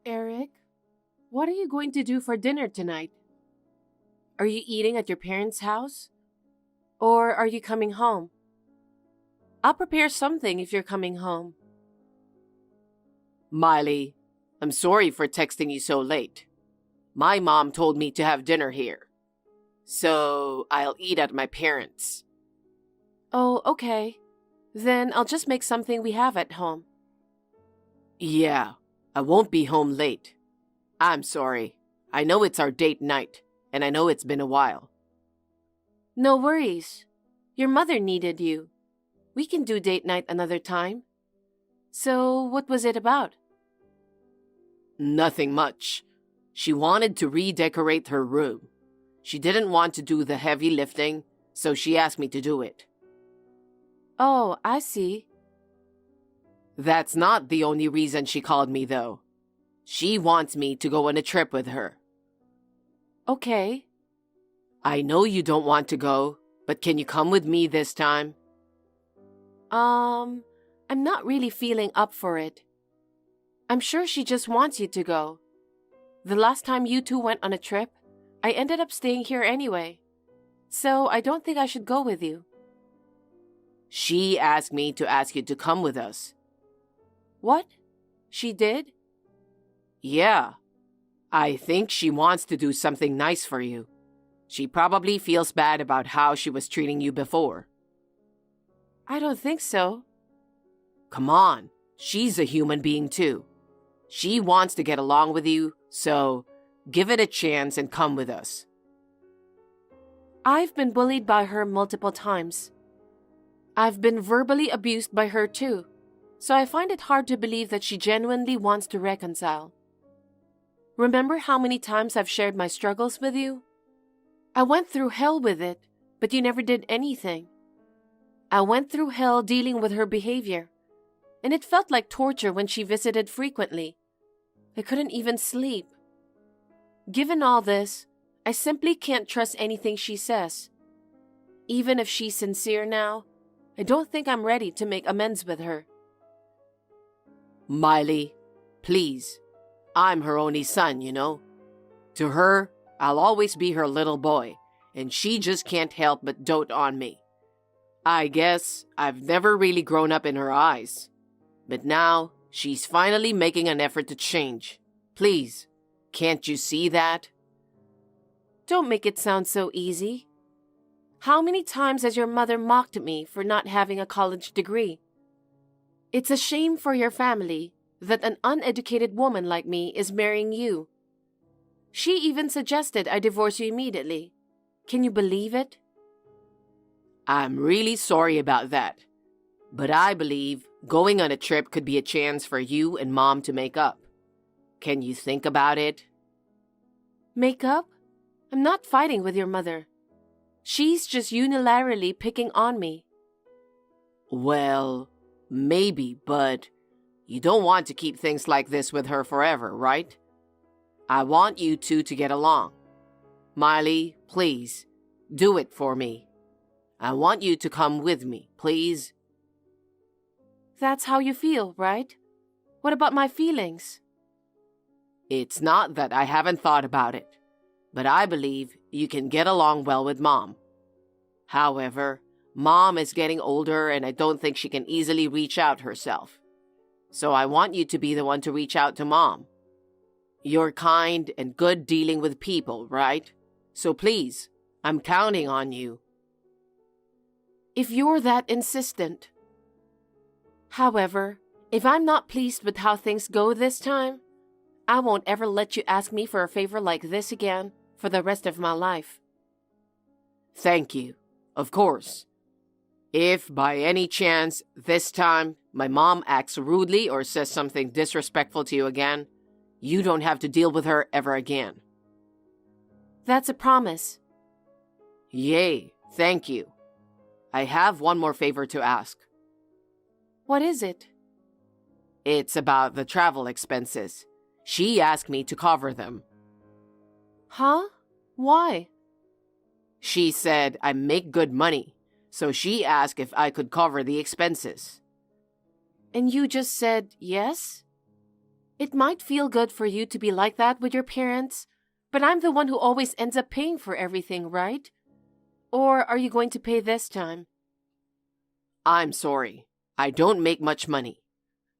Eric, what are you going to do for dinner tonight? Are you eating at your parents' house? Or are you coming home? I'll prepare something if you're coming home. Miley, I'm sorry for texting you so late. My mom told me to have dinner here. So I'll eat at my parents'. Oh, okay. Then I'll just make something we have at home. Yeah, I won't be home late. I'm sorry. I know it's our date night, and I know it's been a while. No worries. Your mother needed you. We can do date night another time. So, what was it about? Nothing much. She wanted to redecorate her room. She didn't want to do the heavy lifting, so she asked me to do it. Oh, I see. That's not the only reason she called me, though. She wants me to go on a trip with her. Okay. I know you don't want to go, but can you come with me this time? I'm not really feeling up for it. I'm sure she just wants you to go. The last time you two went on a trip, I ended up staying here anyway. So I don't think I should go with you. She asked me to ask you to come with us. What? She did? Yeah. I think she wants to do something nice for you. She probably feels bad about how she was treating you before. I don't think so. Come on, she's a human being too. She wants to get along with you, so give it a chance and come with us. I've been bullied by her multiple times. I've been verbally abused by her too, so I find it hard to believe that she genuinely wants to reconcile. Remember how many times I've shared my struggles with you? I went through hell with it, but you never did anything. I went through hell dealing with her behavior, and it felt like torture when she visited frequently. I couldn't even sleep. Given all this, I simply can't trust anything she says. Even if she's sincere now, I don't think I'm ready to make amends with her. Miley, please. I'm her only son, you know. To her, I'll always be her little boy, and she just can't help but dote on me. I guess I've never really grown up in her eyes. But now, she's finally making an effort to change. Please, can't you see that? Don't make it sound so easy. How many times has your mother mocked me for not having a college degree? It's a shame for your family that an uneducated woman like me is marrying you. She even suggested I divorce you immediately. Can you believe it? I'm really sorry about that. But I believe going on a trip could be a chance for you and Mom to make up. Can you think about it? Make up? I'm not fighting with your mother. She's just unilaterally picking on me. Well, maybe, but you don't want to keep things like this with her forever, right? I want you two to get along. Miley, please, do it for me. I want you to come with me, please. That's how you feel, right? What about my feelings? It's not that I haven't thought about it, but I believe you can get along well with Mom. However, Mom is getting older and I don't think she can easily reach out herself. So I want you to be the one to reach out to Mom. You're kind and good dealing with people, right? So please, I'm counting on you. If you're that insistent. However, if I'm not pleased with how things go this time, I won't ever let you ask me for a favor like this again for the rest of my life. Thank you. Of course. If by any chance this time my mom acts rudely or says something disrespectful to you again, you don't have to deal with her ever again. That's a promise. Yay, thank you. I have one more favor to ask. What is it? It's about the travel expenses. She asked me to cover them. Huh? Why? She said I make good money, so she asked if I could cover the expenses. And you just said yes? It might feel good for you to be like that with your parents, but I'm the one who always ends up paying for everything, right? Or are you going to pay this time? I'm sorry. I don't make much money.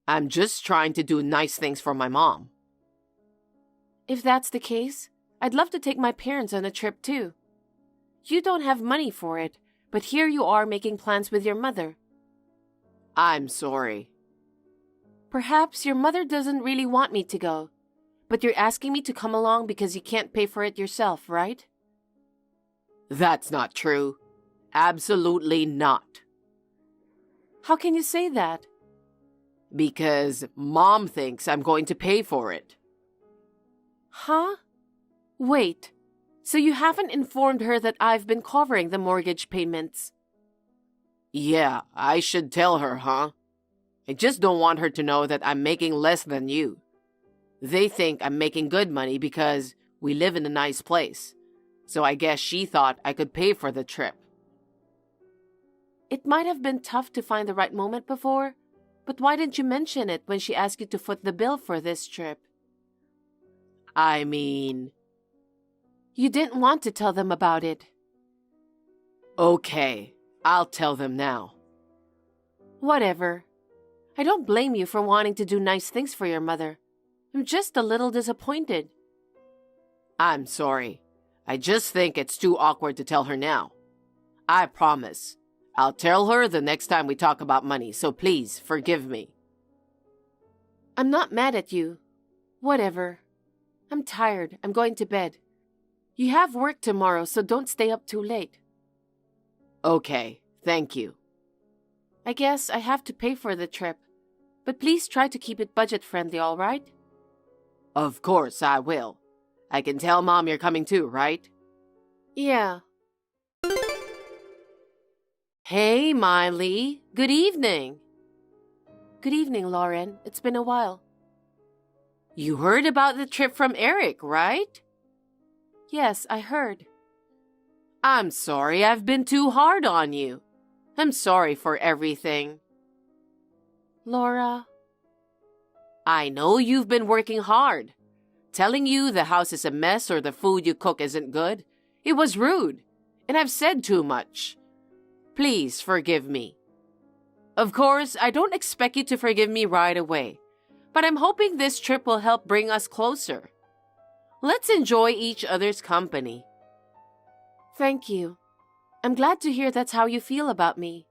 I'm just trying to do nice things for my mom. If that's the case, I'd love to take my parents on a trip too. You don't have money for it, but here you are making plans with your mother. I'm sorry. Perhaps your mother doesn't really want me to go, but you're asking me to come along because you can't pay for it yourself, right? That's not true. Absolutely not. How can you say that? Because Mom thinks I'm going to pay for it. Huh? Wait, so you haven't informed her that I've been covering the mortgage payments? Yeah, I should tell her, huh? I just don't want her to know that I'm making less than you. They think I'm making good money because we live in a nice place. So I guess she thought I could pay for the trip. It might have been tough to find the right moment before, but why didn't you mention it when she asked you to foot the bill for this trip? I mean... You didn't want to tell them about it. Okay, I'll tell them now. Whatever. I don't blame you for wanting to do nice things for your mother. I'm just a little disappointed. I'm sorry. I just think it's too awkward to tell her now. I promise. I'll tell her the next time we talk about money, so please forgive me. I'm not mad at you. Whatever. I'm tired. I'm going to bed. You have work tomorrow, so don't stay up too late. Okay, thank you. I guess I have to pay for the trip, but please try to keep it budget-friendly, all right? Of course I will. I can tell Mom you're coming too, right? Yeah. Hey, Miley. Good evening. Good evening, Lauren. It's been a while. You heard about the trip from Eric, right? Yes, I heard. I'm sorry I've been too hard on you. I'm sorry for everything. Laura. I know you've been working hard. Telling you the house is a mess or the food you cook isn't good. It was rude, and I've said too much. Please forgive me. Of course, I don't expect you to forgive me right away, but I'm hoping this trip will help bring us closer. Let's enjoy each other's company. Thank you. I'm glad to hear that's how you feel about me.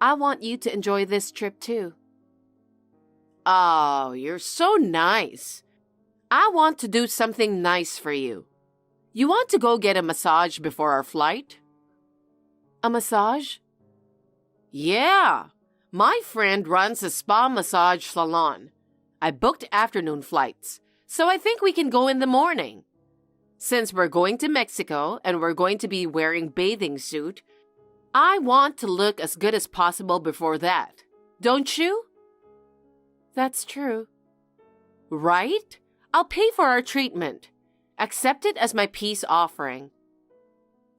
I want you to enjoy this trip too. Oh, you're so nice. I want to do something nice for you. You want to go get a massage before our flight? A massage? Yeah. My friend runs a spa massage salon. I booked afternoon flights, so I think we can go in the morning. Since we're going to Mexico and we're going to be wearing bathing suit, I want to look as good as possible before that. Don't you? That's true. Right? I'll pay for our treatment. Accept it as my peace offering.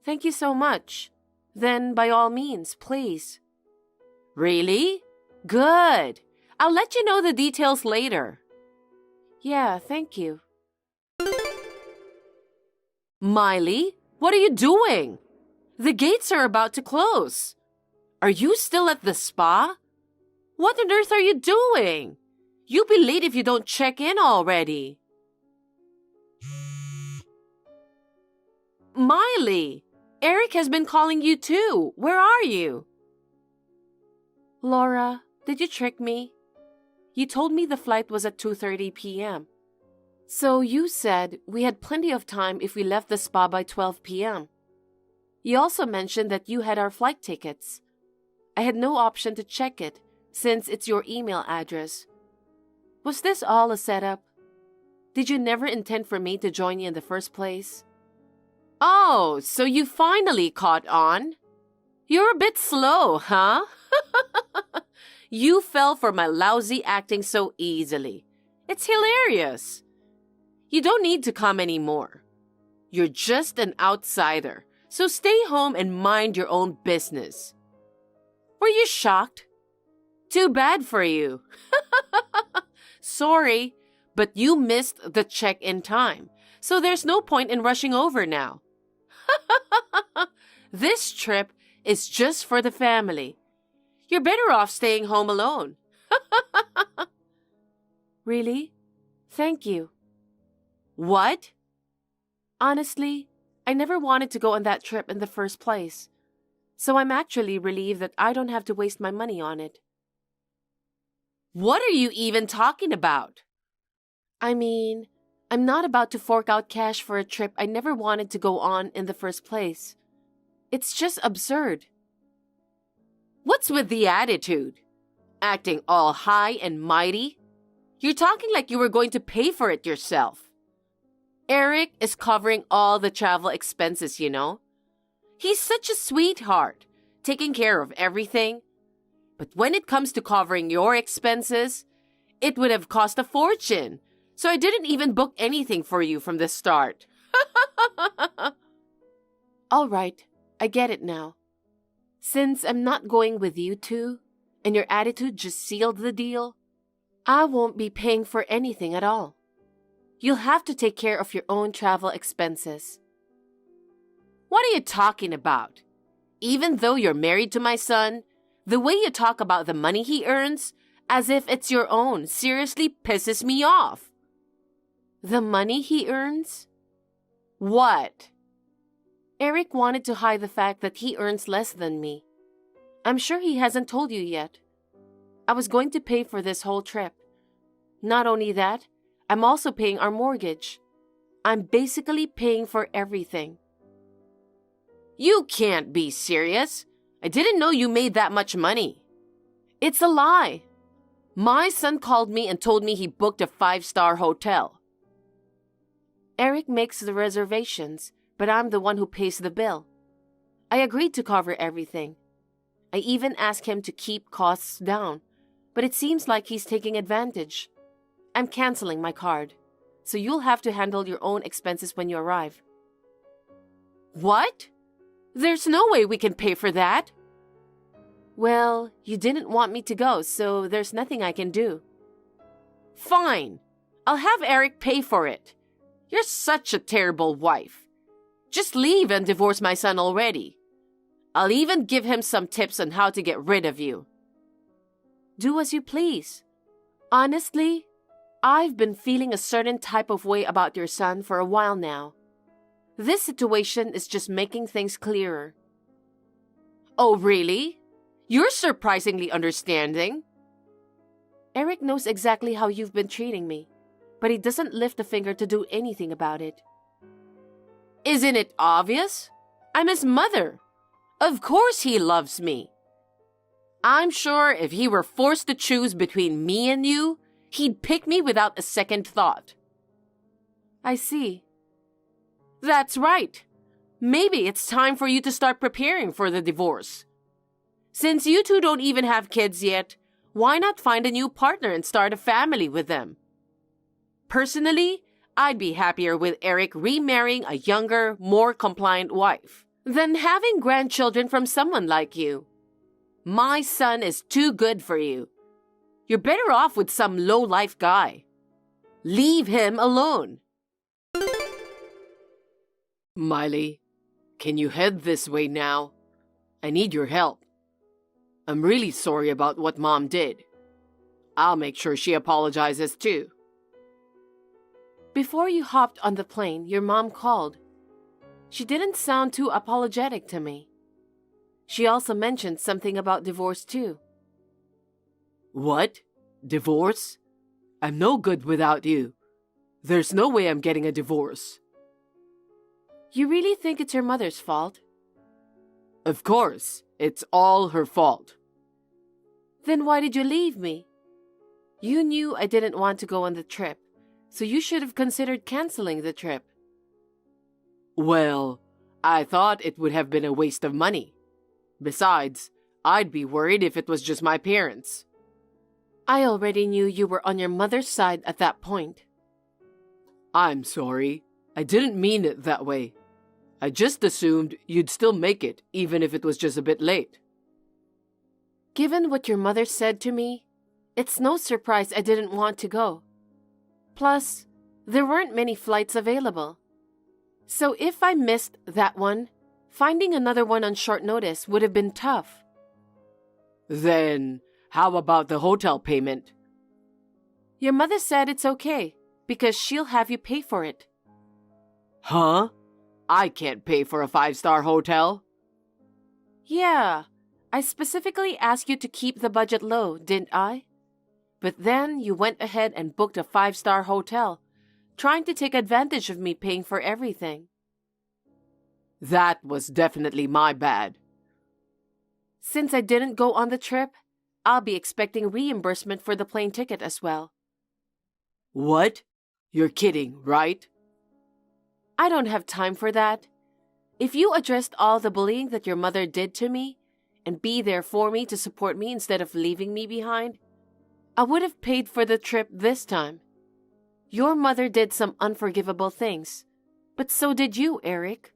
Thank you so much. Then, by all means, please. Really? Good. I'll let you know the details later. Yeah, thank you. Miley, what are you doing? The gates are about to close. Are you still at the spa? What on earth are you doing? You'll be late if you don't check in already. Miley, Eric has been calling you too. Where are you? Laura, did you trick me? You told me the flight was at 2:30 p.m. So you said we had plenty of time if we left the spa by 12 p.m. You also mentioned that you had our flight tickets. I had no option to check it since it's your email address. Was this all a setup? Did you never intend for me to join you in the first place? Oh, so you finally caught on? You're a bit slow, huh? You fell for my lousy acting so easily. It's hilarious. You don't need to come anymore. You're just an outsider, so stay home and mind your own business. Were you shocked? Too bad for you. Sorry, But you missed the check-in time, so there's no point in rushing over now. This trip is just for the family. You're better off staying home alone. Really? Thank you. What? Honestly, I never wanted to go on that trip in the first place. So I'm actually relieved that I don't have to waste my money on it. What are you even talking about? I mean, I'm not about to fork out cash for a trip I never wanted to go on in the first place. It's just absurd. What's with the attitude? Acting all high and mighty? You're talking like you were going to pay for it yourself. Eric is covering all the travel expenses, you know. He's such a sweetheart, taking care of everything. But when it comes to covering your expenses, it would have cost a fortune. So I didn't even book anything for you from the start. All right, I get it now. Since I'm not going with you two, and your attitude just sealed the deal, I won't be paying for anything at all. You'll have to take care of your own travel expenses. What are you talking about? Even though you're married to my son, the way you talk about the money he earns, as if it's your own, seriously pisses me off. The money he earns? What? Eric wanted to hide the fact that he earns less than me. I'm sure he hasn't told you yet. I was going to pay for this whole trip. Not only that, I'm also paying our mortgage. I'm basically paying for everything. You can't be serious. I didn't know you made that much money. It's a lie. My son called me and told me he booked a 5-star hotel. Eric makes the reservations, but I'm the one who pays the bill. I agreed to cover everything. I even asked him to keep costs down, but it seems like he's taking advantage. I'm canceling my card, so you'll have to handle your own expenses when you arrive. What? There's no way we can pay for that. Well, you didn't want me to go, so there's nothing I can do. Fine. I'll have Eric pay for it. You're such a terrible wife. Just leave and divorce my son already. I'll even give him some tips on how to get rid of you. Do as you please. Honestly, I've been feeling a certain type of way about your son for a while now. This situation is just making things clearer. Oh, really? You're surprisingly understanding. Eric knows exactly how you've been treating me, but he doesn't lift a finger to do anything about it. Isn't it obvious? I'm his mother. Of course he loves me. I'm sure if he were forced to choose between me and you, he'd pick me without a second thought. I see. That's right. Maybe it's time for you to start preparing for the divorce. Since you two don't even have kids yet, why not find a new partner and start a family with them? Personally, I'd be happier with Eric remarrying a younger, more compliant wife than having grandchildren from someone like you. My son is too good for you. You're better off with some low-life guy. Leave him alone. Miley, can you head this way now? I need your help. I'm really sorry about what Mom did. I'll make sure she apologizes too. Before you hopped on the plane, your mom called. She didn't sound too apologetic to me. She also mentioned something about divorce too. What? Divorce? I'm no good without you. There's no way I'm getting a divorce. You really think it's your mother's fault? Of course, it's all her fault. Then why did you leave me? You knew I didn't want to go on the trip, so you should have considered canceling the trip. Well, I thought it would have been a waste of money. Besides, I'd be worried if it was just my parents. I already knew you were on your mother's side at that point. I'm sorry. I didn't mean it that way. I just assumed you'd still make it, even if it was just a bit late. Given what your mother said to me, it's no surprise I didn't want to go. Plus, there weren't many flights available. So if I missed that one, finding another one on short notice would have been tough. Then, how about the hotel payment? Your mother said it's okay, because she'll have you pay for it. Huh? I can't pay for a 5-star hotel. Yeah, I specifically asked you to keep the budget low, didn't I? But then you went ahead and booked a 5-star hotel, trying to take advantage of me paying for everything. That was definitely my bad. Since I didn't go on the trip, I'll be expecting reimbursement for the plane ticket as well. What? You're kidding, right? I don't have time for that. If you addressed all the bullying that your mother did to me, and be there for me to support me instead of leaving me behind, I would have paid for the trip this time. Your mother did some unforgivable things, but so did you, Eric.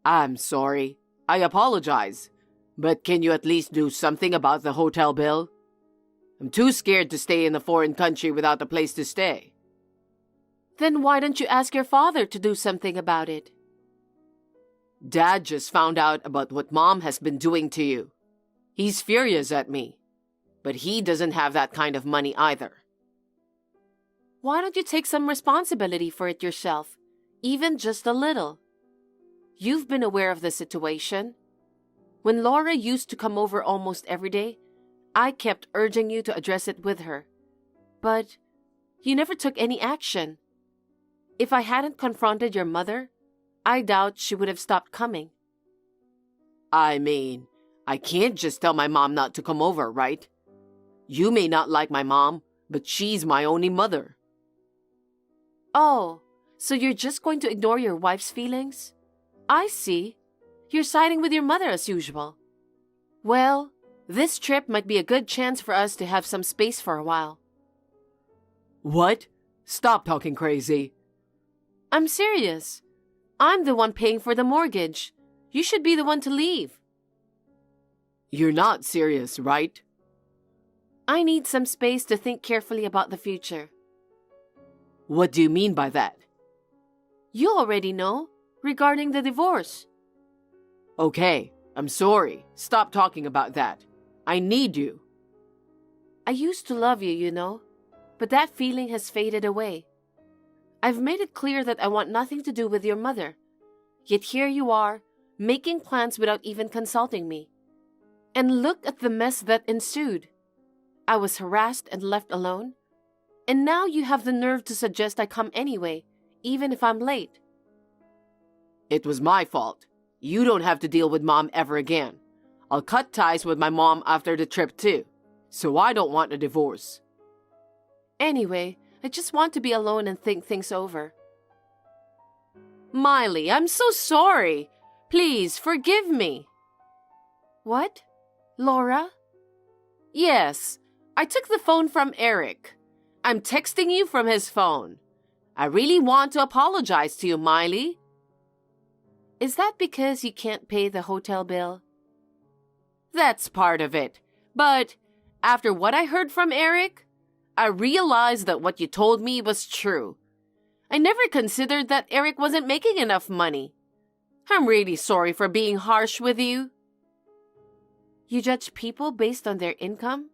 I'm sorry. I apologize. But can you at least do something about the hotel bill? I'm too scared to stay in a foreign country without a place to stay. Then why don't you ask your father to do something about it? Dad just found out about what Mom has been doing to you. He's furious at me. But he doesn't have that kind of money either. Why don't you take some responsibility for it yourself, even just a little? You've been aware of the situation. When Laura used to come over almost every day, I kept urging you to address it with her. But you never took any action. If I hadn't confronted your mother, I doubt she would have stopped coming. I mean, I can't just tell my mom not to come over, right? You may not like my mom, but she's my only mother. Oh, so you're just going to ignore your wife's feelings? I see. You're siding with your mother as usual. Well, this trip might be a good chance for us to have some space for a while. What? Stop talking crazy. I'm serious. I'm the one paying for the mortgage. You should be the one to leave. You're not serious, right? I need some space to think carefully about the future. What do you mean by that? You already know, regarding the divorce. Okay, I'm sorry. Stop talking about that. I need you. I used to love you, you know, but that feeling has faded away. I've made it clear that I want nothing to do with your mother. Yet here you are, making plans without even consulting me. And look at the mess that ensued. I was harassed and left alone. And now you have the nerve to suggest I come anyway, even if I'm late. It was my fault. You don't have to deal with Mom ever again. I'll cut ties with my mom after the trip too. So I don't want a divorce. Anyway, I just want to be alone and think things over. Miley, I'm so sorry. Please, forgive me. What? Laura? Yes, I took the phone from Eric. I'm texting you from his phone. I really want to apologize to you, Miley. Is that because you can't pay the hotel bill? That's part of it. But after what I heard from Eric, I realized that what you told me was true. I never considered that Eric wasn't making enough money. I'm really sorry for being harsh with you. You judge people based on their income?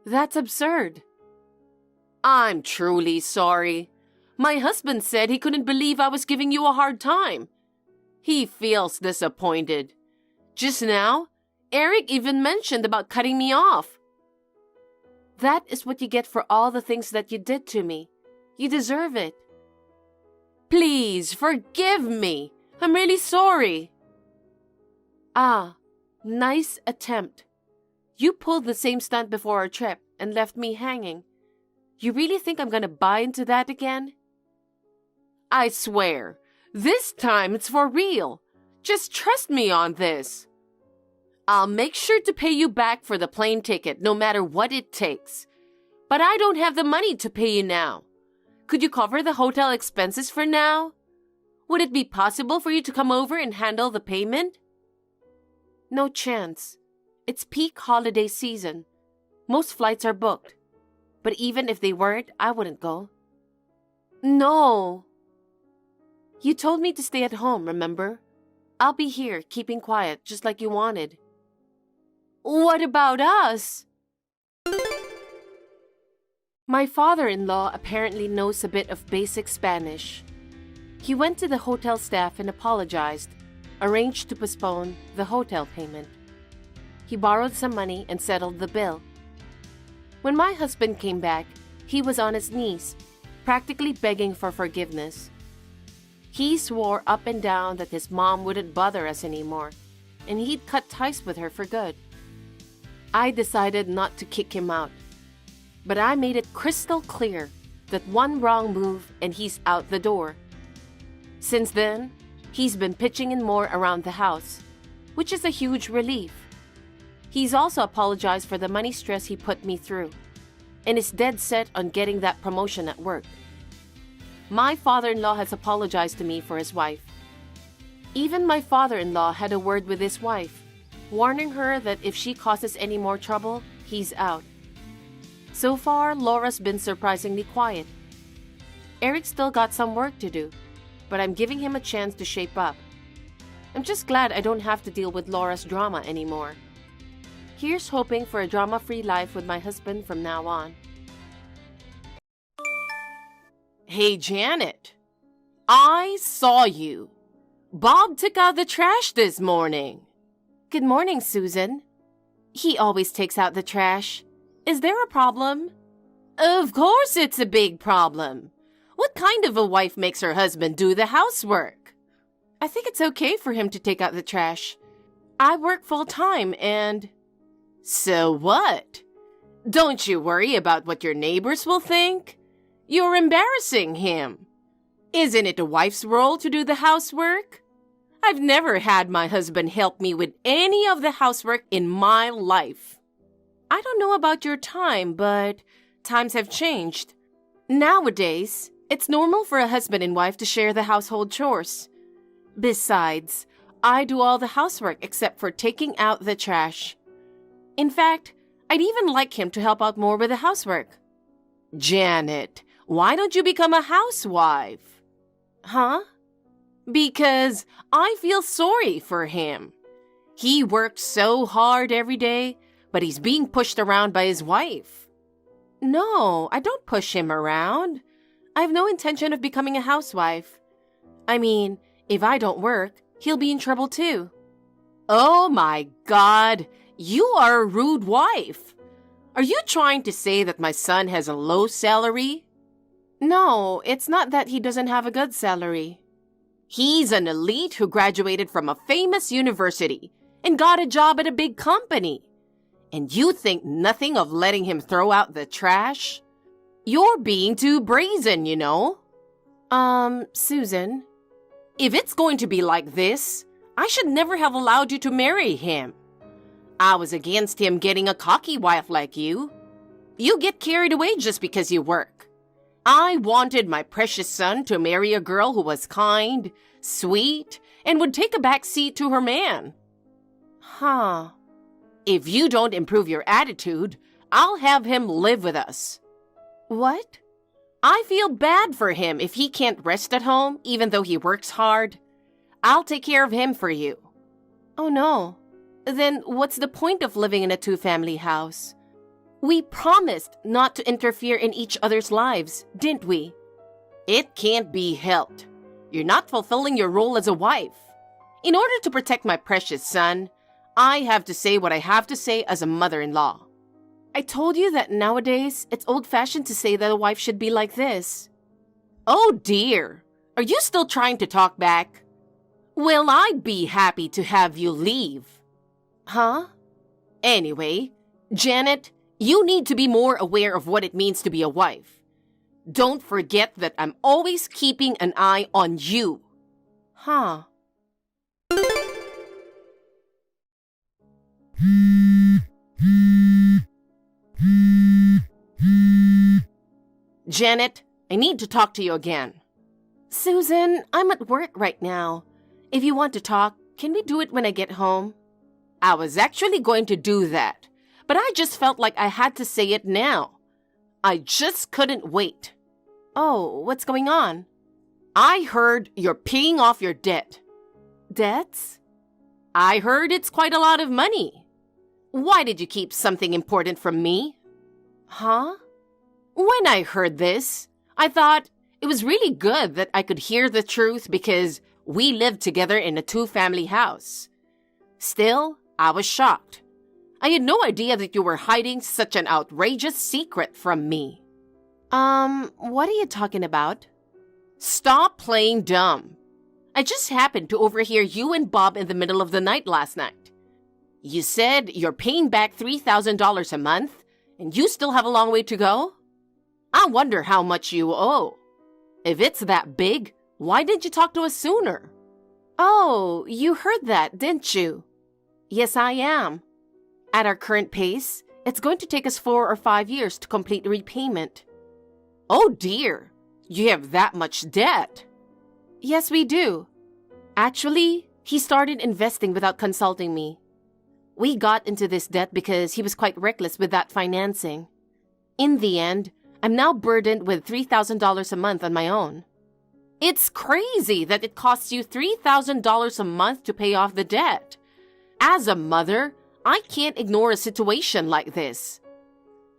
That's absurd. I'm truly sorry. My husband said he couldn't believe I was giving you a hard time. He feels disappointed. Just now, Eric even mentioned about cutting me off. That is what you get for all the things that you did to me. You deserve it. Please, forgive me. I'm really sorry. Ah, nice attempt. You pulled the same stunt before our trip and left me hanging. You really think I'm gonna buy into that again? I swear, this time it's for real. Just trust me on this. I'll make sure to pay you back for the plane ticket no matter what it takes. But I don't have the money to pay you now. Could you cover the hotel expenses for now? Would it be possible for you to come over and handle the payment? No chance. It's peak holiday season. Most flights are booked. But even if they weren't, I wouldn't go. No. You told me to stay at home, remember? I'll be here, keeping quiet, just like you wanted. What about us? My father-in-law apparently knows a bit of basic Spanish. He went to the hotel staff and apologized, arranged to postpone the hotel payment. He borrowed some money and settled the bill. When my husband came back, he was on his knees, practically begging for forgiveness. He swore up and down that his mom wouldn't bother us anymore, and he'd cut ties with her for good. I decided not to kick him out, but I made it crystal clear that one wrong move and he's out the door. Since then, he's been pitching in more around the house, which is a huge relief. He's also apologized for the money stress he put me through, and is dead set on getting that promotion at work. My father-in-law has apologized to me for his wife. Even my father-in-law had a word with his wife, warning her that if she causes any more trouble, he's out. So far, Laura's been surprisingly quiet. Eric's still got some work to do, but I'm giving him a chance to shape up. I'm just glad I don't have to deal with Laura's drama anymore. Here's hoping for a drama-free life with my husband from now on. Hey, Janet. I saw you. Bob took out the trash this morning. Good morning, Susan. He always takes out the trash. Is there a problem? Of course it's a big problem. What kind of a wife makes her husband do the housework? I think it's okay for him to take out the trash. I work full-time and... So what? Don't you worry about what your neighbors will think? You're embarrassing him. Isn't it a wife's role to do the housework? I've never had my husband help me with any of the housework in my life. I don't know about your time, but times have changed. Nowadays, it's normal for a husband and wife to share the household chores. Besides, I do all the housework except for taking out the trash. In fact, I'd even like him to help out more with the housework. Janet, why don't you become a housewife? Huh? Because I feel sorry for him. He works so hard every day, but he's being pushed around by his wife. No, I don't push him around. I have no intention of becoming a housewife. I mean, if I don't work, he'll be in trouble too. Oh my God, you are a rude wife. Are you trying to say that my son has a low salary? No, it's not that he doesn't have a good salary. He's an elite who graduated from a famous university and got a job at a big company. And you think nothing of letting him throw out the trash? You're being too brazen, you know. Susan. If it's going to be like this, I should never have allowed you to marry him. I was against him getting a cocky wife like you. You get carried away just because you work. I wanted my precious son to marry a girl who was kind, sweet, and would take a back seat to her man. Huh. If you don't improve your attitude, I'll have him live with us. What? I feel bad for him if he can't rest at home, even though he works hard. I'll take care of him for you. Oh no. Then what's the point of living in a two-family house? We promised not to interfere in each other's lives, didn't we? It can't be helped. You're not fulfilling your role as a wife. In order to protect my precious son, I have to say what I have to say as a mother-in-law. I told you that nowadays, it's old-fashioned to say that a wife should be like this. Oh dear, are you still trying to talk back? Well, I'd be happy to have you leave. Huh? Anyway, Janet, you need to be more aware of what it means to be a wife. Don't forget that I'm always keeping an eye on you. Huh. Janet, I need to talk to you again. Susan, I'm at work right now. If you want to talk, can we do it when I get home? I was actually going to do that, but I just felt like I had to say it now. I just couldn't wait. Oh, what's going on? I heard you're paying off your debt. Debts? I heard it's quite a lot of money. Why did you keep something important from me? Huh? When I heard this, I thought it was really good that I could hear the truth because we lived together in a two-family house. Still, I was shocked. I had no idea that you were hiding such an outrageous secret from me. What are you talking about? Stop playing dumb. I just happened to overhear you and Bob in the middle of the night last night. You said you're paying back $3,000 a month, and you still have a long way to go? I wonder how much you owe. If it's that big, why didn't you talk to us sooner? Oh, you heard that, didn't you? Yes, I am. At our current pace, it's going to take us 4 or 5 years to complete the repayment. Oh dear, you have that much debt. Yes, we do. Actually, he started investing without consulting me. We got into this debt because he was quite reckless with that financing. In the end, I'm now burdened with $3,000 a month on my own. It's crazy that it costs you $3,000 a month to pay off the debt. As a mother, I can't ignore a situation like this.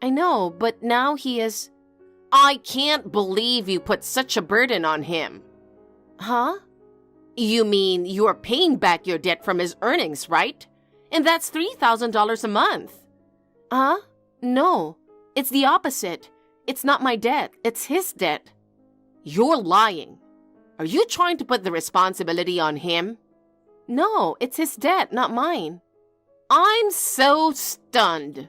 I know, but now he is... I can't believe you put such a burden on him. Huh? You mean you're paying back your debt from his earnings, right? And that's $3,000 a month. Huh? No, it's the opposite. It's not my debt, it's his debt. You're lying. Are you trying to put the responsibility on him? No, it's his debt, not mine. I'm so stunned.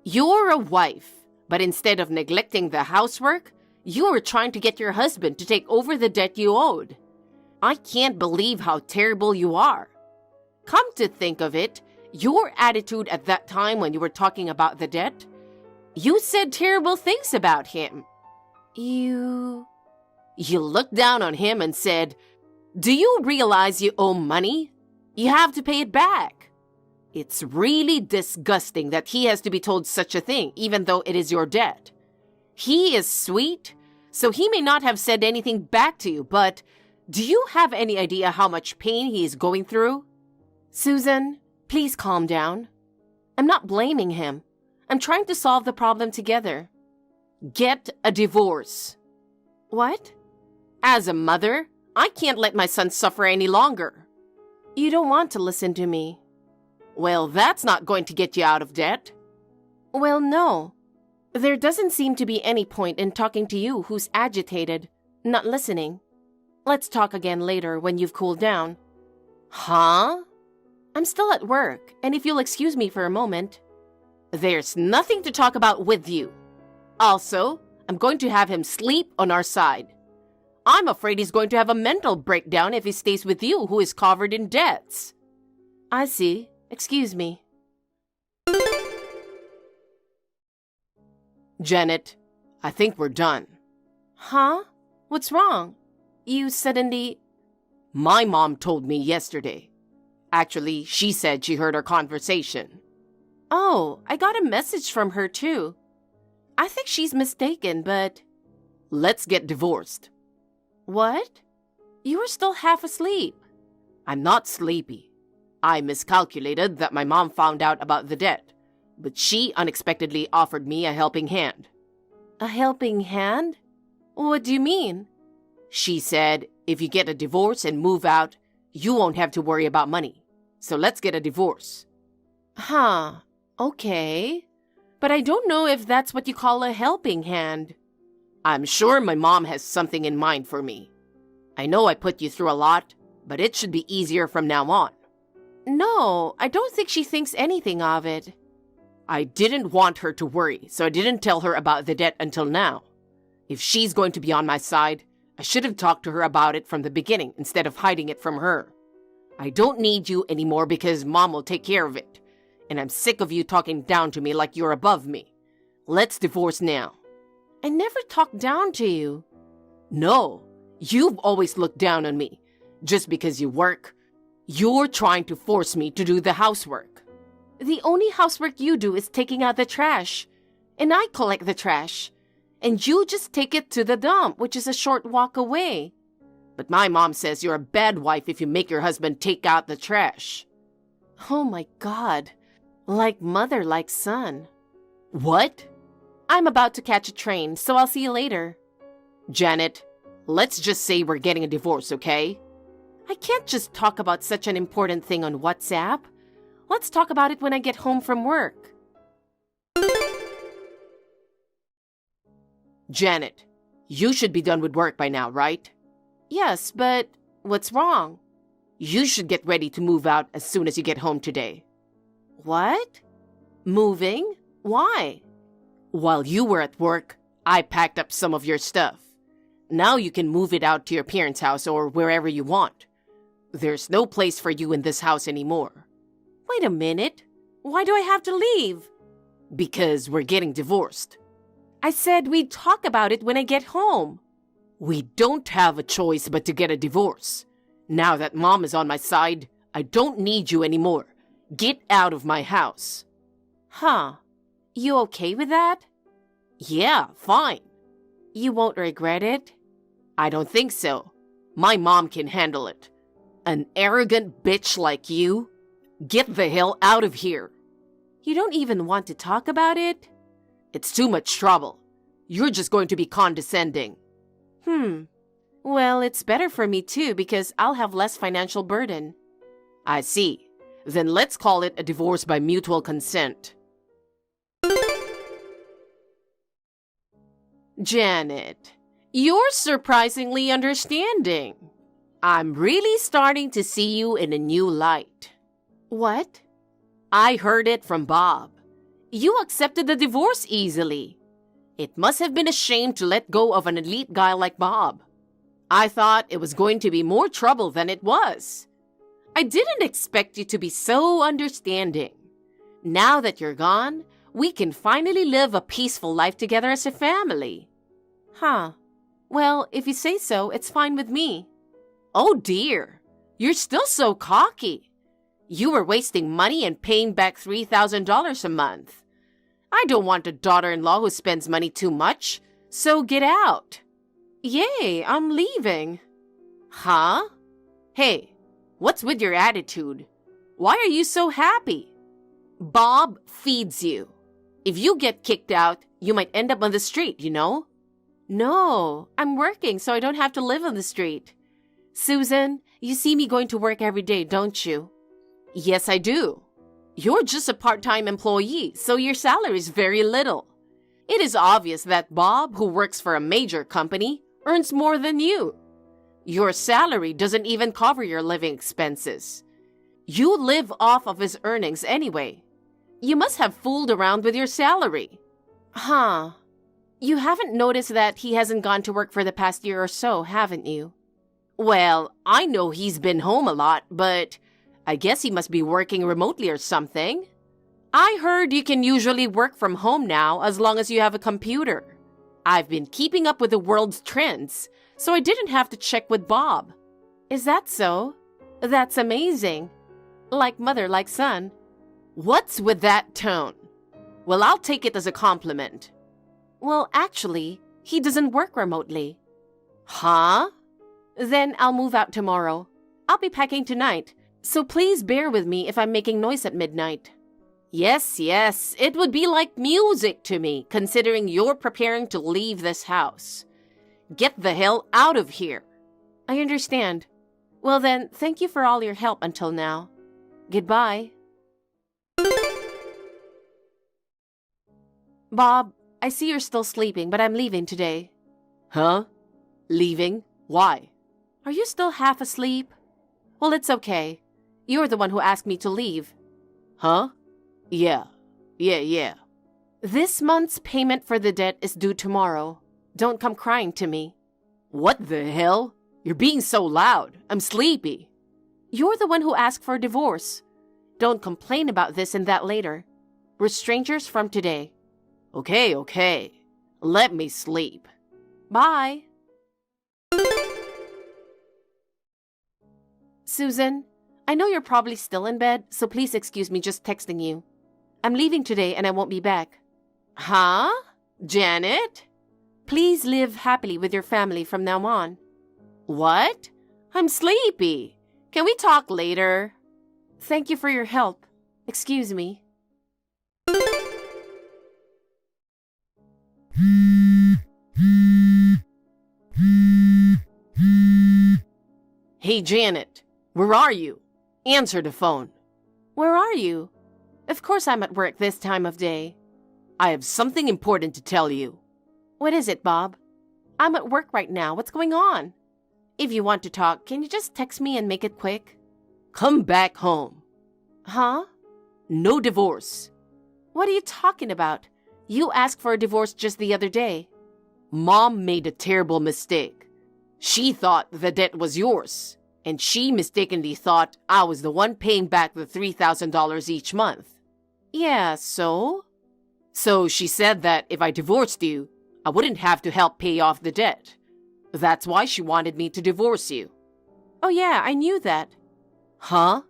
You're a wife, but instead of neglecting the housework, you were trying to get your husband to take over the debt you owed. I can't believe how terrible you are. Come to think of it, your attitude at that time when you were talking about the debt, you said terrible things about him. You looked down on him and said, "Do you realize you owe money? You have to pay it back." It's really disgusting that he has to be told such a thing, even though it is your debt. He is sweet, so he may not have said anything back to you, but do you have any idea how much pain he is going through? Susan, please calm down. I'm not blaming him. I'm trying to solve the problem together. Get a divorce. What? As a mother, I can't let my son suffer any longer. You don't want to listen to me. Well, that's not going to get you out of debt. Well, no. There doesn't seem to be any point in talking to you who's agitated, not listening. Let's talk again later when you've cooled down. Huh? I'm still at work, and if you'll excuse me for a moment. There's nothing to talk about with you. Also, I'm going to have him sleep on our side. I'm afraid he's going to have a mental breakdown if he stays with you, who is covered in debts. I see. Excuse me. Janet, I think we're done. Huh? What's wrong? You suddenly... My mom told me yesterday. Actually, she said she heard our conversation. Oh, I got a message from her too. I think she's mistaken, but... Let's get divorced. What? You were still half asleep. I'm not sleepy. I miscalculated that my mom found out about the debt, but she unexpectedly offered me a helping hand. A helping hand? What do you mean? She said, if you get a divorce and move out, you won't have to worry about money. So let's get a divorce. Huh. Okay. But I don't know if that's what you call a helping hand. I'm sure my mom has something in mind for me. I know I put you through a lot, but it should be easier from now on. No, I don't think she thinks anything of it. I didn't want her to worry, so I didn't tell her about the debt until now. If she's going to be on my side, I should have talked to her about it from the beginning instead of hiding it from her. I don't need you anymore because Mom will take care of it. And I'm sick of you talking down to me like you're above me. Let's divorce now. I never talked down to you. No, you've always looked down on me. Just because you work, you're trying to force me to do the housework. The only housework you do is taking out the trash. And I collect the trash. And you just take it to the dump, which is a short walk away. But my mom says you're a bad wife if you make your husband take out the trash. Oh my God. Like mother, like son. What? I'm about to catch a train, so I'll see you later. Janet, let's just say we're getting a divorce, okay? I can't just talk about such an important thing on WhatsApp. Let's talk about it when I get home from work. Janet, you should be done with work by now, right? Yes, but what's wrong? You should get ready to move out as soon as you get home today. What? Moving? Why? While you were at work, I packed up some of your stuff. Now you can move it out to your parents' house or wherever you want. There's no place for you in this house anymore. Wait a minute. Why do I have to leave? Because we're getting divorced. I said we'd talk about it when I get home. We don't have a choice but to get a divorce. Now that Mom is on my side, I don't need you anymore. Get out of my house. Huh. You okay with that? Yeah, fine. You won't regret it? I don't think so. My mom can handle it. An arrogant bitch like you? Get the hell out of here. You don't even want to talk about it? It's too much trouble. You're just going to be condescending. Well, it's better for me too because I'll have less financial burden. I see. Then let's call it a divorce by mutual consent. Janet, you're surprisingly understanding. I'm really starting to see you in a new light. What? I heard it from Bob. You accepted the divorce easily. It must have been a shame to let go of an elite guy like Bob. I thought it was going to be more trouble than it was. I didn't expect you to be so understanding. Now that you're gone, we can finally live a peaceful life together as a family. Huh. Well, if you say so, it's fine with me. Oh dear, you're still so cocky. You were wasting money and paying back $3,000 a month. I don't want a daughter-in-law who spends money too much, so get out. Yay, I'm leaving. Huh? Hey, what's with your attitude? Why are you so happy? Bob feeds you. If you get kicked out, you might end up on the street, you know? No, I'm working so I don't have to live on the street. Susan, you see me going to work every day, don't you? Yes, I do. You're just a part-time employee, so your salary is very little. It is obvious that Bob, who works for a major company, earns more than you. Your salary doesn't even cover your living expenses. You live off of his earnings anyway. You must have fooled around with your salary. Huh. You haven't noticed that he hasn't gone to work for the past year or so, haven't you? Well, I know he's been home a lot, but I guess he must be working remotely or something. I heard you can usually work from home now as long as you have a computer. I've been keeping up with the world's trends, so I didn't have to check with Bob. Is that so? That's amazing. Like mother, like son. What's with that tone? Well, I'll take it as a compliment. Well, actually, he doesn't work remotely. Huh? Then I'll move out tomorrow. I'll be packing tonight, so please bear with me if I'm making noise at midnight. Yes, it would be like music to me, considering you're preparing to leave this house. Get the hell out of here. I understand. Well then, thank you for all your help until now. Goodbye. Bob, I see you're still sleeping, but I'm leaving today. Huh? Leaving? Why? Are you still half asleep? Well, it's okay. You're the one who asked me to leave. Huh? Yeah. This month's payment for the debt is due tomorrow. Don't come crying to me. What the hell? You're being so loud. I'm sleepy. You're the one who asked for a divorce. Don't complain about this and that later. We're strangers from today. Okay. Let me sleep. Bye. Susan, I know you're probably still in bed, so please excuse me just texting you. I'm leaving today and I won't be back. Huh? Janet? Please live happily with your family from now on. What? I'm sleepy. Can we talk later? Thank you for your help. Excuse me. Hey, Janet, where are you? Answer the phone. Where are you? Of course I'm at work this time of day. I have something important to tell you. What is it, Bob? I'm at work right now. What's going on? If you want to talk, can you just text me and make it quick? Come back home. Huh? No divorce. What are you talking about? You asked for a divorce just the other day. Mom made a terrible mistake. She thought the debt was yours, and she mistakenly thought I was the one paying back the $3,000 each month. Yeah, so? So she said that if I divorced you, I wouldn't have to help pay off the debt. That's why she wanted me to divorce you. Oh yeah, I knew that. Huh?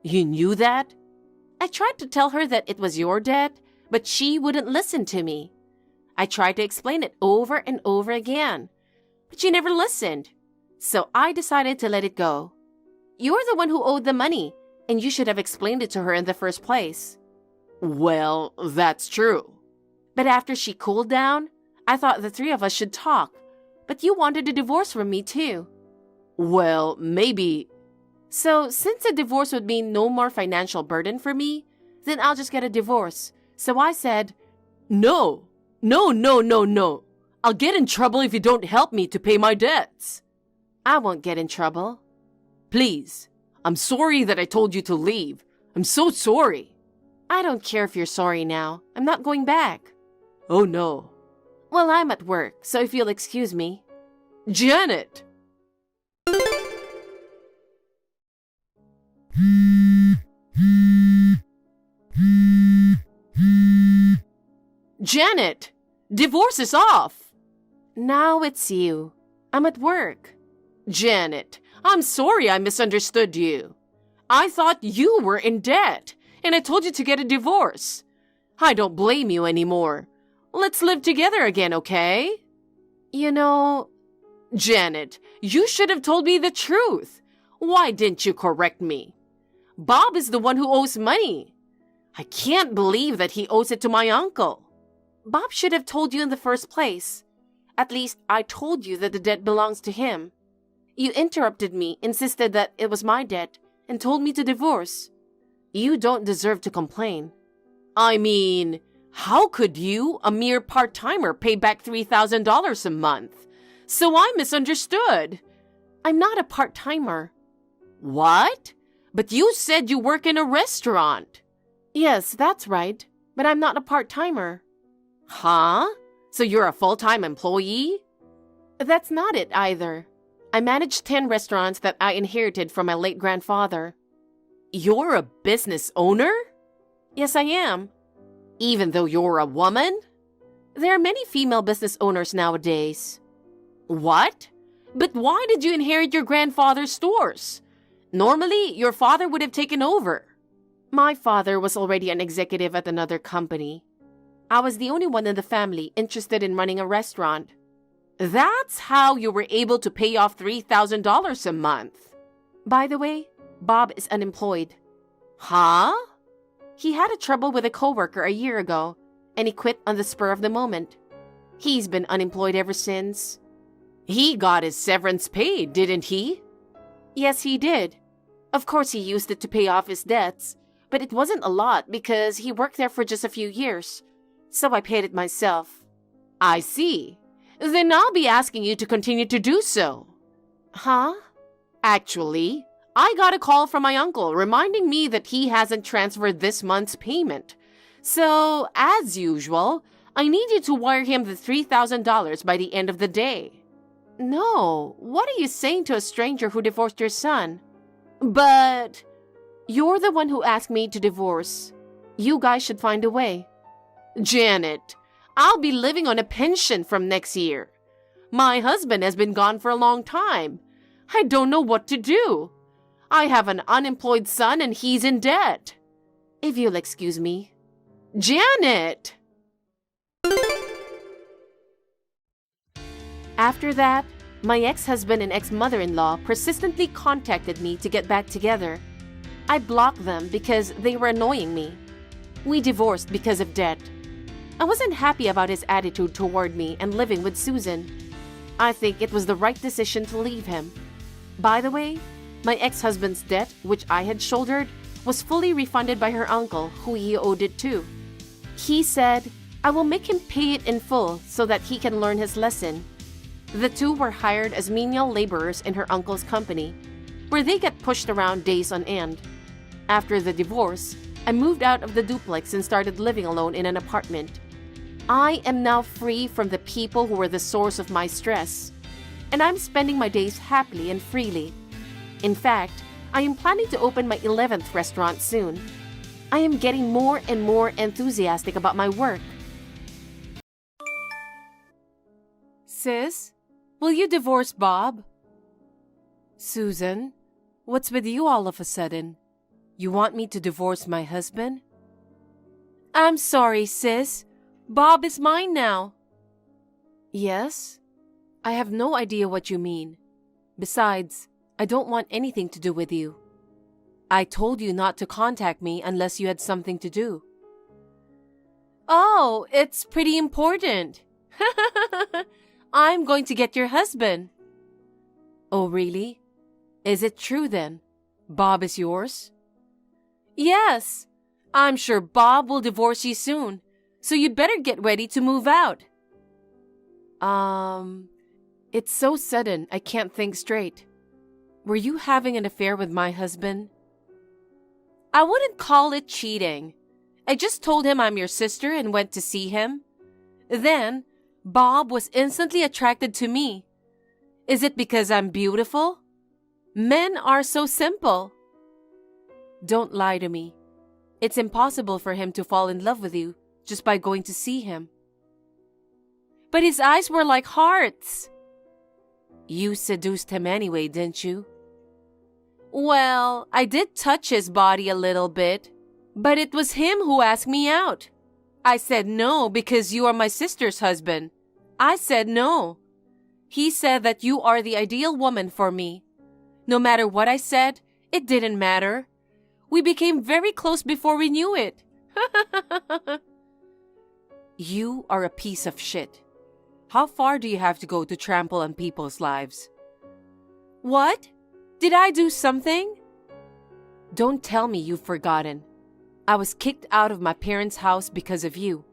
You knew that? I tried to tell her that it was your debt, but she wouldn't listen to me. I tried to explain it over and over again, but she never listened. So I decided to let it go. You're the one who owed the money, and you should have explained it to her in the first place. Well, that's true. But after she cooled down, I thought the three of us should talk. But you wanted a divorce from me too. Well, maybe. So since a divorce would mean no more financial burden for me, then I'll just get a divorce. So I said, No. I'll get in trouble if you don't help me to pay my debts. I won't get in trouble. Please. I'm sorry that I told you to leave. I'm so sorry. I don't care if you're sorry now. I'm not going back. Oh no. Well, I'm at work, so if you'll excuse me. Janet! Janet! Divorce is off! Now it's you. I'm at work. Janet, I'm sorry I misunderstood you. I thought you were in debt, and I told you to get a divorce. I don't blame you anymore. Let's live together again, okay? You know... Janet, you should have told me the truth. Why didn't you correct me? Bob is the one who owes money. I can't believe that he owes it to my uncle. Bob should have told you in the first place. At least I told you that the debt belongs to him. You interrupted me, insisted that it was my debt, and told me to divorce. You don't deserve to complain. I mean, how could you, a mere part-timer, pay back $3,000 a month? So I misunderstood. I'm not a part-timer. What? But you said you work in a restaurant. Yes, that's right. But I'm not a part-timer. Huh? So you're a full-time employee? That's not it either. I manage 10 restaurants that I inherited from my late grandfather. You're a business owner? Yes, I am. Even though you're a woman? There are many female business owners nowadays. What? But why did you inherit your grandfather's stores? Normally, your father would have taken over. My father was already an executive at another company. I was the only one in the family interested in running a restaurant. That's how you were able to pay off $3,000 a month. By the way, Bob is unemployed. Huh? He had a trouble with a coworker a year ago, and he quit on the spur of the moment. He's been unemployed ever since. He got his severance paid, didn't he? Yes, he did. Of course, he used it to pay off his debts, but it wasn't a lot because he worked there for just a few years. So I paid it myself. I see. Then I'll be asking you to continue to do so. Huh? Actually, I got a call from my uncle reminding me that he hasn't transferred this month's payment. So, as usual, I need you to wire him the $3,000 by the end of the day. No, what are you saying to a stranger who divorced your son? But... You're the one who asked me to divorce. You guys should find a way. Janet, I'll be living on a pension from next year. My husband has been gone for a long time. I don't know what to do. I have an unemployed son and he's in debt. If you'll excuse me. Janet! After that, my ex-husband and ex-mother-in-law persistently contacted me to get back together. I blocked them because they were annoying me. We divorced because of debt. I wasn't happy about his attitude toward me and living with Susan. I think it was the right decision to leave him. By the way, my ex-husband's debt, which I had shouldered, was fully refunded by her uncle, who he owed it to. He said, "I will make him pay it in full so that he can learn his lesson." The two were hired as menial laborers in her uncle's company, where they get pushed around days on end. After the divorce, I moved out of the duplex and started living alone in an apartment. I am now free from the people who were the source of my stress, and I'm spending my days happily and freely. In fact, I am planning to open my 11th restaurant soon. I am getting more and more enthusiastic about my work. Sis, will you divorce Bob? Susan, what's with you all of a sudden? You want me to divorce my husband? I'm sorry, sis. Bob is mine now. Yes? I have no idea what you mean. Besides, I don't want anything to do with you. I told you not to contact me unless you had something to do. Oh, it's pretty important. I'm going to get your husband. Oh, really? Is it true then? Bob is yours? Yes. I'm sure Bob will divorce you soon, so you'd better get ready to move out. It's so sudden I can't think straight. Were you having an affair with my husband? I wouldn't call it cheating. I just told him I'm your sister and went to see him. Then, Bob was instantly attracted to me. Is it because I'm beautiful? Men are so simple. Don't lie to me. It's impossible for him to fall in love with you just by going to see him. But his eyes were like hearts. You seduced him anyway, didn't you? Well, I did touch his body a little bit, but it was him who asked me out. I said no because you are my sister's husband. I said no. He said that you are the ideal woman for me. No matter what I said, it didn't matter. We became very close before we knew it. You are a piece of shit. How far do you have to go to trample on people's lives? What? Did I do something? Don't tell me you've forgotten. I was kicked out of my parents' house because of you.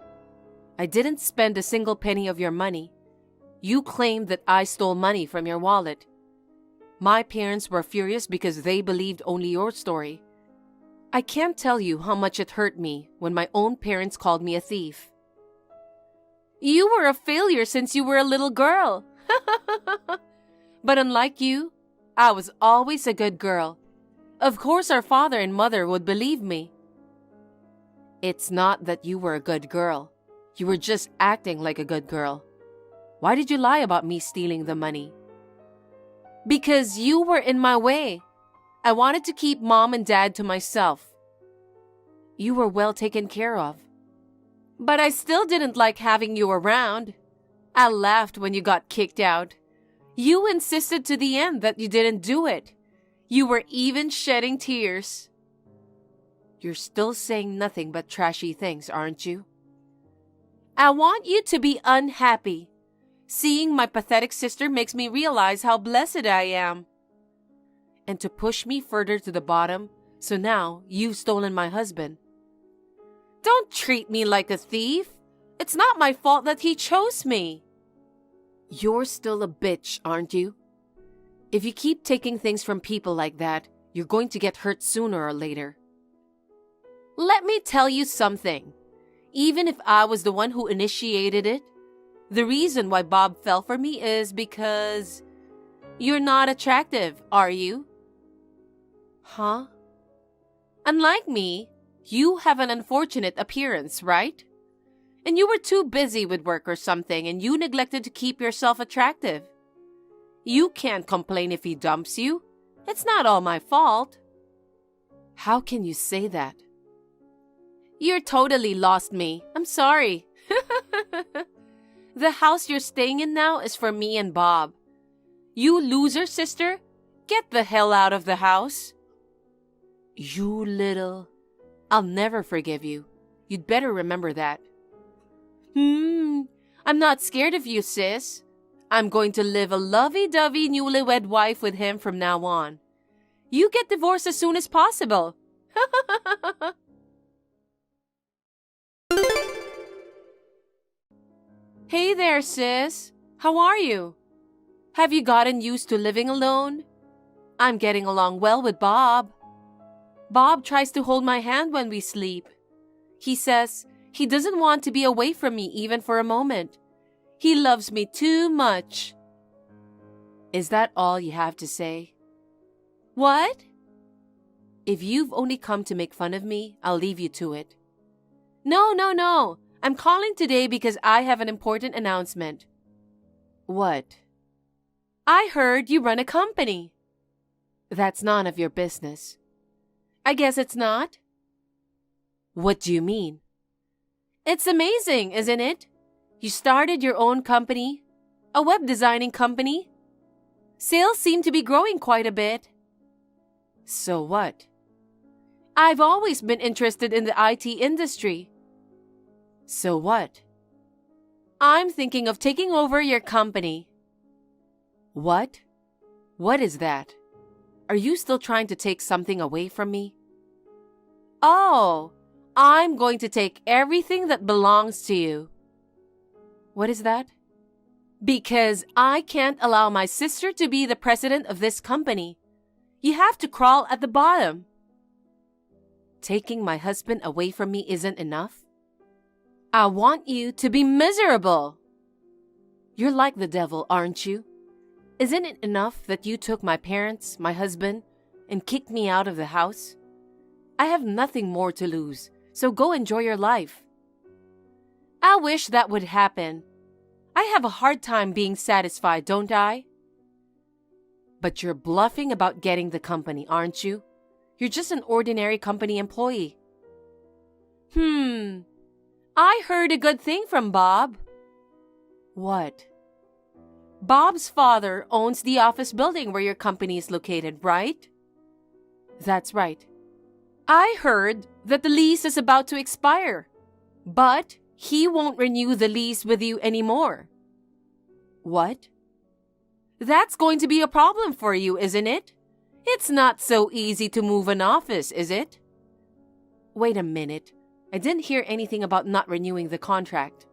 I didn't spend a single penny of your money. You claimed that I stole money from your wallet. My parents were furious because they believed only your story. I can't tell you how much it hurt me when my own parents called me a thief. You were a failure since you were a little girl. But unlike you, I was always a good girl. Of course our father and mother would believe me. It's not that you were a good girl. You were just acting like a good girl. Why did you lie about me stealing the money? Because you were in my way. I wanted to keep Mom and Dad to myself. You were well taken care of. But I still didn't like having you around. I laughed when you got kicked out. You insisted to the end that you didn't do it. You were even shedding tears. You're still saying nothing but trashy things, aren't you? I want you to be unhappy. Seeing my pathetic sister makes me realize how blessed I am. And to push me further to the bottom, so now you've stolen my husband. Don't treat me like a thief. It's not my fault that he chose me. You're still a bitch, aren't you? If you keep taking things from people like that, you're going to get hurt sooner or later. Let me tell you something. Even if I was the one who initiated it, the reason why Bob fell for me is because you're not attractive, are you? Huh? Unlike me, you have an unfortunate appearance, right? And you were too busy with work or something and you neglected to keep yourself attractive. You can't complain if he dumps you. It's not all my fault. How can you say that? You're totally lost me. I'm sorry. The house you're staying in now is for me and Bob. You loser, sister, get the hell out of the house. You little... I'll never forgive you. You'd better remember that. I'm not scared of you, sis. I'm going to live a lovey-dovey newlywed wife with him from now on. You get divorced as soon as possible. Hey there, sis. How are you? Have you gotten used to living alone? I'm getting along well with Bob. Bob tries to hold my hand when we sleep. He says he doesn't want to be away from me even for a moment. He loves me too much. Is that all you have to say? What? If you've only come to make fun of me, I'll leave you to it. No. I'm calling today because I have an important announcement. What? I heard you run a company. That's none of your business. I guess it's not. What do you mean? It's amazing, isn't it? You started your own company, a web designing company. Sales seem to be growing quite a bit. So what? I've always been interested in the IT industry. So what? I'm thinking of taking over your company. What? What is that? Are you still trying to take something away from me? Oh, I'm going to take everything that belongs to you. What is that? Because I can't allow my sister to be the president of this company. You have to crawl at the bottom. Taking my husband away from me isn't enough? I want you to be miserable. You're like the devil, aren't you? Isn't it enough that you took my parents, my husband, and kicked me out of the house? I have nothing more to lose, so go enjoy your life. I wish that would happen. I have a hard time being satisfied, don't I? But you're bluffing about getting the company, aren't you? You're just an ordinary company employee. I heard a good thing from Bob. What? Bob's father owns the office building where your company is located, right? That's right. I heard that the lease is about to expire, but he won't renew the lease with you anymore. What? That's going to be a problem for you, isn't it? It's not so easy to move an office, is it? Wait a minute. I didn't hear anything about not renewing the contract.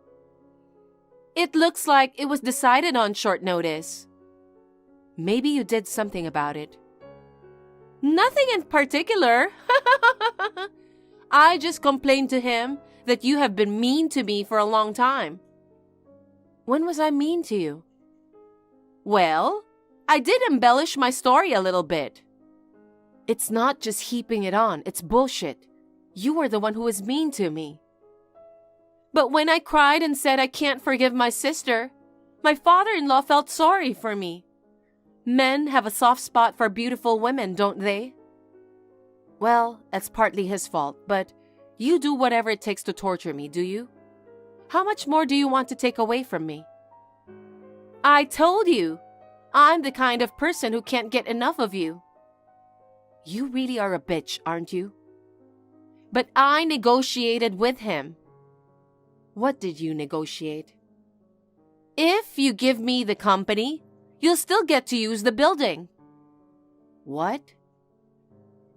It looks like it was decided on short notice. Maybe you did something about it. Nothing in particular. I just complained to him that you have been mean to me for a long time. When was I mean to you? Well, I did embellish my story a little bit. It's not just heaping it on, it's bullshit. You were the one who was mean to me. But when I cried and said I can't forgive my sister, my father-in-law felt sorry for me. Men have a soft spot for beautiful women, don't they? Well, that's partly his fault, but you do whatever it takes to torture me, do you? How much more do you want to take away from me? I told you, I'm the kind of person who can't get enough of you. You really are a bitch, aren't you? But I negotiated with him. What did you negotiate? If you give me the company, you'll still get to use the building. What?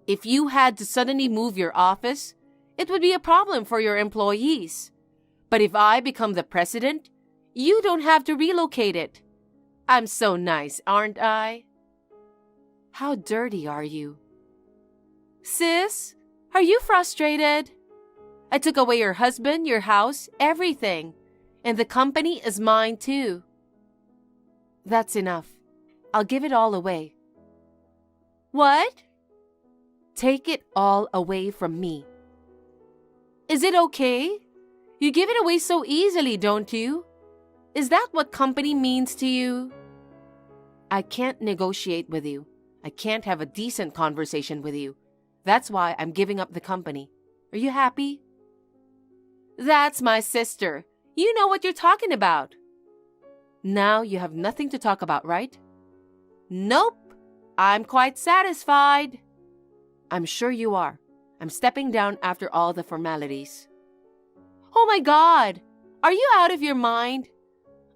If you had to suddenly move your office, it would be a problem for your employees. But if I become the president, you don't have to relocate it. I'm so nice, aren't I? How dirty are you? Sis, are you frustrated? I took away your husband, your house, everything. And the company is mine too. That's enough. I'll give it all away. What? Take it all away from me. Is it okay? You give it away so easily, don't you? Is that what company means to you? I can't negotiate with you. I can't have a decent conversation with you. That's why I'm giving up the company. Are you happy? That's my sister. You know what you're talking about. Now you have nothing to talk about, right? Nope. I'm quite satisfied. I'm sure you are. I'm stepping down after all the formalities. Oh my God! Are you out of your mind?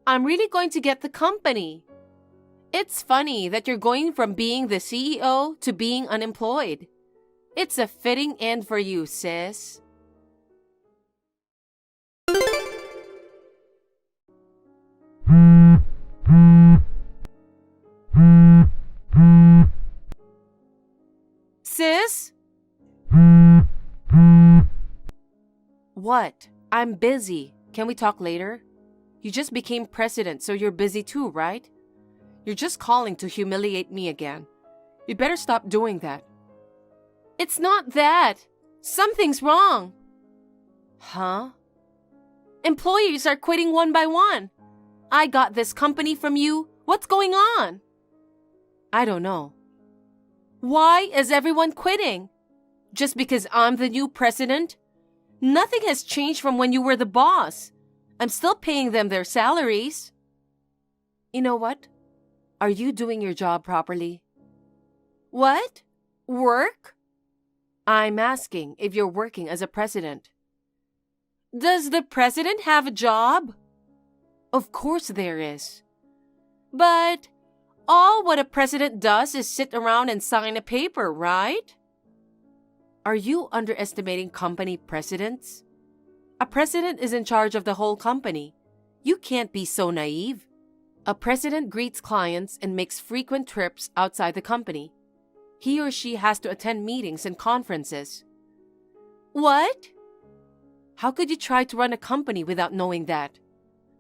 I'm really going to get the company. It's funny that you're going from being the CEO to being unemployed. It's a fitting end for you, sis. Sis? What? I'm busy. Can we talk later? You just became president, so you're busy too, right? You're just calling to humiliate me again. You better stop doing that. It's not that. Something's wrong. Huh? Employees are quitting one by one. I got this company from you. What's going on? I don't know. Why is everyone quitting? Just because I'm the new president? Nothing has changed from when you were the boss. I'm still paying them their salaries. You know what? Are you doing your job properly? What? Work? I'm asking if you're working as a president. Does the president have a job? Of course there is. But all what a president does is sit around and sign a paper, right? Are you underestimating company presidents? A president is in charge of the whole company. You can't be so naive. A president greets clients and makes frequent trips outside the company. He or she has to attend meetings and conferences. What? How could you try to run a company without knowing that?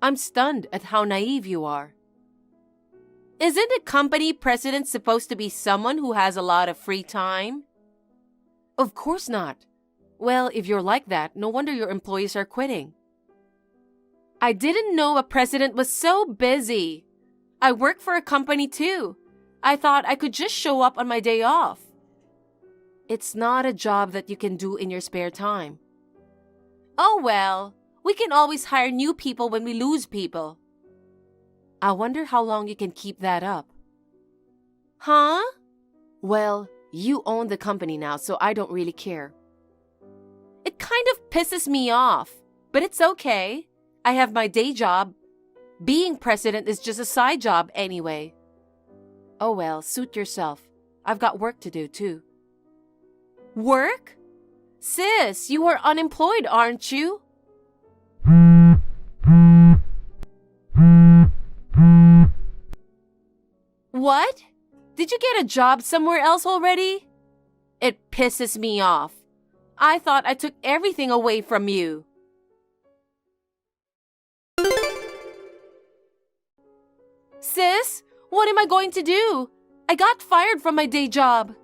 I'm stunned at how naive you are. Isn't a company president supposed to be someone who has a lot of free time? Of course not. Well, if you're like that, no wonder your employees are quitting. I didn't know a president was so busy. I work for a company too. I thought I could just show up on my day off. It's not a job that you can do in your spare time. Oh well, we can always hire new people when we lose people. I wonder how long you can keep that up. Huh? Well, you own the company now, so I don't really care. It kind of pisses me off, but it's okay. I have my day job. Being president is just a side job anyway. Oh well, suit yourself. I've got work to do too. Work? Sis, you are unemployed, aren't you? What? Did you get a job somewhere else already? It pisses me off. I thought I took everything away from you. Sis, what am I going to do? I got fired from my day job.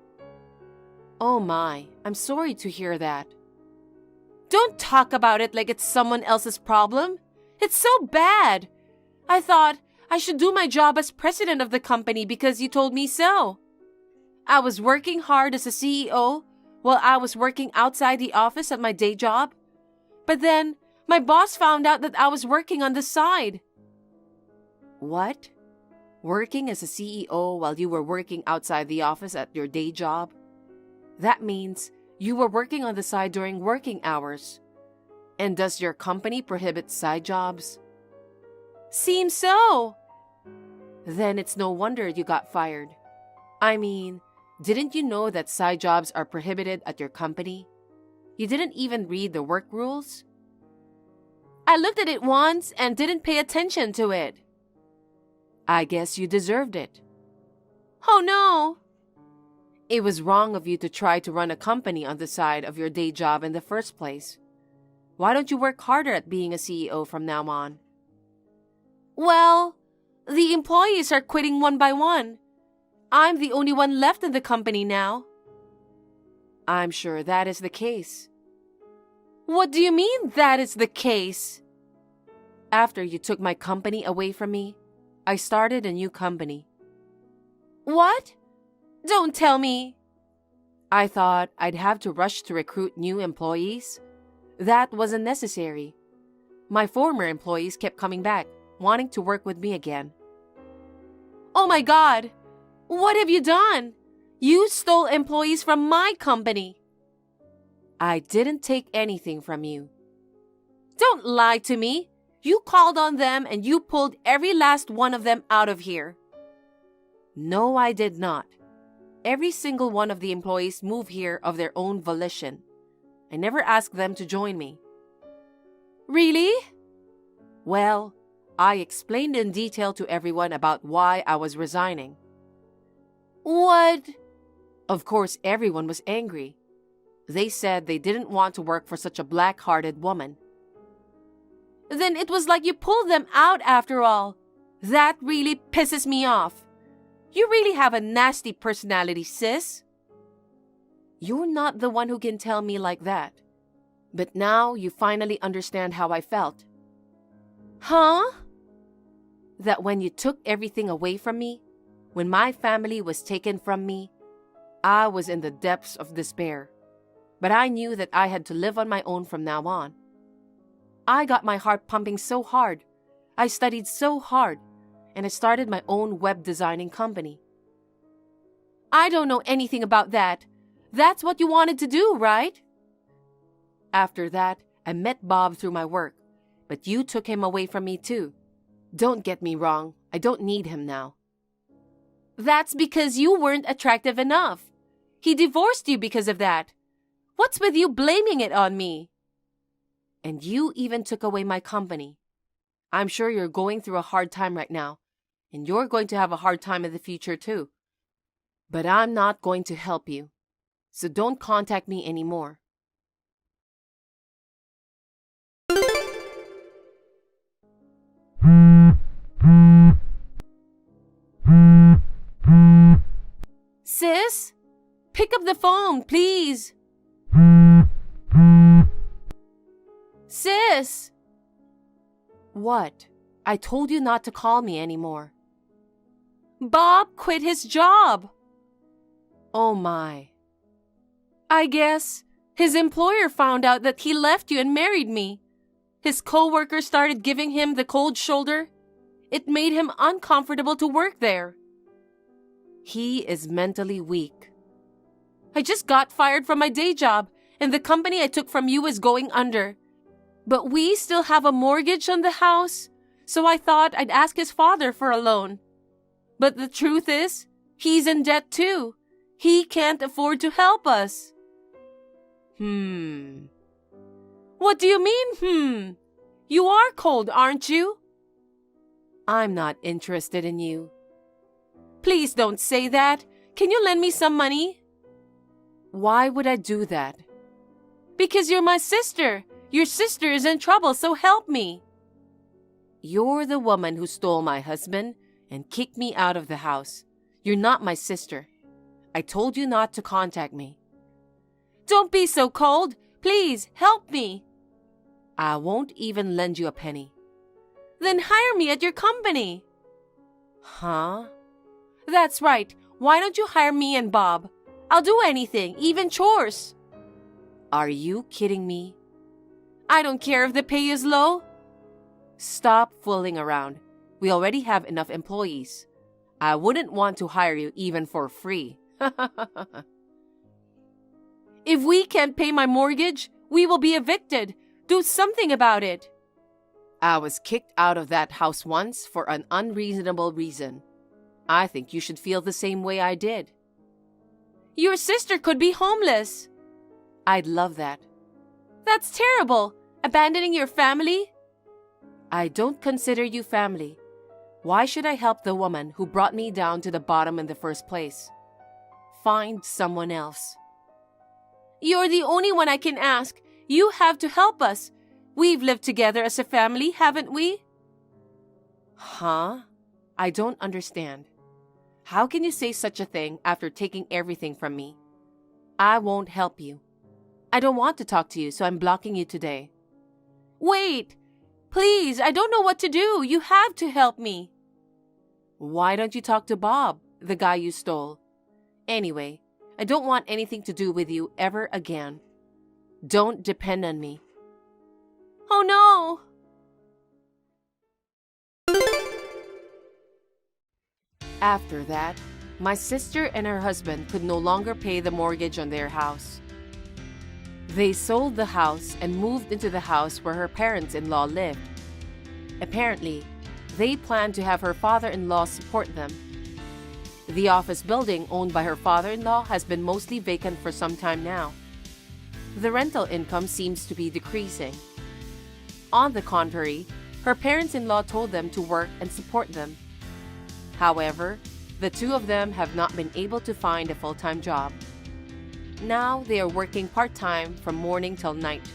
Oh my, I'm sorry to hear that. Don't talk about it like it's someone else's problem. It's so bad. I thought I should do my job as president of the company because you told me so. I was working hard as a CEO while I was working outside the office at my day job. But then my boss found out that I was working on the side. What? Working as a CEO while you were working outside the office at your day job? That means you were working on the side during working hours. And does your company prohibit side jobs? Seems so. Then it's no wonder you got fired. I mean, didn't you know that side jobs are prohibited at your company? You didn't even read the work rules? I looked at it once and didn't pay attention to it. I guess you deserved it. Oh no! It was wrong of you to try to run a company on the side of your day job in the first place. Why don't you work harder at being a CEO from now on? Well, the employees are quitting one by one. I'm the only one left in the company now. I'm sure that is the case. What do you mean that is the case? After you took my company away from me, I started a new company. What? Don't tell me. I thought I'd have to rush to recruit new employees. That wasn't necessary. My former employees kept coming back, wanting to work with me again. Oh my God! What have you done? You stole employees from my company. I didn't take anything from you. Don't lie to me. You called on them and you pulled every last one of them out of here. No, I did not. Every single one of the employees moved here of their own volition. I never asked them to join me. Really? Well, I explained in detail to everyone about why I was resigning. What? Of course, everyone was angry. They said they didn't want to work for such a black-hearted woman. Then it was like you pulled them out after all. That really pisses me off. You really have a nasty personality, sis. You're not the one who can tell me like that. But now you finally understand how I felt. Huh? That when you took everything away from me, when my family was taken from me, I was in the depths of despair. But I knew that I had to live on my own from now on. I got my heart pumping so hard. I studied so hard. And I started my own web designing company. I don't know anything about that. That's what you wanted to do, right? After that, I met Bob through my work. But you took him away from me too. Don't get me wrong. I don't need him now. That's because you weren't attractive enough. He divorced you because of that. What's with you blaming it on me? And you even took away my company. I'm sure you're going through a hard time right now, and you're going to have a hard time in the future too. But I'm not going to help you, so don't contact me anymore. Sis, pick up the phone, please. Sis! What? I told you not to call me anymore. Bob quit his job. Oh my. I guess his employer found out that he left you and married me. His co-workers started giving him the cold shoulder. It made him uncomfortable to work there. He is mentally weak. I just got fired from my day job, and the company I took from you is going under. But we still have a mortgage on the house, so I thought I'd ask his father for a loan. But the truth is, he's in debt too. He can't afford to help us. What do you mean, You are cold, aren't you? I'm not interested in you. Please don't say that. Can you lend me some money? Why would I do that? Because you're my sister. Your sister is in trouble, so help me. You're the woman who stole my husband and kicked me out of the house. You're not my sister. I told you not to contact me. Don't be so cold. Please, help me. I won't even lend you a penny. Then hire me at your company. Huh? That's right. Why don't you hire me and Bob? I'll do anything, even chores. Are you kidding me? I don't care if the pay is low. Stop fooling around. We already have enough employees. I wouldn't want to hire you even for free. If we can't pay my mortgage, we will be evicted. Do something about it. I was kicked out of that house once for an unreasonable reason. I think you should feel the same way I did. Your sister could be homeless. I'd love that. That's terrible. Abandoning your family? I don't consider you family. Why should I help the woman who brought me down to the bottom in the first place? Find someone else. You're the only one I can ask. You have to help us. We've lived together as a family, haven't we? Huh? I don't understand. How can you say such a thing after taking everything from me? I won't help you. I don't want to talk to you, so I'm blocking you today. Wait! Please, I don't know what to do. You have to help me. Why don't you talk to Bob, the guy you stole? Anyway, I don't want anything to do with you ever again. Don't depend on me. Oh no! After that, my sister and her husband could no longer pay the mortgage on their house. They sold the house and moved into the house where her parents-in-law lived. Apparently, they planned to have her father-in-law support them. The office building owned by her father-in-law has been mostly vacant for some time now. The rental income seems to be decreasing. On the contrary, her parents-in-law told them to work and support them. However, the two of them have not been able to find a full-time job. Now they are working part-time from morning till night.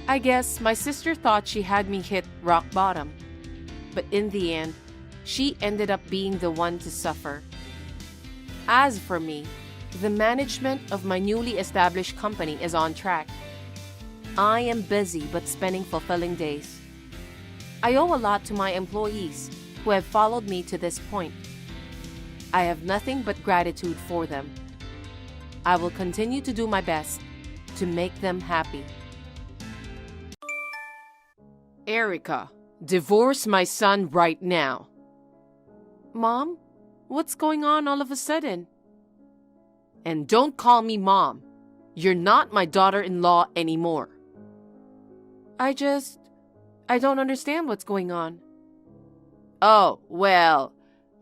I guess my sister thought she had me hit rock bottom. But in the end, she ended up being the one to suffer. As for me, the management of my newly established company is on track. I am busy but spending fulfilling days. I owe a lot to my employees who have followed me to this point. I have nothing but gratitude for them. I will continue to do my best to make them happy. Erica, divorce my son right now. Mom, what's going on all of a sudden? And don't call me Mom. You're not my daughter-in-law anymore. I don't understand what's going on. Oh, well,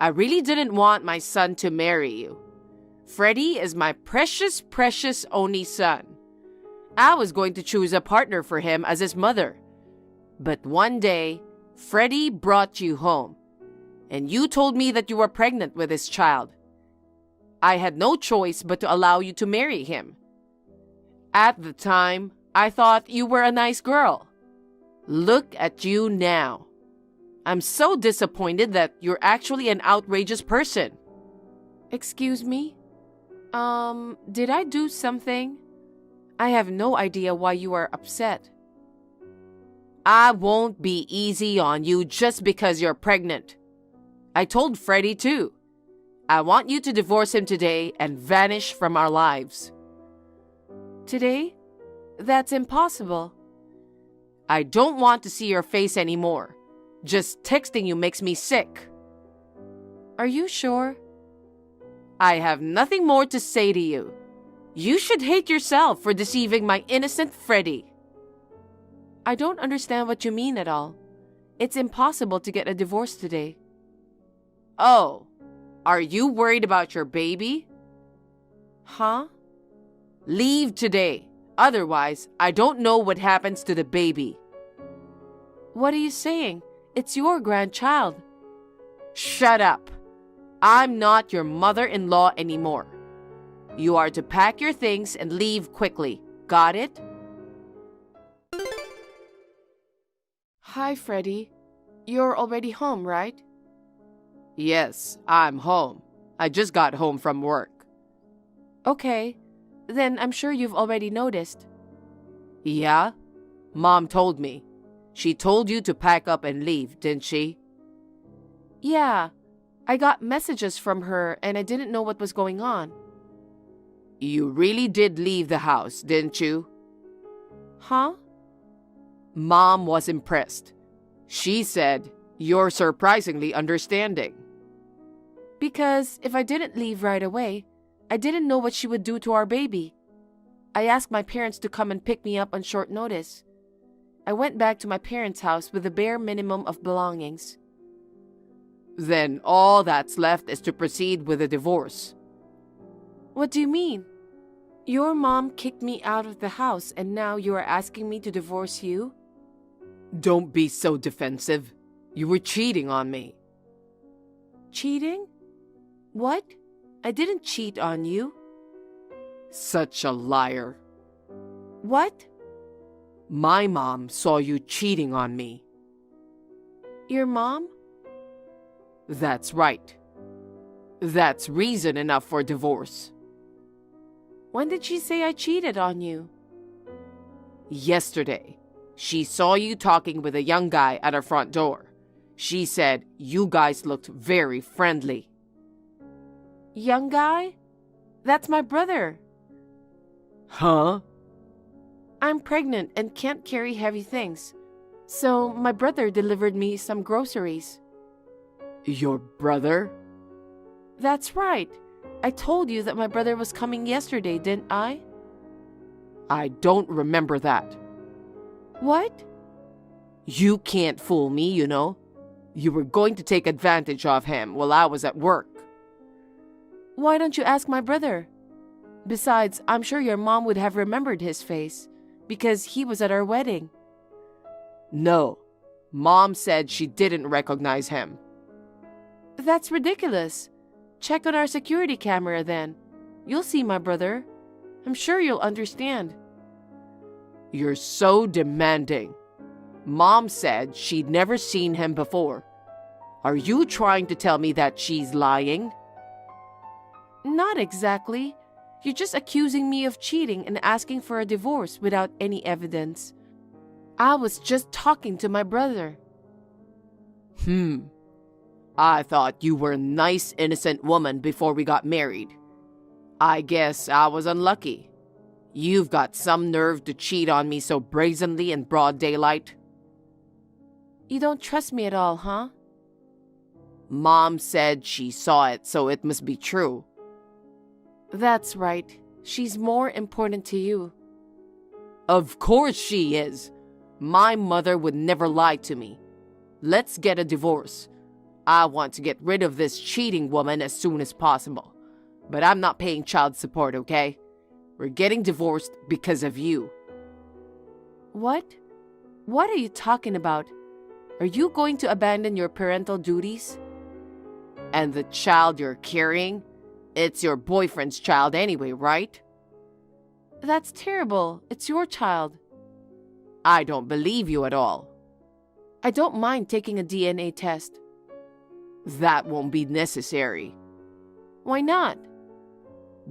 I really didn't want my son to marry you. Freddie is my precious, precious only son. I was going to choose a partner for him as his mother. But one day, Freddie brought you home, and you told me that you were pregnant with his child. I had no choice but to allow you to marry him. At the time, I thought you were a nice girl. Look at you now. I'm so disappointed that you're actually an outrageous person. Excuse me? Did I do something? I have no idea why you are upset. I won't be easy on you just because you're pregnant. I told Freddie too. I want you to divorce him today and vanish from our lives. Today? That's impossible. I don't want to see your face anymore. Just texting you makes me sick. Are you sure? I have nothing more to say to you. You should hate yourself for deceiving my innocent Freddie. I don't understand what you mean at all. It's impossible to get a divorce today. Oh, are you worried about your baby? Huh? Leave today. Otherwise, I don't know what happens to the baby. What are you saying? It's your grandchild. Shut up. I'm not your mother-in-law anymore. You are to pack your things and leave quickly. Got it? Hi, Freddie. You're already home, right? Yes, I'm home. I just got home from work. Okay. Then I'm sure you've already noticed. Yeah? Mom told me. She told you to pack up and leave, didn't she? Yeah. I got messages from her and I didn't know what was going on. You really did leave the house, didn't you? Huh? Mom was impressed. She said, "You're surprisingly understanding." Because if I didn't leave right away, I didn't know what she would do to our baby. I asked my parents to come and pick me up on short notice. I went back to my parents' house with the bare minimum of belongings. Then all that's left is to proceed with a divorce. What do you mean? Your mom kicked me out of the house and now you are asking me to divorce you? Don't be so defensive. You were cheating on me. Cheating? What? I didn't cheat on you. Such a liar. What? My mom saw you cheating on me. Your mom? That's right. That's reason enough for divorce. When did she say I cheated on you? Yesterday. She saw you talking with a young guy at our front door. She said you guys looked very friendly. Young guy? That's my brother. Huh? I'm pregnant and can't carry heavy things. So my brother delivered me some groceries. Your brother? That's right. I told you that my brother was coming yesterday, didn't I? I don't remember that. What? You can't fool me, you know. You were going to take advantage of him while I was at work. Why don't you ask my brother? Besides, I'm sure your mom would have remembered his face, because he was at our wedding. No, Mom said she didn't recognize him. That's ridiculous. Check on our security camera then. You'll see my brother. I'm sure you'll understand. You're so demanding. Mom said she'd never seen him before. Are you trying to tell me that she's lying? Not exactly. You're just accusing me of cheating and asking for a divorce without any evidence. I was just talking to my brother. I thought you were a nice, innocent woman before we got married. I guess I was unlucky. You've got some nerve to cheat on me so brazenly in broad daylight. You don't trust me at all, huh? Mom said she saw it, so it must be true. That's right. She's more important to you. Of course she is. My mother would never lie to me. Let's get a divorce. I want to get rid of this cheating woman as soon as possible. But I'm not paying child support, okay? We're getting divorced because of you. What? What are you talking about? Are you going to abandon your parental duties? And the child you're carrying? It's your boyfriend's child anyway, right? That's terrible. It's your child. I don't believe you at all. I don't mind taking a DNA test. That won't be necessary. Why not?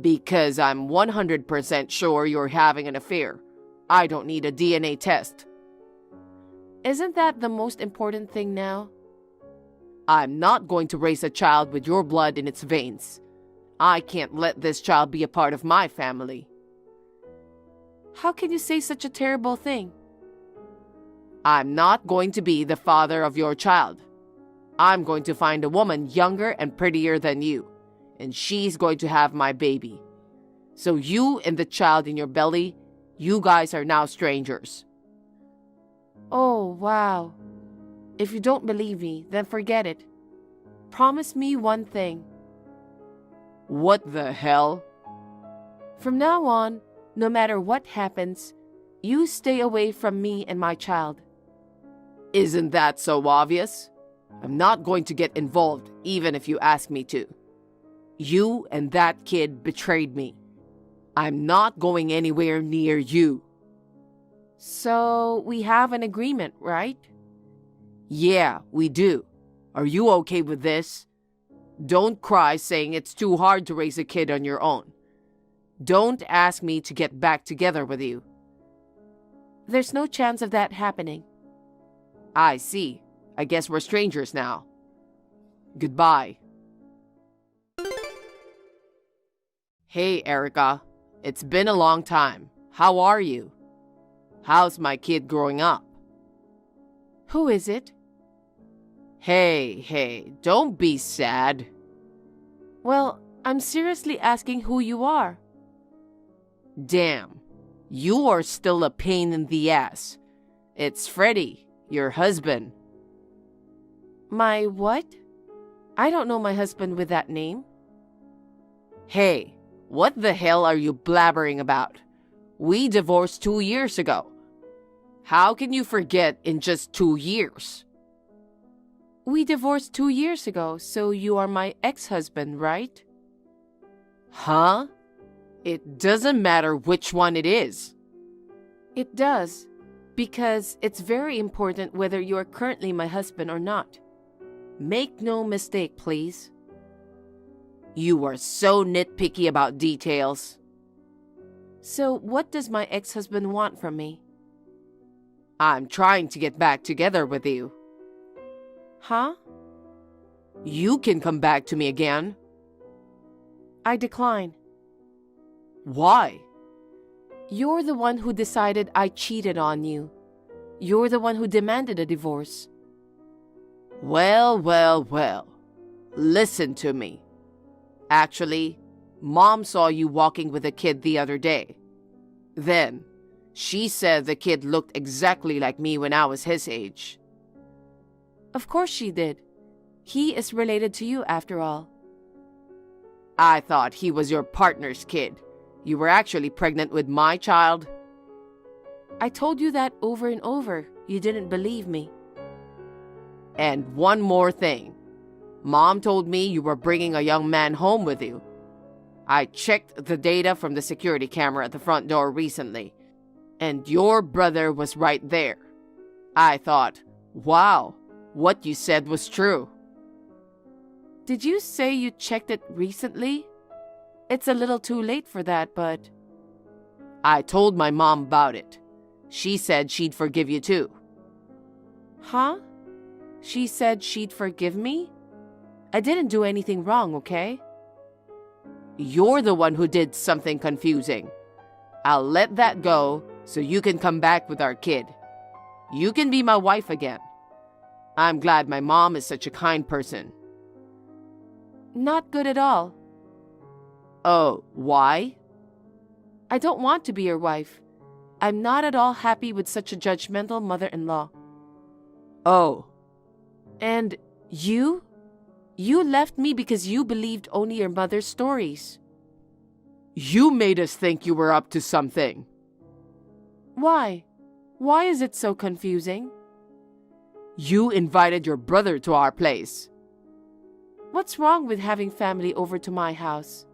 Because I'm 100% sure you're having an affair. I don't need a DNA test. Isn't that the most important thing now? I'm not going to raise a child with your blood in its veins. I can't let this child be a part of my family. How can you say such a terrible thing? I'm not going to be the father of your child. I'm going to find a woman younger and prettier than you, and she's going to have my baby. So you and the child in your belly, you guys are now strangers. Oh, wow. If you don't believe me, then forget it. Promise me one thing. What the hell? From now on, no matter what happens, you stay away from me and my child. Isn't that so obvious? I'm not going to get involved, even if you ask me to. You and that kid betrayed me. I'm not going anywhere near you. So, we have an agreement, right? Yeah, we do. Are you okay with this? Don't cry saying it's too hard to raise a kid on your own. Don't ask me to get back together with you. There's no chance of that happening. I see. I guess we're strangers now. Goodbye. Hey, Erica. It's been a long time. How are you? How's my kid growing up? Who is it? Hey, don't be sad. Well, I'm seriously asking who you are. Damn, you are still a pain in the ass. It's Freddie, your husband. My what? I don't know my husband with that name. Hey, what the hell are you blabbering about? We divorced 2 years ago. How can you forget in just 2 years? We divorced 2 years ago, so you are my ex-husband, right? Huh? It doesn't matter which one it is. It does, because it's very important whether you are currently my husband or not. Make no mistake, please. You are so nitpicky about details. So what does my ex-husband want from me? I'm trying to get back together with you. Huh? You can come back to me again. I decline. Why? You're the one who decided I cheated on you. You're the one who demanded a divorce. Well. Listen to me. Actually, Mom saw you walking with a kid the other day. Then, she said the kid looked exactly like me when I was his age. Of course she did. He is related to you after all. I thought he was your partner's kid. You were actually pregnant with my child. I told you that over and over. You didn't believe me. And one more thing. Mom told me you were bringing a young man home with you. I checked the data from the security camera at the front door recently, and your brother was right there. I thought, wow, what you said was true. Did you say you checked it recently? It's a little too late for that, but... I told my mom about it. She said she'd forgive you too. Huh? She said she'd forgive me? I didn't do anything wrong, okay? You're the one who did something confusing. I'll let that go so you can come back with our kid. You can be my wife again. I'm glad my mom is such a kind person. Not good at all. Oh, why? I don't want to be your wife. I'm not at all happy with such a judgmental mother-in-law. Oh. And you? You left me because you believed only your mother's stories. You made us think you were up to something. Why? Why is it so confusing? You invited your brother to our place. What's wrong with having family over to my house?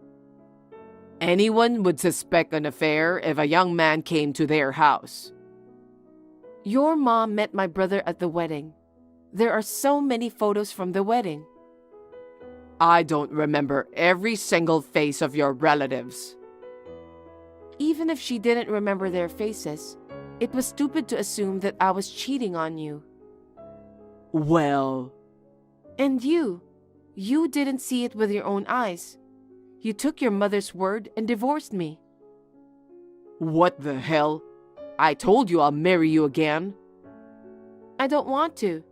Anyone would suspect an affair if a young man came to their house. Your mom met my brother at the wedding. There are so many photos from the wedding. I don't remember every single face of your relatives. Even if she didn't remember their faces, it was stupid to assume that I was cheating on you. Well... And you didn't see it with your own eyes. You took your mother's word and divorced me. What the hell? I told you I'll marry you again. I don't want to.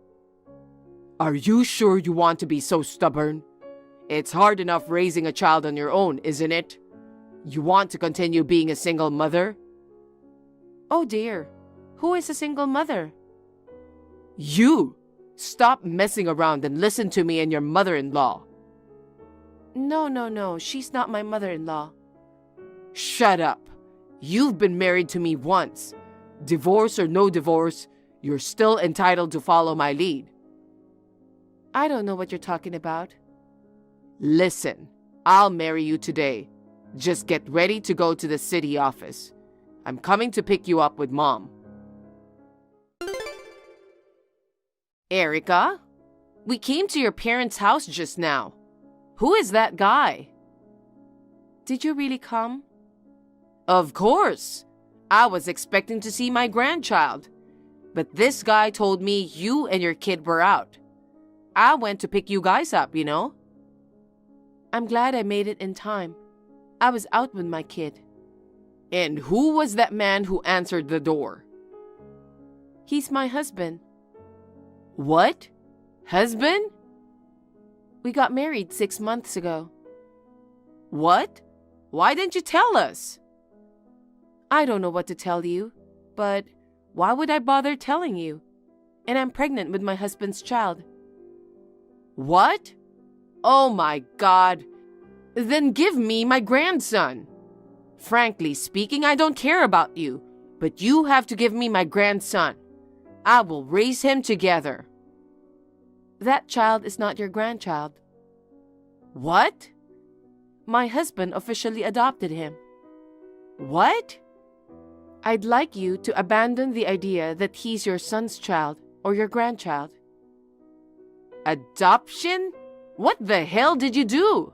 Are you sure you want to be so stubborn? It's hard enough raising a child on your own, isn't it? You want to continue being a single mother? Oh dear, who is a single mother? You! Stop messing around and listen to me and your mother-in-law. No, she's not my mother-in-law. Shut up. You've been married to me once. Divorce or no divorce, you're still entitled to follow my lead. I don't know what you're talking about. Listen, I'll marry you today. Just get ready to go to the city office. I'm coming to pick you up with Mom. Erica, we came to your parents' house just now. Who is that guy? Did you really come? Of course. I was expecting to see my grandchild. But this guy told me you and your kid were out. I went to pick you guys up, you know? I'm glad I made it in time. I was out with my kid. And who was that man who answered the door? He's my husband. What? Husband? We got married 6 months ago. What? Why didn't you tell us? I don't know what to tell you, but why would I bother telling you? And I'm pregnant with my husband's child. What? Oh my God. Then give me my grandson. Frankly speaking, I don't care about you, but you have to give me my grandson. I will raise him together. That child is not your grandchild. What? My husband officially adopted him. What? I'd like you to abandon the idea that he's your son's child or your grandchild. Adoption? What the hell did you do?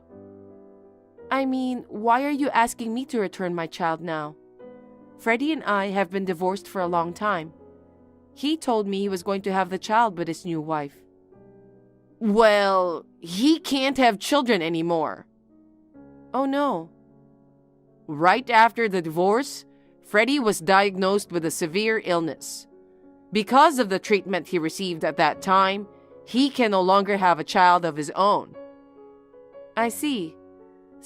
I mean, why are you asking me to return my child now? Freddie and I have been divorced for a long time. He told me he was going to have the child with his new wife. Well, he can't have children anymore. Oh no. Right after the divorce, Freddie was diagnosed with a severe illness. Because of the treatment he received at that time, he can no longer have a child of his own. I see.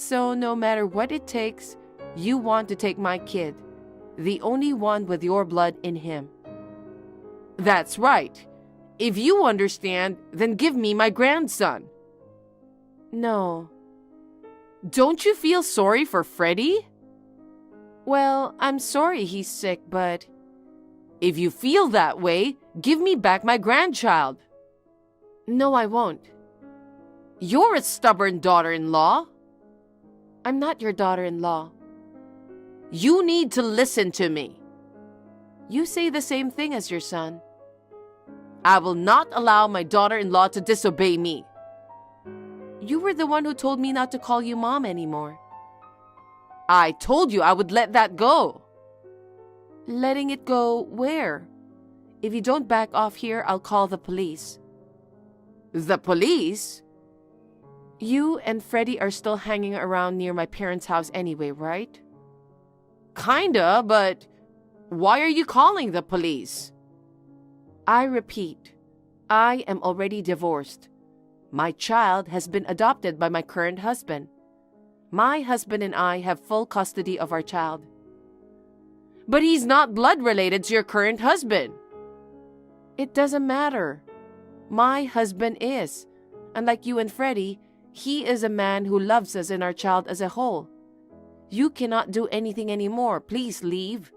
So no matter what it takes, you want to take my kid, the only one with your blood in him. That's right. If you understand, then give me my grandson. No. Don't you feel sorry for Freddie? Well, I'm sorry he's sick, but... If you feel that way, give me back my grandchild. No, I won't. You're a stubborn daughter-in-law. I'm not your daughter-in-law. You need to listen to me. You say the same thing as your son. I will not allow my daughter-in-law to disobey me. You were the one who told me not to call you mom anymore. I told you I would let that go. Letting it go where? If you don't back off here, I'll call the police. The police? You and Freddie are still hanging around near my parents' house anyway, right? Kinda, but why are you calling the police? I repeat, I am already divorced. My child has been adopted by my current husband. My husband and I have full custody of our child. But he's not blood related to your current husband. It doesn't matter. My husband is. Unlike you and Freddie, he is a man who loves us and our child as a whole. You cannot do anything anymore. Please leave.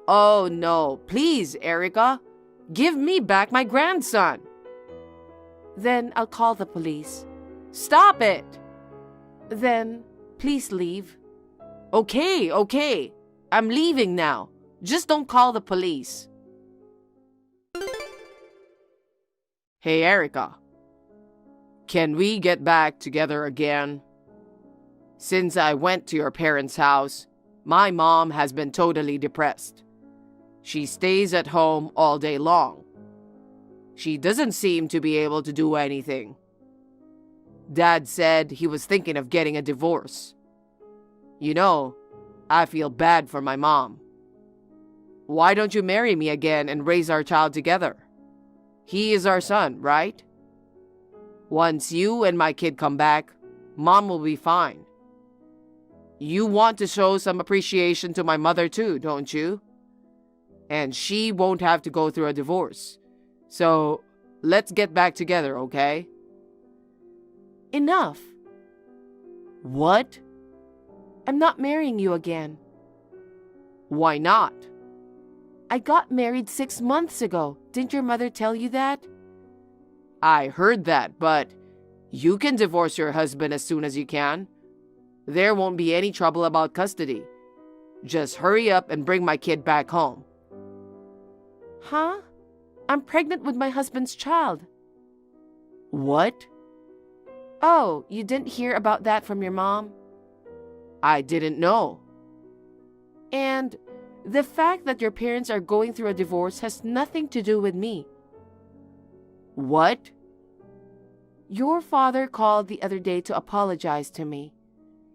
Oh no, please, Erica. Give me back my grandson. Then I'll call the police. Stop it. Then please leave. Okay. I'm leaving now. Just don't call the police. Hey, Erica. Can we get back together again? Since I went to your parents' house, my mom has been totally depressed. She stays at home all day long. She doesn't seem to be able to do anything. Dad said he was thinking of getting a divorce. You know, I feel bad for my mom. Why don't you marry me again and raise our child together? He is our son, right? Once you and my kid come back, Mom will be fine. You want to show some appreciation to my mother too, don't you? And she won't have to go through a divorce. So, let's get back together, okay? Enough. What? I'm not marrying you again. Why not? I got married 6 months ago. Didn't your mother tell you that? I heard that, but you can divorce your husband as soon as you can. There won't be any trouble about custody. Just hurry up and bring my kid back home. Huh? I'm pregnant with my husband's child. What? Oh, you didn't hear about that from your mom? I didn't know. And the fact that your parents are going through a divorce has nothing to do with me. What? Your father called the other day to apologize to me.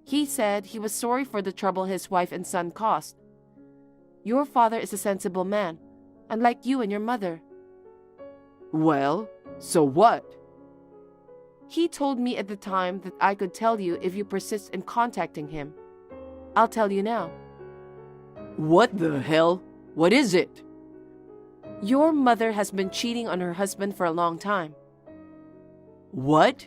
He said he was sorry for the trouble his wife and son caused. Your father is a sensible man, unlike you and your mother. Well, so what? He told me at the time that I could tell you if you persist in contacting him. I'll tell you now. What the hell? What is it? Your mother has been cheating on her husband for a long time. What?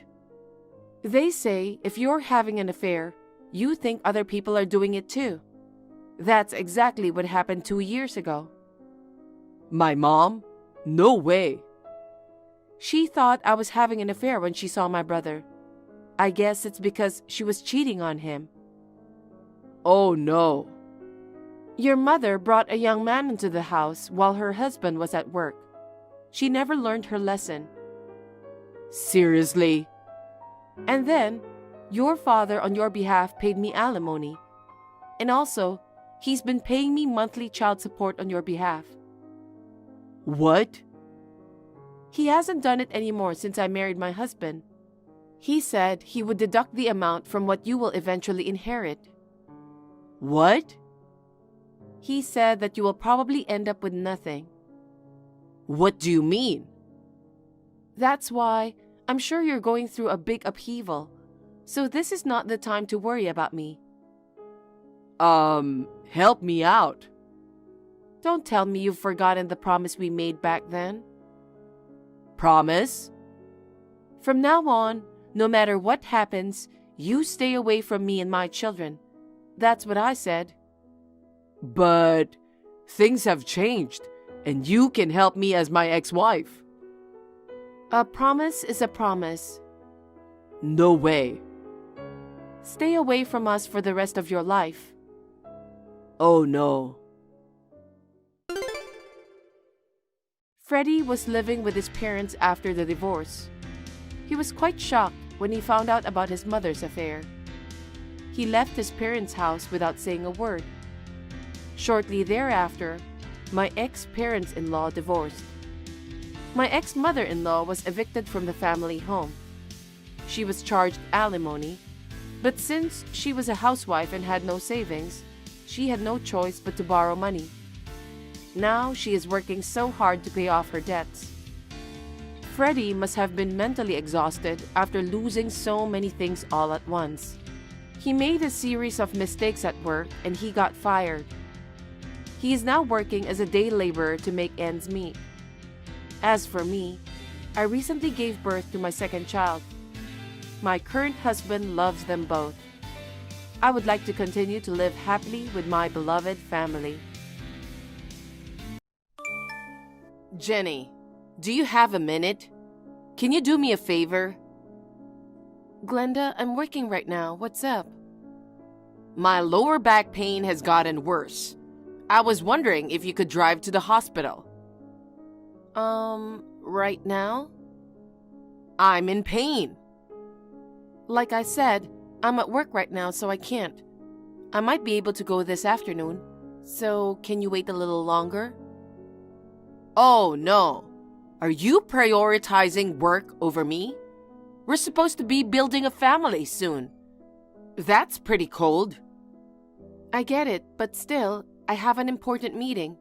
They say if you're having an affair, you think other people are doing it too. That's exactly what happened 2 years ago. My mom? No way. She thought I was having an affair when she saw my brother. I guess it's because she was cheating on him. Oh no. Your mother brought a young man into the house while her husband was at work. She never learned her lesson. Seriously? And then, your father on your behalf paid me alimony. And also, he's been paying me monthly child support on your behalf. What? He hasn't done it anymore since I married my husband. He said he would deduct the amount from what you will eventually inherit. What? He said that you will probably end up with nothing. What do you mean? That's why I'm sure you're going through a big upheaval. So this is not the time to worry about me. Help me out. Don't tell me you've forgotten the promise we made back then. Promise? From now on, no matter what happens, you stay away from me and my children. That's what I said. But things have changed, and you can help me as my ex-wife. A promise is a promise. No way. Stay away from us for the rest of your life. Oh no. Freddie was living with his parents after the divorce. He was quite shocked when he found out about his mother's affair. He left his parents' house without saying a word. Shortly thereafter, my ex-parents-in-law divorced. My ex-mother-in-law was evicted from the family home. She was charged alimony, but since she was a housewife and had no savings, she had no choice but to borrow money. Now she is working so hard to pay off her debts. Freddie must have been mentally exhausted after losing so many things all at once. He made a series of mistakes at work and he got fired. He is now working as a day laborer to make ends meet. As for me, I recently gave birth to my second child. My current husband loves them both. I would like to continue to live happily with my beloved family. Jenny, do you have a minute? Can you do me a favor? Glenda, I'm working right now. What's up? My lower back pain has gotten worse. I was wondering if you could drive to the hospital. Right now? I'm in pain. Like I said, I'm at work right now, so I can't. I might be able to go this afternoon. So, can you wait a little longer? Oh, no. Are you prioritizing work over me? We're supposed to be building a family soon. That's pretty cold. I get it, but still, I have an important meeting.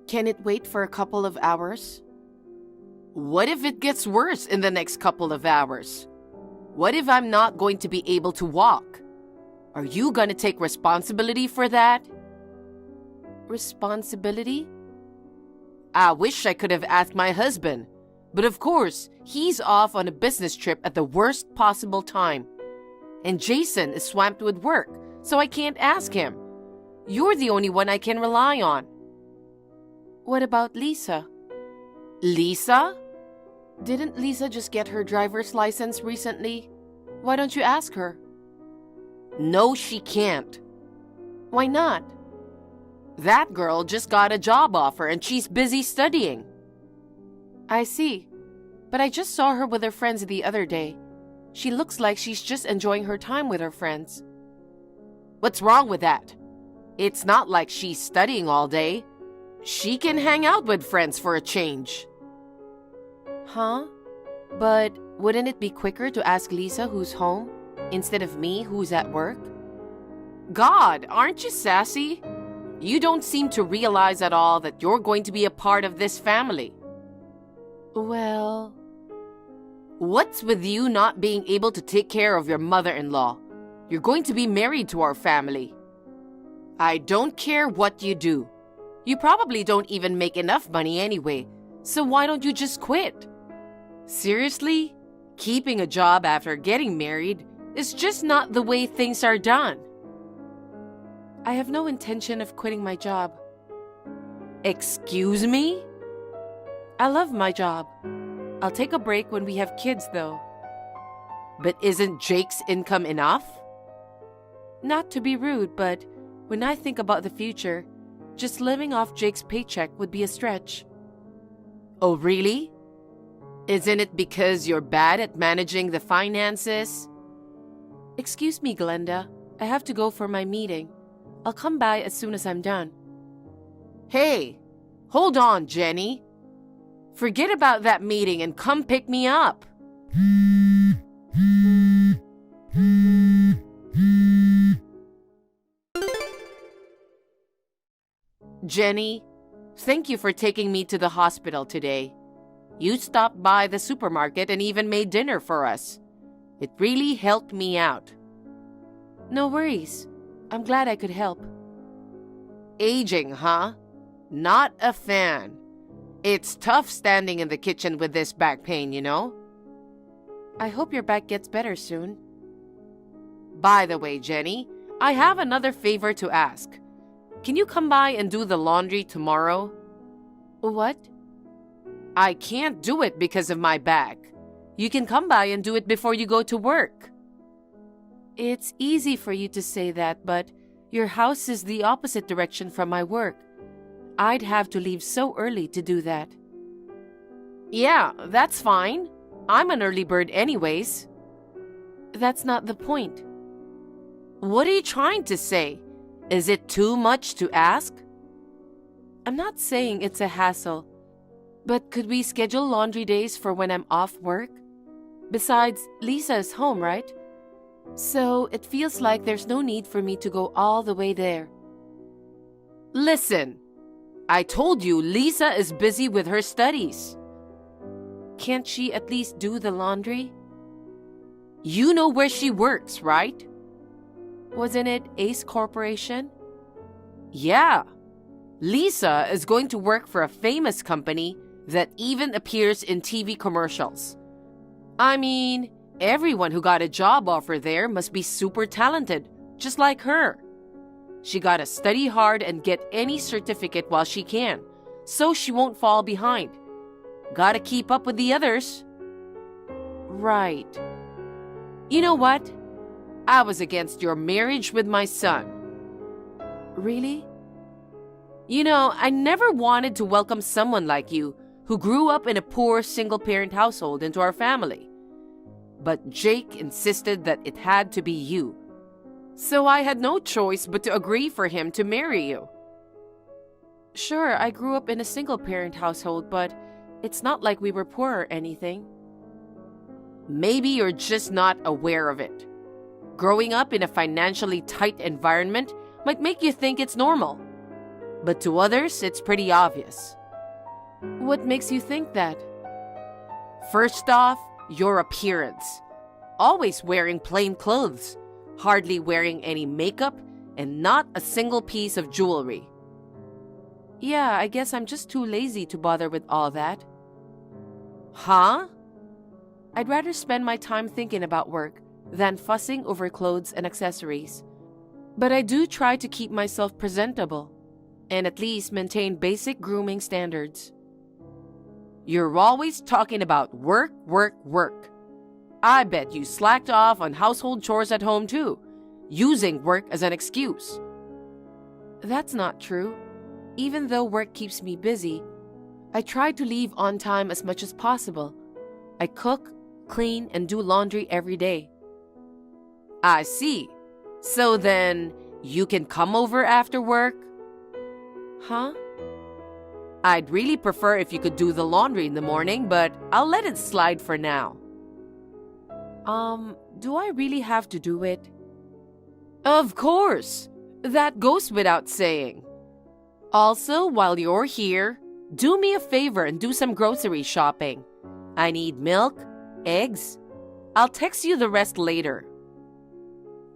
Can it wait for a couple of hours? What if it gets worse in the next couple of hours? What if I'm not going to be able to walk? Are you going to take responsibility for that? Responsibility? I wish I could have asked my husband, but of course, he's off on a business trip at the worst possible time. And Jason is swamped with work, so I can't ask him. You're the only one I can rely on. What about Lisa? Lisa? Didn't Lisa just get her driver's license recently? Why don't you ask her? No, she can't. Why not? That girl just got a job offer and she's busy studying. I see. But I just saw her with her friends the other day. She looks like she's just enjoying her time with her friends. What's wrong with that? It's not like she's studying all day. She can hang out with friends for a change. Huh? But wouldn't it be quicker to ask Lisa who's home instead of me who's at work? God, aren't you sassy? You don't seem to realize at all that you're going to be a part of this family. Well... What's with you not being able to take care of your mother-in-law? You're going to be married to our family. I don't care what you do. You probably don't even make enough money anyway, so why don't you just quit? Seriously? Keeping a job after getting married is just not the way things are done. I have no intention of quitting my job. Excuse me? I love my job. I'll take a break when we have kids, though. But isn't Jake's income enough? Not to be rude, but when I think about the future, just living off Jake's paycheck would be a stretch. Oh, really? Isn't it because you're bad at managing the finances? Excuse me, Glenda. I have to go for my meeting. I'll come by as soon as I'm done. Hey, hold on, Jenny. Forget about that meeting and come pick me up. Jenny, thank you for taking me to the hospital today. You stopped by the supermarket and even made dinner for us. It really helped me out. No worries. I'm glad I could help. Aging, huh? Not a fan. It's tough standing in the kitchen with this back pain, you know? I hope your back gets better soon. By the way, Jenny, I have another favor to ask. Can you come by and do the laundry tomorrow? What? I can't do it because of my back. You can come by and do it before you go to work. It's easy for you to say that, but your house is the opposite direction from my work. I'd have to leave so early to do that. Yeah, that's fine. I'm an early bird anyways. That's not the point. What are you trying to say? Is it too much to ask? I'm not saying it's a hassle, but could we schedule laundry days for when I'm off work? Besides, Lisa is home, right? So it feels like there's no need for me to go all the way there. Listen, I told you Lisa is busy with her studies. Can't she at least do the laundry? You know where she works, right? Wasn't it Ace Corporation? Yeah. Lisa is going to work for a famous company that even appears in TV commercials. I mean, everyone who got a job offer there must be super talented, just like her. She gotta study hard and get any certificate while she can, so she won't fall behind. Gotta keep up with the others. Right. You know what? I was against your marriage with my son. Really? You know, I never wanted to welcome someone like you who grew up in a poor single-parent household into our family. But Jake insisted that it had to be you. So I had no choice but to agree for him to marry you. Sure, I grew up in a single-parent household, but it's not like we were poor or anything. Maybe you're just not aware of it. Growing up in a financially tight environment might make you think it's normal. But to others, it's pretty obvious. What makes you think that? First off, your appearance. Always wearing plain clothes, hardly wearing any makeup, and not a single piece of jewelry. Yeah, I guess I'm just too lazy to bother with all that. Huh? I'd rather spend my time thinking about work than fussing over clothes and accessories. But I do try to keep myself presentable and at least maintain basic grooming standards. You're always talking about work, work, work. I bet you slacked off on household chores at home too, using work as an excuse. That's not true. Even though work keeps me busy, I try to leave on time as much as possible. I cook, clean, and do laundry every day. I see. So then, you can come over after work? Huh? I'd really prefer if you could do the laundry in the morning, but I'll let it slide for now. Do I really have to do it? Of course. That goes without saying. Also, while you're here, do me a favor and do some grocery shopping. I need milk, eggs. I'll text you the rest later.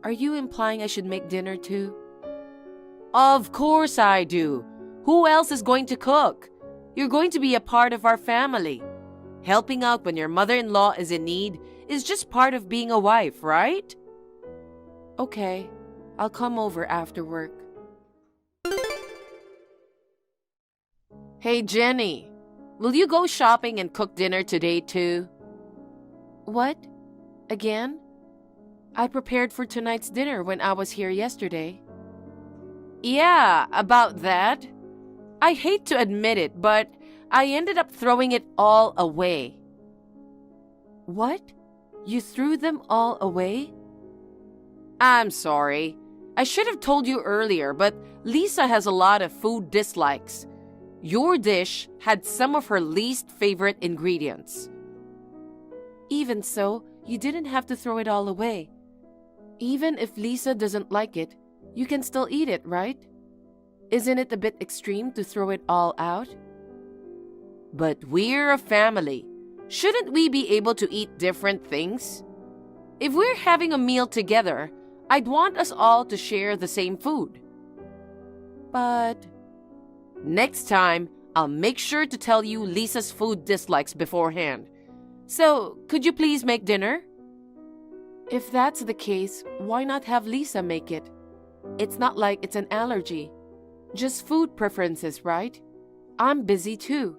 Are you implying I should make dinner too? Of course I do. Who else is going to cook? You're going to be a part of our family. Helping out when your mother-in-law is in need is just part of being a wife, right? Okay, I'll come over after work. Hey, Jenny, will you go shopping and cook dinner today too? What? Again? I prepared for tonight's dinner when I was here yesterday. Yeah, about that. I hate to admit it, but I ended up throwing it all away. What? You threw them all away? I'm sorry. I should have told you earlier, but Lisa has a lot of food dislikes. Your dish had some of her least favorite ingredients. Even so, you didn't have to throw it all away. Even if Lisa doesn't like it, you can still eat it, right? Isn't it a bit extreme to throw it all out? But we're a family. Shouldn't we be able to eat different things? If we're having a meal together, I'd want us all to share the same food. But next time, I'll make sure to tell you Lisa's food dislikes beforehand. So, could you please make dinner? If that's the case, why not have Lisa make it? It's not like it's an allergy. Just food preferences, right? I'm busy too.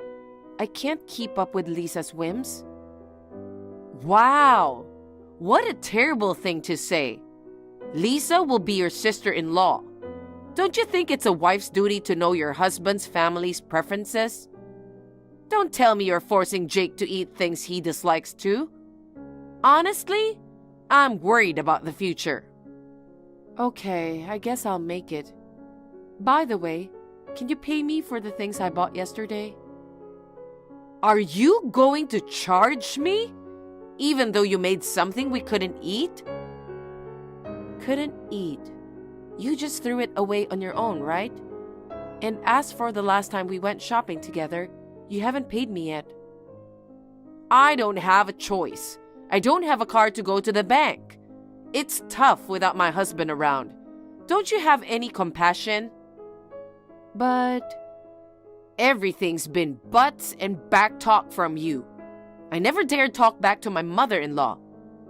I can't keep up with Lisa's whims. Wow! What a terrible thing to say. Lisa will be your sister-in-law. Don't you think it's a wife's duty to know your husband's family's preferences? Don't tell me you're forcing Jake to eat things he dislikes too. Honestly, I'm worried about the future. Okay, I guess I'll make it. By the way, can you pay me for the things I bought yesterday? Are you going to charge me? Even though you made something we couldn't eat? Couldn't eat? You just threw it away on your own, right? And as for the last time we went shopping together, you haven't paid me yet. I don't have a choice. I don't have a car to go to the bank. It's tough without my husband around. Don't you have any compassion? But everything's been butts and back talk from you. I never dared talk back to my mother-in-law.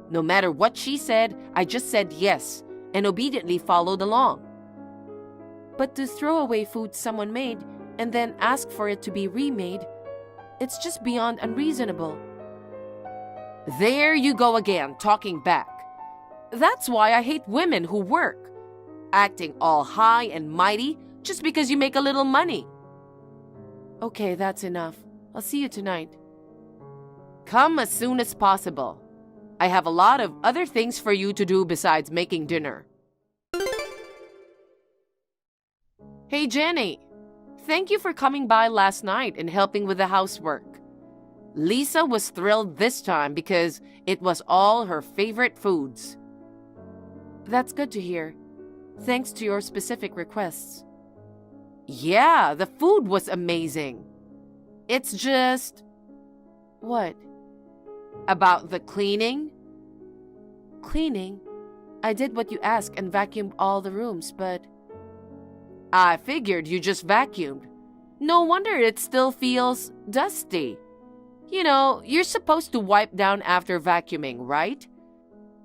No matter what she said, I just said yes and obediently followed along. But to throw away food someone made and then ask for it to be remade, it's just beyond unreasonable. There you go again, talking back. That's why I hate women who work, acting all high and mighty just because you make a little money. Okay, that's enough. I'll see you tonight. Come as soon as possible. I have a lot of other things for you to do besides making dinner. Hey, Jenny. Thank you for coming by last night and helping with the housework. Lisa was thrilled this time because it was all her favorite foods. That's good to hear. Thanks to your specific requests. Yeah, the food was amazing. It's just... What? About the cleaning? Cleaning? I did what you asked and vacuumed all the rooms, but... I figured you just vacuumed. No wonder it still feels dusty. You know, you're supposed to wipe down after vacuuming, right?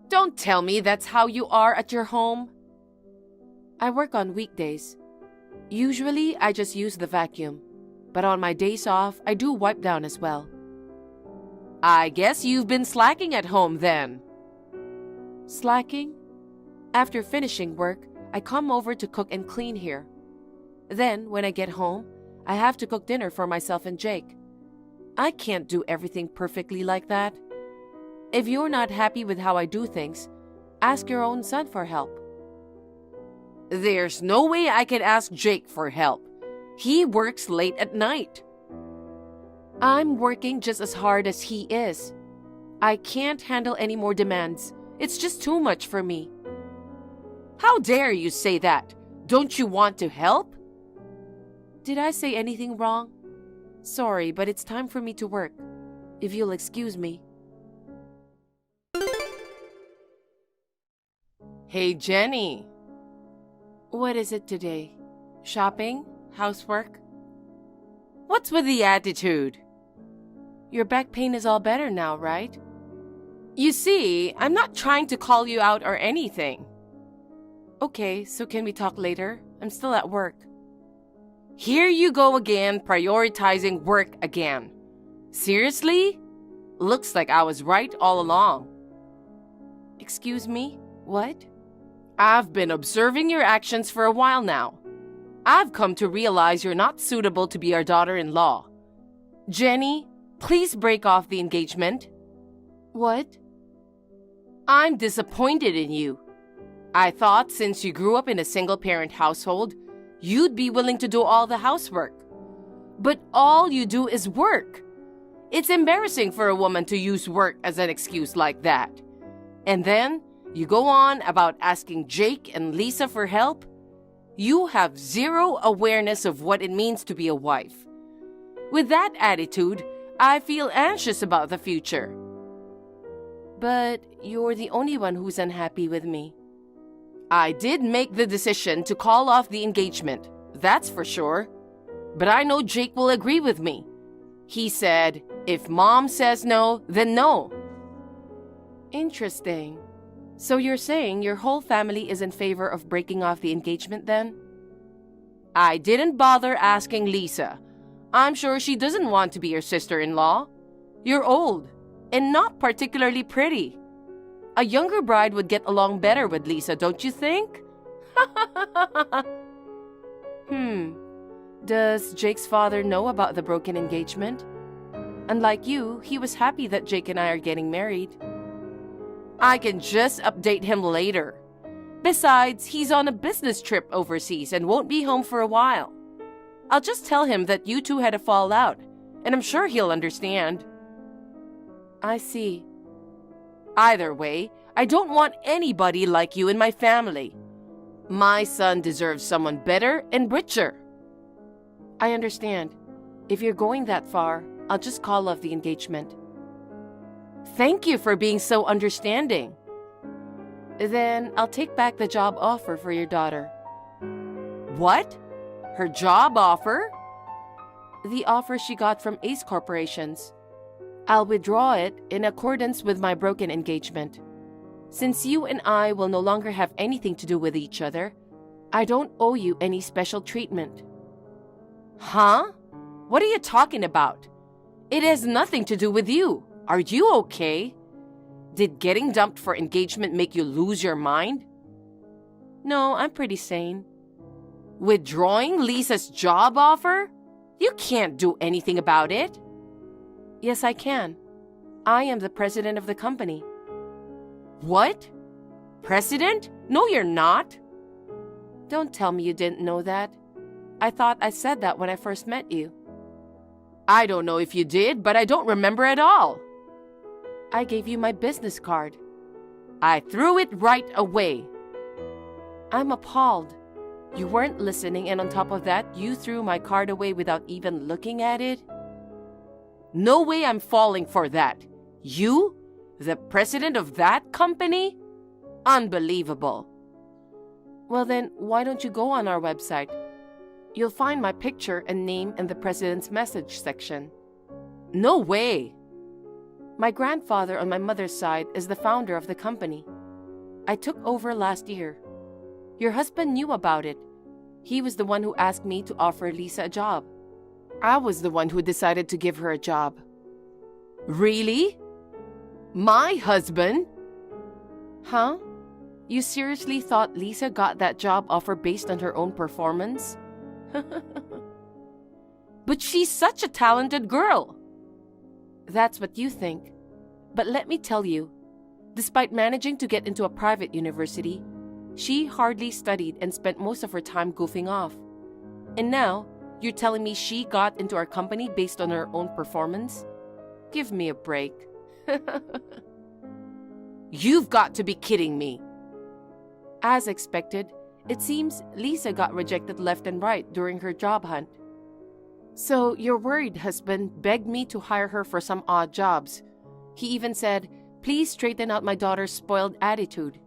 Don't tell me that's how you are at your home. I work on weekdays. Usually, I just use the vacuum. But on my days off, I do wipe down as well. I guess you've been slacking at home then. Slacking? After finishing work, I come over to cook and clean here. Then, when I get home, I have to cook dinner for myself and Jake. I can't do everything perfectly like that. If you're not happy with how I do things, ask your own son for help. There's no way I can ask Jake for help. He works late at night. I'm working just as hard as he is. I can't handle any more demands. It's just too much for me. How dare you say that? Don't you want to help? Did I say anything wrong? Sorry, but it's time for me to work. If you'll excuse me. Hey, Jenny. What is it today? Shopping? Housework? What's with the attitude? Your back pain is all better now, right? You see, I'm not trying to call you out or anything. Okay, so can we talk later? I'm still at work. Here you go again, prioritizing work again. Seriously? Looks like I was right all along. Excuse me? What? I've been observing your actions for a while now. I've come to realize you're not suitable to be our daughter-in-law. Jenny, please break off the engagement. What? I'm disappointed in you. I thought since you grew up in a single-parent household, you'd be willing to do all the housework. But all you do is work. It's embarrassing for a woman to use work as an excuse like that. And then you go on about asking Jake and Lisa for help. You have zero awareness of what it means to be a wife. With that attitude, I feel anxious about the future. But you're the only one who's unhappy with me. I did make the decision to call off the engagement, that's for sure. But I know Jake will agree with me. He said, if Mom says no, then no. Interesting. So you're saying your whole family is in favor of breaking off the engagement then? I didn't bother asking Lisa. I'm sure she doesn't want to be your sister-in-law. You're old and not particularly pretty. A younger bride would get along better with Lisa, don't you think? Does Jake's father know about the broken engagement? Unlike you, he was happy that Jake and I are getting married. I can just update him later. Besides, he's on a business trip overseas and won't be home for a while. I'll just tell him that you two had a fallout, and I'm sure he'll understand. I see. Either way, I don't want anybody like you in my family. My son deserves someone better and richer. I understand. If you're going that far, I'll just call off the engagement. Thank you for being so understanding. Then I'll take back the job offer for your daughter. What? Her job offer? The offer she got from Ace Corporations. I'll withdraw it in accordance with my broken engagement. Since you and I will no longer have anything to do with each other, I don't owe you any special treatment. Huh? What are you talking about? It has nothing to do with you. Are you okay? Did getting dumped for engagement make you lose your mind? No, I'm pretty sane. Withdrawing Lisa's job offer? You can't do anything about it. Yes, I can. I am the president of the company. What? President? No, you're not. Don't tell me you didn't know that. I thought I said that when I first met you. I don't know if you did, but I don't remember at all. I gave you my business card. I threw it right away. I'm appalled. You weren't listening, and on top of that, you threw my card away without even looking at it? No way I'm falling for that. You? The president of that company? Unbelievable. Well then, why don't you go on our website? You'll find my picture and name in the president's message section. No way. My grandfather on my mother's side is the founder of the company. I took over last year. Your husband knew about it. He was the one who asked me to offer Lisa a job. I was the one who decided to give her a job. Really? My husband? Huh? You seriously thought Lisa got that job offer based on her own performance? But she's such a talented girl. That's what you think. But let me tell you, despite managing to get into a private university, she hardly studied and spent most of her time goofing off. And now, you're telling me she got into our company based on her own performance? Give me a break. You've got to be kidding me. As expected, it seems Lisa got rejected left and right during her job hunt. So your worried husband begged me to hire her for some odd jobs. He even said, please straighten out my daughter's spoiled attitude.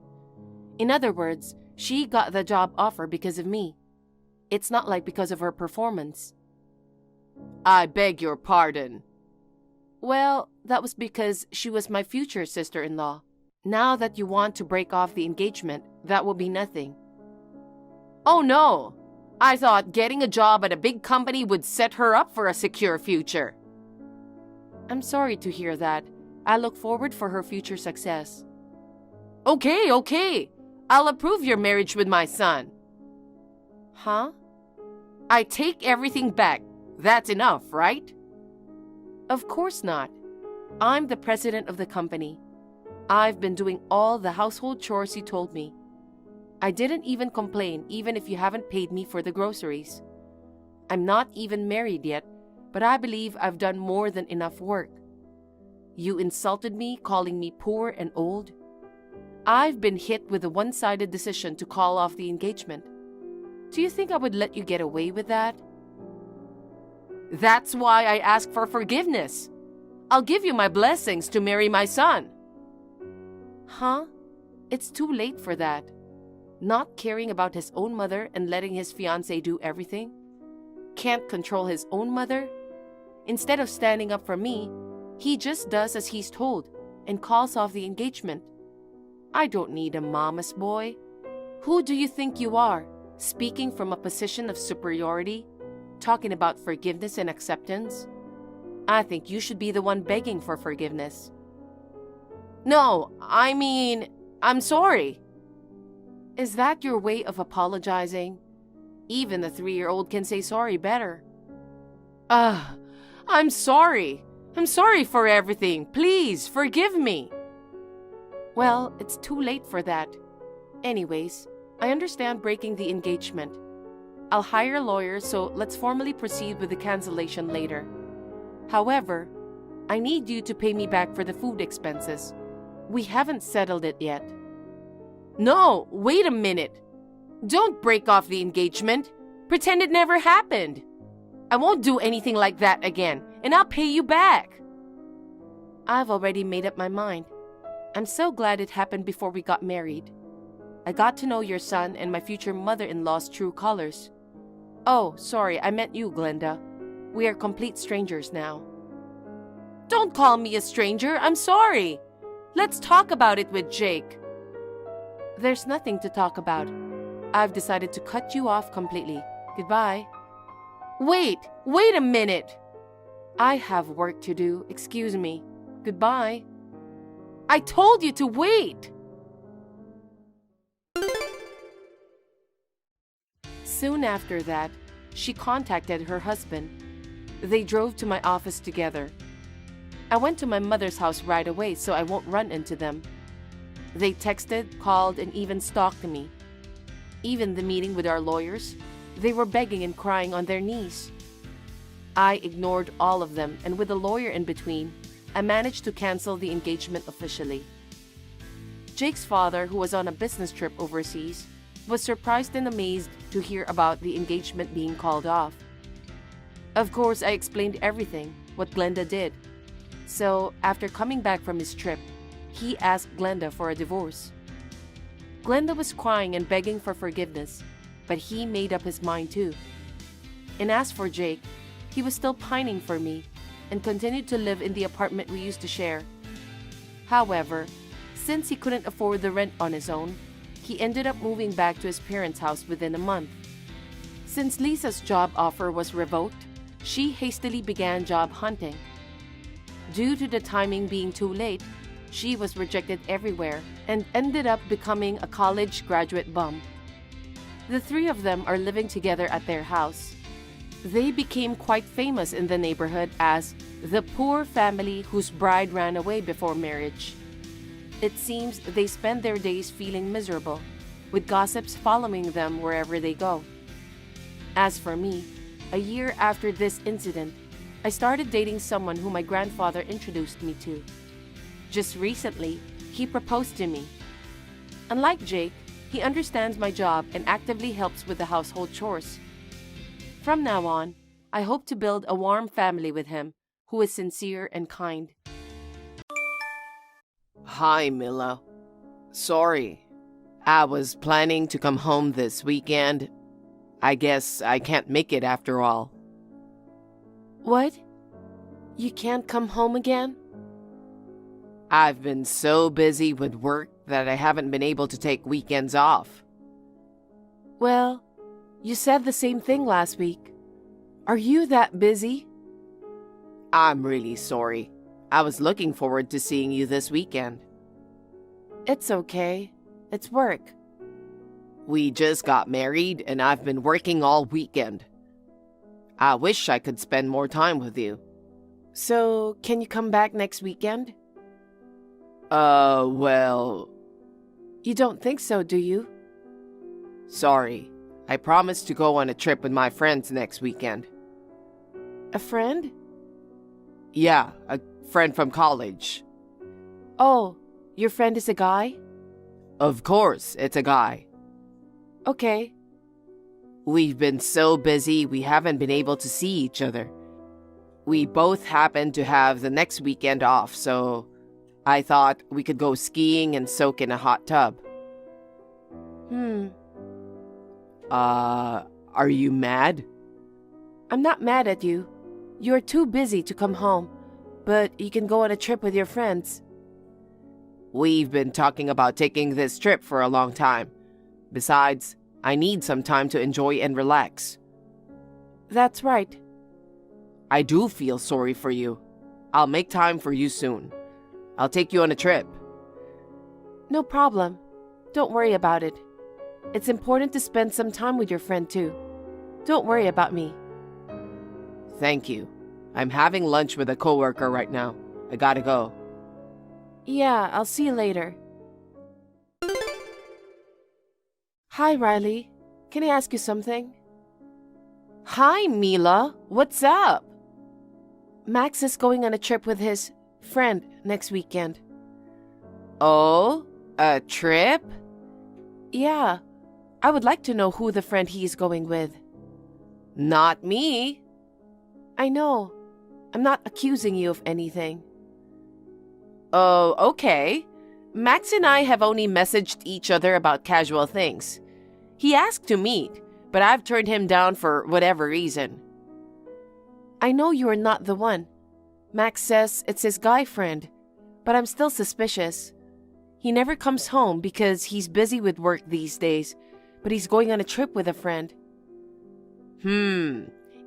In other words, she got the job offer because of me. It's not like because of her performance. I beg your pardon. Well, that was because she was my future sister-in-law. Now that you want to break off the engagement, that will be nothing. Oh no! I thought getting a job at a big company would set her up for a secure future. I'm sorry to hear that. I look forward for her future success. Okay. I'll approve your marriage with my son. Huh? I take everything back. That's enough, right? Of course not. I'm the president of the company. I've been doing all the household chores you told me. I didn't even complain, even if you haven't paid me for the groceries. I'm not even married yet, but I believe I've done more than enough work. You insulted me, calling me poor and old. I've been hit with a one-sided decision to call off the engagement. Do you think I would let you get away with that? That's why I ask for forgiveness. I'll give you my blessings to marry my son. Huh? It's too late for that. Not caring about his own mother and letting his fiancée do everything? Can't control his own mother? Instead of standing up for me, he just does as he's told and calls off the engagement. I don't need a mama's boy. Who do you think you are, speaking from a position of superiority, talking about forgiveness and acceptance? I think you should be the one begging for forgiveness. No, I mean, I'm sorry. Is that your way of apologizing? Even the 3-year-old can say sorry better. I'm sorry. I'm sorry for everything. Please, forgive me. Well, it's too late for that. Anyways, I understand breaking the engagement. I'll hire a lawyer, so let's formally proceed with the cancellation later. However, I need you to pay me back for the food expenses. We haven't settled it yet. No, wait a minute. Don't break off the engagement. Pretend it never happened. I won't do anything like that again, and I'll pay you back. I've already made up my mind. I'm so glad it happened before we got married. I got to know your son and my future mother-in-law's true colors. Oh, sorry, I meant you, Glenda. We are complete strangers now. Don't call me a stranger, I'm sorry. Let's talk about it with Jake. There's nothing to talk about. I've decided to cut you off completely. Goodbye. Wait a minute. I have work to do, excuse me. Goodbye. I told you to wait. Soon after that, she contacted her husband. They drove to my office together. I went to my mother's house right away so I won't run into them. They texted, called, and even stalked me. Even the meeting with our lawyers, they were begging and crying on their knees. I ignored all of them, and with a lawyer in between, I managed to cancel the engagement officially. Jake's father, who was on a business trip overseas, was surprised and amazed to hear about the engagement being called off. Of course, I explained everything, what Glenda did. So, after coming back from his trip, he asked Glenda for a divorce. Glenda was crying and begging for forgiveness, but he made up his mind too. And as for Jake, he was still pining for me and continued to live in the apartment we used to share. However, since he couldn't afford the rent on his own, he ended up moving back to his parents' house within a month. Since Lisa's job offer was revoked, she hastily began job hunting. Due to the timing being too late, she was rejected everywhere and ended up becoming a college graduate bum. The three of them are living together at their house. They became quite famous in the neighborhood as the poor family whose bride ran away before marriage. It seems they spend their days feeling miserable, with gossips following them wherever they go. As for me, a year after this incident, I started dating someone who my grandfather introduced me to. Just recently, he proposed to me. Unlike Jake, he understands my job and actively helps with the household chores. From now on, I hope to build a warm family with him, who is sincere and kind. Hi, Mila. Sorry. I was planning to come home this weekend. I guess I can't make it after all. What? You can't come home again? I've been so busy with work that I haven't been able to take weekends off. Well, you said the same thing last week. Are you that busy? I'm really sorry. I was looking forward to seeing you this weekend. It's okay. It's work. We just got married and I've been working all weekend. I wish I could spend more time with you. So, can you come back next weekend? Well... You don't think so, do you? Sorry. I promised to go on a trip with my friends next weekend. A friend? Yeah, a friend from college. Oh, your friend is a guy? Of course, it's a guy. Okay. We've been so busy, we haven't been able to see each other. We both happen to have the next weekend off, so I thought we could go skiing and soak in a hot tub. Are you mad? I'm not mad at you. You're too busy to come home, but you can go on a trip with your friends. We've been talking about taking this trip for a long time. Besides, I need some time to enjoy and relax. That's right. I do feel sorry for you. I'll make time for you soon. I'll take you on a trip. No problem. Don't worry about it. It's important to spend some time with your friend too. Don't worry about me. Thank you. I'm having lunch with a coworker right now. I gotta go. Yeah, I'll see you later. Hi, Riley. Can I ask you something? Hi, Mila. What's up? Max is going on a trip with his friend next weekend. Oh, a trip? Yeah, I would like to know who the friend he's going with. Not me. I know. I'm not accusing you of anything. Oh, okay. Max and I have only messaged each other about casual things. He asked to meet, but I've turned him down for whatever reason. I know you are not the one. Max says it's his guy friend, but I'm still suspicious. He never comes home because he's busy with work these days, but he's going on a trip with a friend.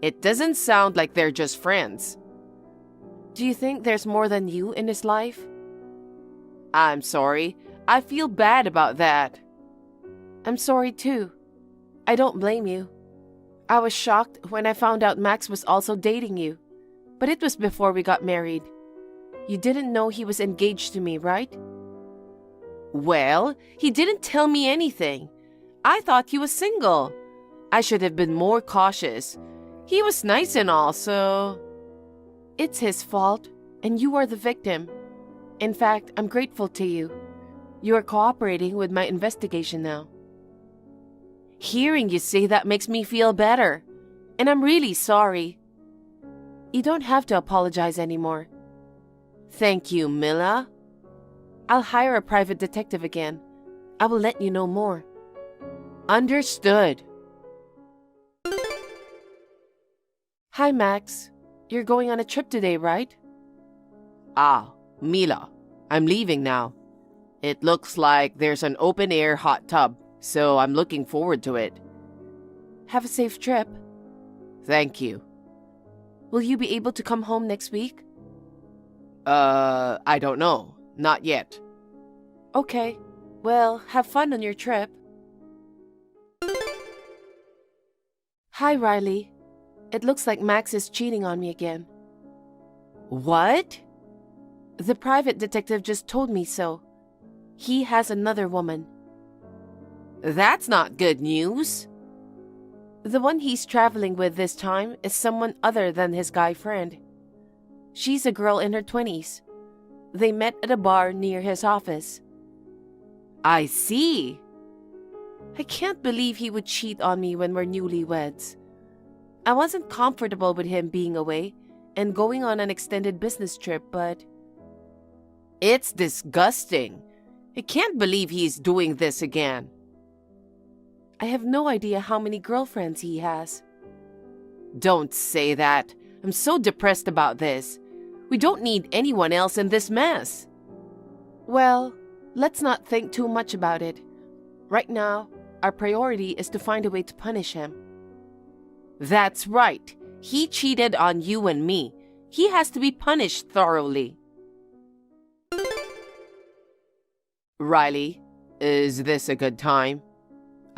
It doesn't sound like they're just friends. Do you think there's more than you in his life? I'm sorry. I feel bad about that. I'm sorry too. I don't blame you. I was shocked when I found out Max was also dating you, but it was before we got married. You didn't know he was engaged to me, right? Well, he didn't tell me anything. I thought he was single. I should have been more cautious. He was nice and all, so... It's his fault, and you are the victim. In fact, I'm grateful to you. You are cooperating with my investigation now. Hearing you say that makes me feel better, and I'm really sorry. You don't have to apologize anymore. Thank you, Mila. I'll hire a private detective again. I will let you know more. Understood. Hi, Max. You're going on a trip today, right? Ah, Mila. I'm leaving now. It looks like there's an open-air hot tub, so I'm looking forward to it. Have a safe trip. Thank you. Will you be able to come home next week? I don't know. Not yet. Okay. Well, have fun on your trip. Hi, Riley. It looks like Max is cheating on me again. What? The private detective just told me so. He has another woman. That's not good news. The one he's traveling with this time is someone other than his guy friend. She's a girl in her 20s. They met at a bar near his office. I see. I can't believe he would cheat on me when we're newlyweds. I wasn't comfortable with him being away and going on an extended business trip, but... It's disgusting. I can't believe he's doing this again. I have no idea how many girlfriends he has. Don't say that. I'm so depressed about this. We don't need anyone else in this mess. Well, let's not think too much about it. Right now, our priority is to find a way to punish him. That's right. He cheated on you and me. He has to be punished thoroughly. Riley, is this a good time?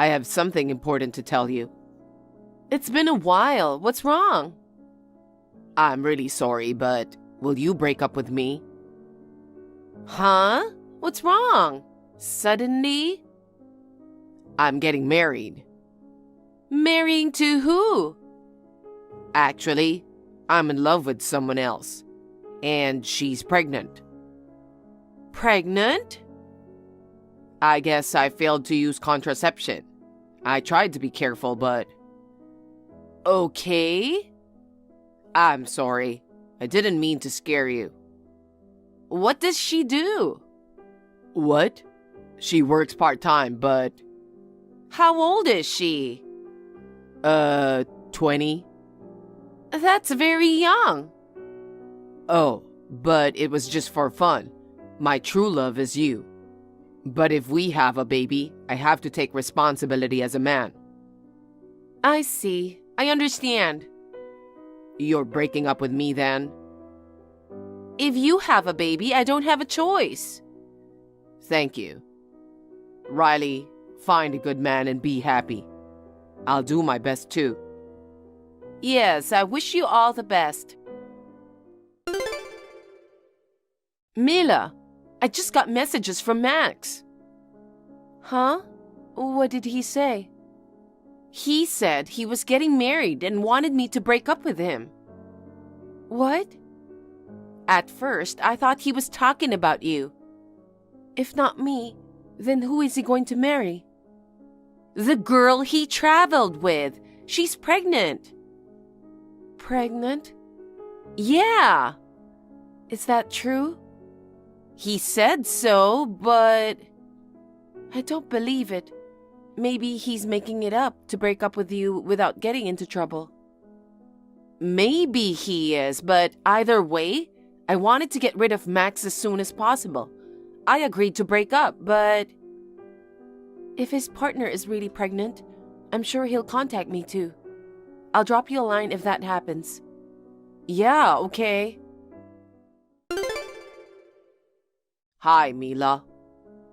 I have something important to tell you. It's been a while. What's wrong? I'm really sorry, but will you break up with me? Huh? What's wrong? Suddenly? I'm getting married. Marrying to who? Actually, I'm in love with someone else. And she's pregnant. Pregnant? I guess I failed to use contraception. I tried to be careful, but... Okay. I'm sorry. I didn't mean to scare you. What does she do? What? She works part-time, but... How old is she? 20. That's very young. Oh, but it was just for fun. My true love is you. But if we have a baby, I have to take responsibility as a man. I see. I understand. You're breaking up with me then? If you have a baby, I don't have a choice. Thank you. Riley, find a good man and be happy. I'll do my best too. Yes, I wish you all the best. Mila, I just got messages from Max. Huh? What did he say? He said he was getting married and wanted me to break up with him. What? At first, I thought he was talking about you. If not me, then who is he going to marry? The girl he traveled with. She's pregnant. Pregnant? Yeah. Is that true? He said so, but... I don't believe it. Maybe he's making it up to break up with you without getting into trouble. Maybe he is, but either way, I wanted to get rid of Max as soon as possible. I agreed to break up, but... If his partner is really pregnant, I'm sure he'll contact me too. I'll drop you a line if that happens. Yeah, okay. Hi, Mila.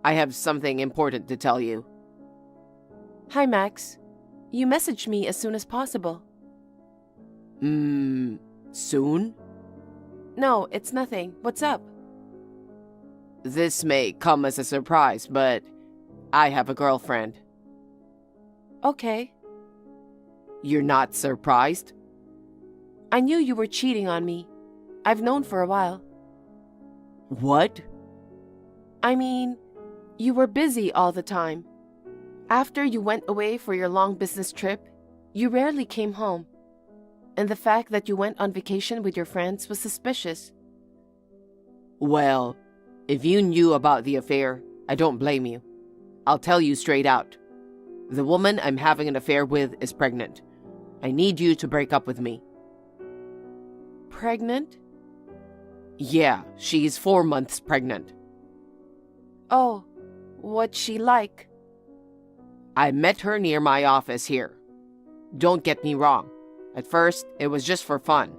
I have something important to tell you. Hi, Max. You messaged me as soon as possible. Soon? No, it's nothing. What's up? This may come as a surprise, but I have a girlfriend. Okay. You're not surprised? I knew you were cheating on me. I've known for a while. What? I mean, you were busy all the time. After you went away for your long business trip, you rarely came home. And the fact that you went on vacation with your friends was suspicious. Well, if you knew about the affair, I don't blame you. I'll tell you straight out. The woman I'm having an affair with is pregnant. I need you to break up with me. Pregnant? Yeah, she's 4 months pregnant. Oh, what's she like? I met her near my office here. Don't get me wrong. At first, it was just for fun.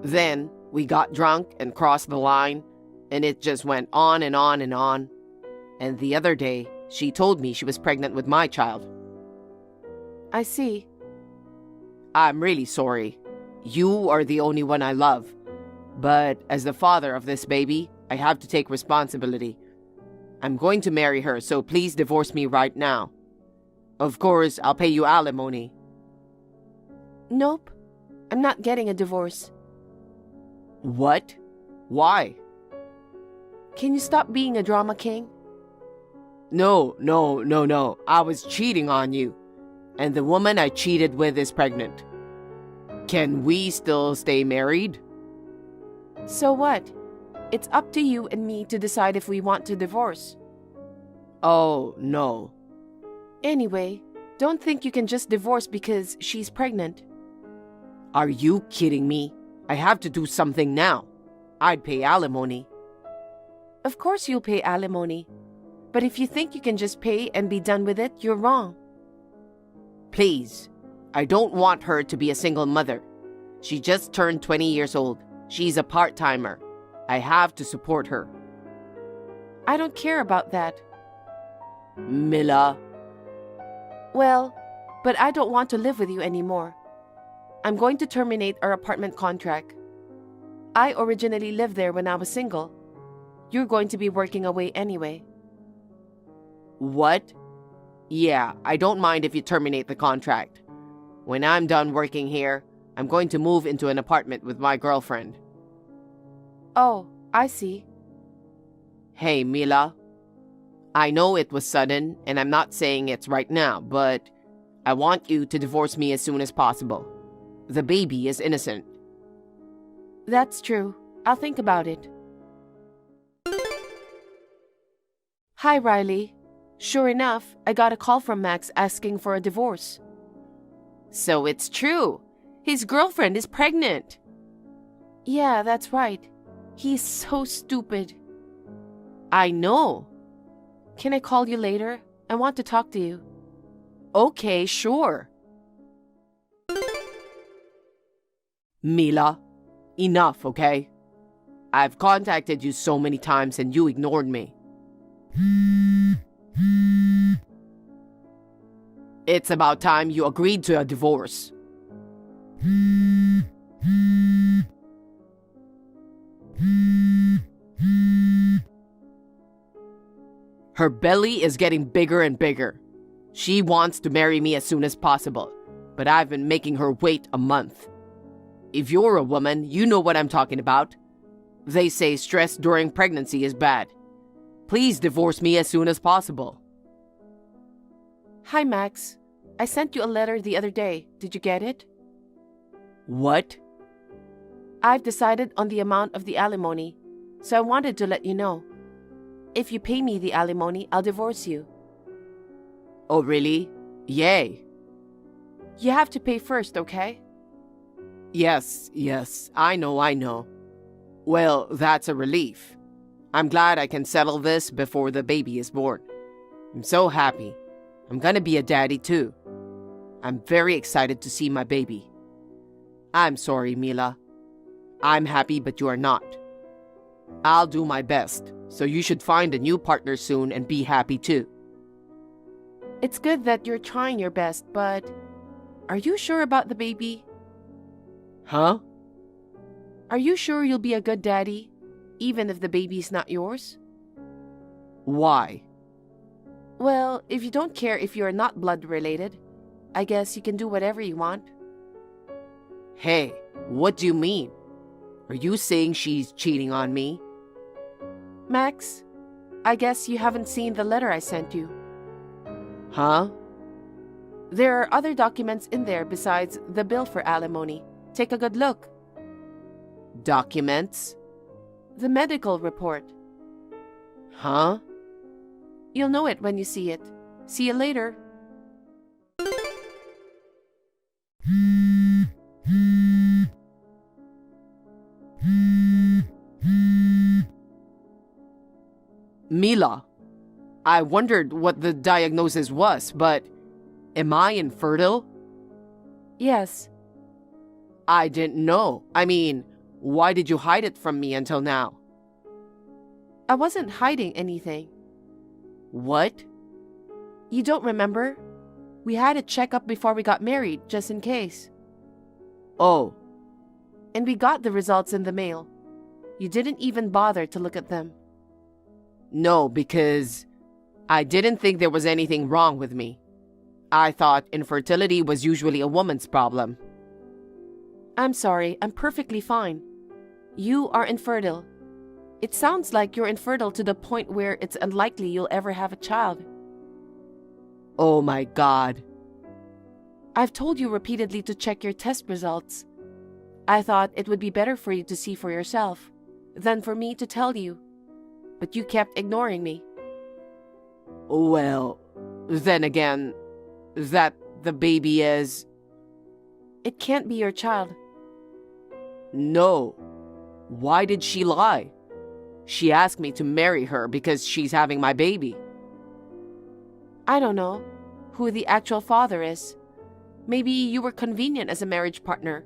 Then, we got drunk and crossed the line, and it just went on and on and on. And the other day, she told me she was pregnant with my child. I see. I'm really sorry. You are the only one I love. But as the father of this baby, I have to take responsibility. I'm going to marry her, so please divorce me right now. Of course, I'll pay you alimony. Nope. I'm not getting a divorce. What? Why? Can you stop being a drama king? No. I was cheating on you. And the woman I cheated with is pregnant. Can we still stay married? So what? It's up to you and me to decide if we want to divorce. Oh, no. Anyway, don't think you can just divorce because she's pregnant. Are you kidding me? I have to do something now. I'd pay alimony. Of course you'll pay alimony. But if you think you can just pay and be done with it, you're wrong. Please, I don't want her to be a single mother. She just turned 20 years old. She's a part-timer. I have to support her. I don't care about that. Mila. Well, but I don't want to live with you anymore. I'm going to terminate our apartment contract. I originally lived there when I was single. You're going to be working away anyway. What? Yeah, I don't mind if you terminate the contract. When I'm done working here, I'm going to move into an apartment with my girlfriend. Oh, I see. Hey, Mila. I know it was sudden, and I'm not saying it's right now, but I want you to divorce me as soon as possible. The baby is innocent. That's true. I'll think about it. Hi, Riley. Sure enough, I got a call from Max asking for a divorce. So it's true. His girlfriend is pregnant. Yeah, that's right. He's so stupid. I know. Can I call you later? I want to talk to you. Okay, sure. Mila, enough, okay? I've contacted you so many times and you ignored me. It's about time you agreed to a divorce. Her belly is getting bigger and bigger. She wants to marry me as soon as possible, but I've been making her wait a month. If you're a woman, you know what I'm talking about. They say stress during pregnancy is bad. Please divorce me as soon as possible. Hi, Max. I sent you a letter the other day. Did you get it? What? I've decided on the amount of the alimony, so I wanted to let you know. If you pay me the alimony, I'll divorce you. Oh, really? Yay. You have to pay first, okay? Yes, I know. Well, that's a relief. I'm glad I can settle this before the baby is born. I'm so happy. I'm gonna be a daddy too. I'm very excited to see my baby. I'm sorry, Mila. I'm happy, but you are not. I'll do my best, so you should find a new partner soon and be happy too. It's good that you're trying your best, but are you sure about the baby? Huh? Are you sure you'll be a good daddy, even if the baby's not yours? Why? Well, if you don't care if you're not blood related, I guess you can do whatever you want. Hey, what do you mean? Are you saying she's cheating on me? Max, I guess you haven't seen the letter I sent you. Huh? There are other documents in there besides the bill for alimony. Take a good look. Documents? The medical report. Huh? You'll know it when you see it. See you later. Mila, I wondered what the diagnosis was, but am I infertile? Yes. I didn't know. I mean, why did you hide it from me until now? I wasn't hiding anything. What? You don't remember? We had a checkup before we got married, just in case. Oh. And we got the results in the mail. You didn't even bother to look at them. No, because I didn't think there was anything wrong with me. I thought infertility was usually a woman's problem. I'm sorry, I'm perfectly fine. You are infertile. It sounds like you're infertile to the point where it's unlikely you'll ever have a child. Oh my God. I've told you repeatedly to check your test results. I thought it would be better for you to see for yourself than for me to tell you. But you kept ignoring me. Well, then again, that the baby is... It can't be your child. No. Why did she lie? She asked me to marry her because she's having my baby. I don't know who the actual father is. Maybe you were convenient as a marriage partner.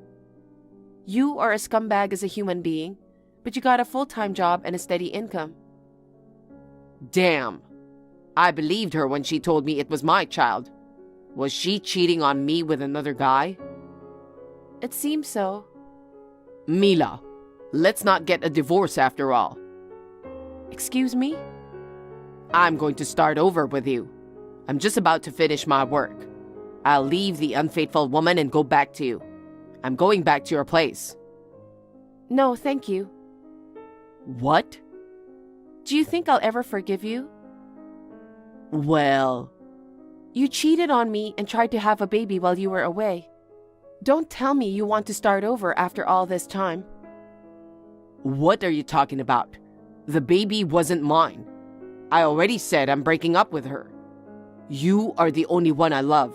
You are a scumbag as a human being, but you got a full-time job and a steady income. Damn. I believed her when she told me it was my child. Was she cheating on me with another guy? It seems so. Mila, let's not get a divorce after all. Excuse me? I'm going to start over with you. I'm just about to finish my work. I'll leave the unfaithful woman and go back to you. I'm going back to your place. No, thank you. What? Do you think I'll ever forgive you? Well... You cheated on me and tried to have a baby while you were away. Don't tell me you want to start over after all this time. What are you talking about? The baby wasn't mine. I already said I'm breaking up with her. You are the only one I love.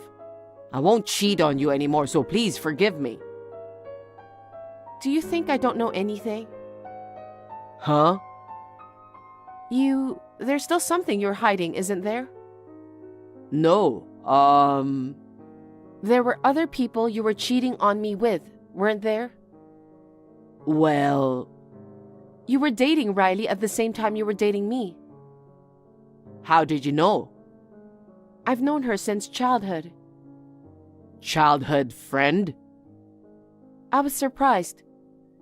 I won't cheat on you anymore, so please forgive me. Do you think I don't know anything? Huh? There's still something you're hiding, isn't there? No, There were other people you were cheating on me with, weren't there? well, You were dating Riley at the same time you were dating me. how did you know? I've known her since childhood. Childhood friend? I was surprised.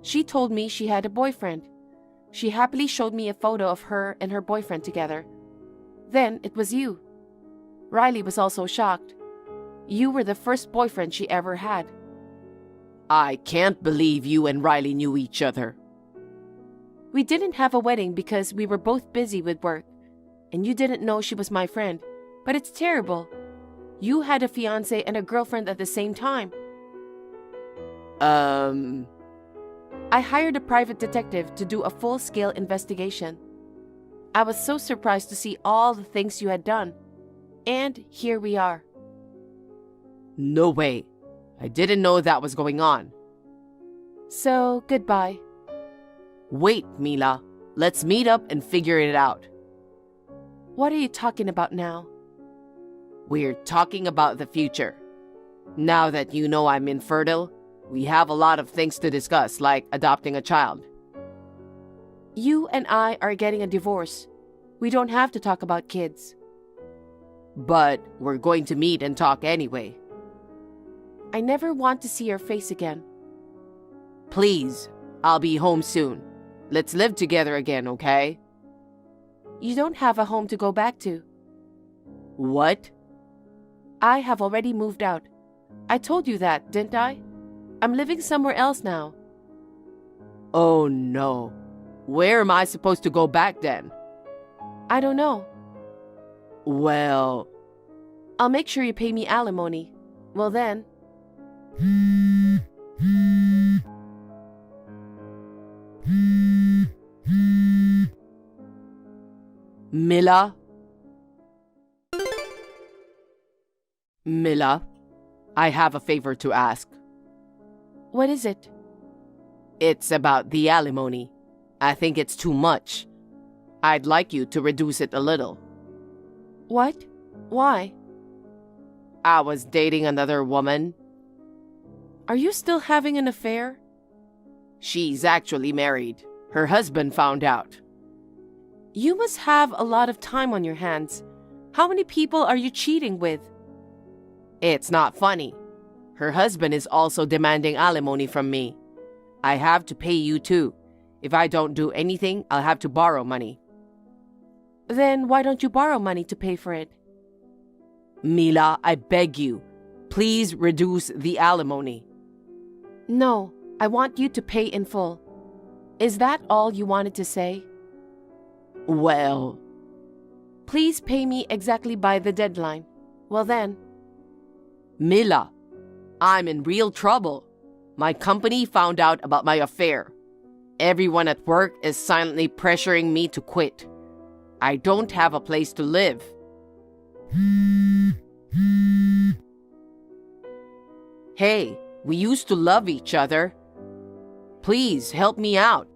She told me she had a boyfriend. She happily showed me a photo of her and her boyfriend together. Then it was you. Riley was also shocked. You were the first boyfriend she ever had. I can't believe you and Riley knew each other. We didn't have a wedding because we were both busy with work, and you didn't know she was my friend. But it's terrible. You had a fiancé and a girlfriend at the same time. I hired a private detective to do a full-scale investigation. I was so surprised to see all the things you had done. And here we are. No way. I didn't know that was going on. So, goodbye. Wait, Mila. Let's meet up and figure it out. What are you talking about now? We're talking about the future. Now that you know I'm infertile, we have a lot of things to discuss, like adopting a child. You and I are getting a divorce. We don't have to talk about kids. But we're going to meet and talk anyway. I never want to see your face again. Please, I'll be home soon. Let's live together again, okay? You don't have a home to go back to. What? I have already moved out. I told you that, didn't I? I'm living somewhere else now. Oh no. Where am I supposed to go back then? I don't know. Well, I'll make sure you pay me alimony. Well then. Mila? Mila, I have a favor to ask. What is it? It's about the alimony. I think it's too much. I'd like you to reduce it a little. What? Why? I was dating another woman. Are you still having an affair? She's actually married. Her husband found out. You must have a lot of time on your hands. How many people are you cheating with? It's not funny. Her husband is also demanding alimony from me. I have to pay you too. If I don't do anything, I'll have to borrow money. Then why don't you borrow money to pay for it? Mila, I beg you. Please reduce the alimony. No, I want you to pay in full. Is that all you wanted to say? Well, Please pay me exactly by the deadline. Well then. Mila, I'm in real trouble. My company found out about my affair. Everyone at work is silently pressuring me to quit. I don't have a place to live. Hey, we used to love each other. Please help me out.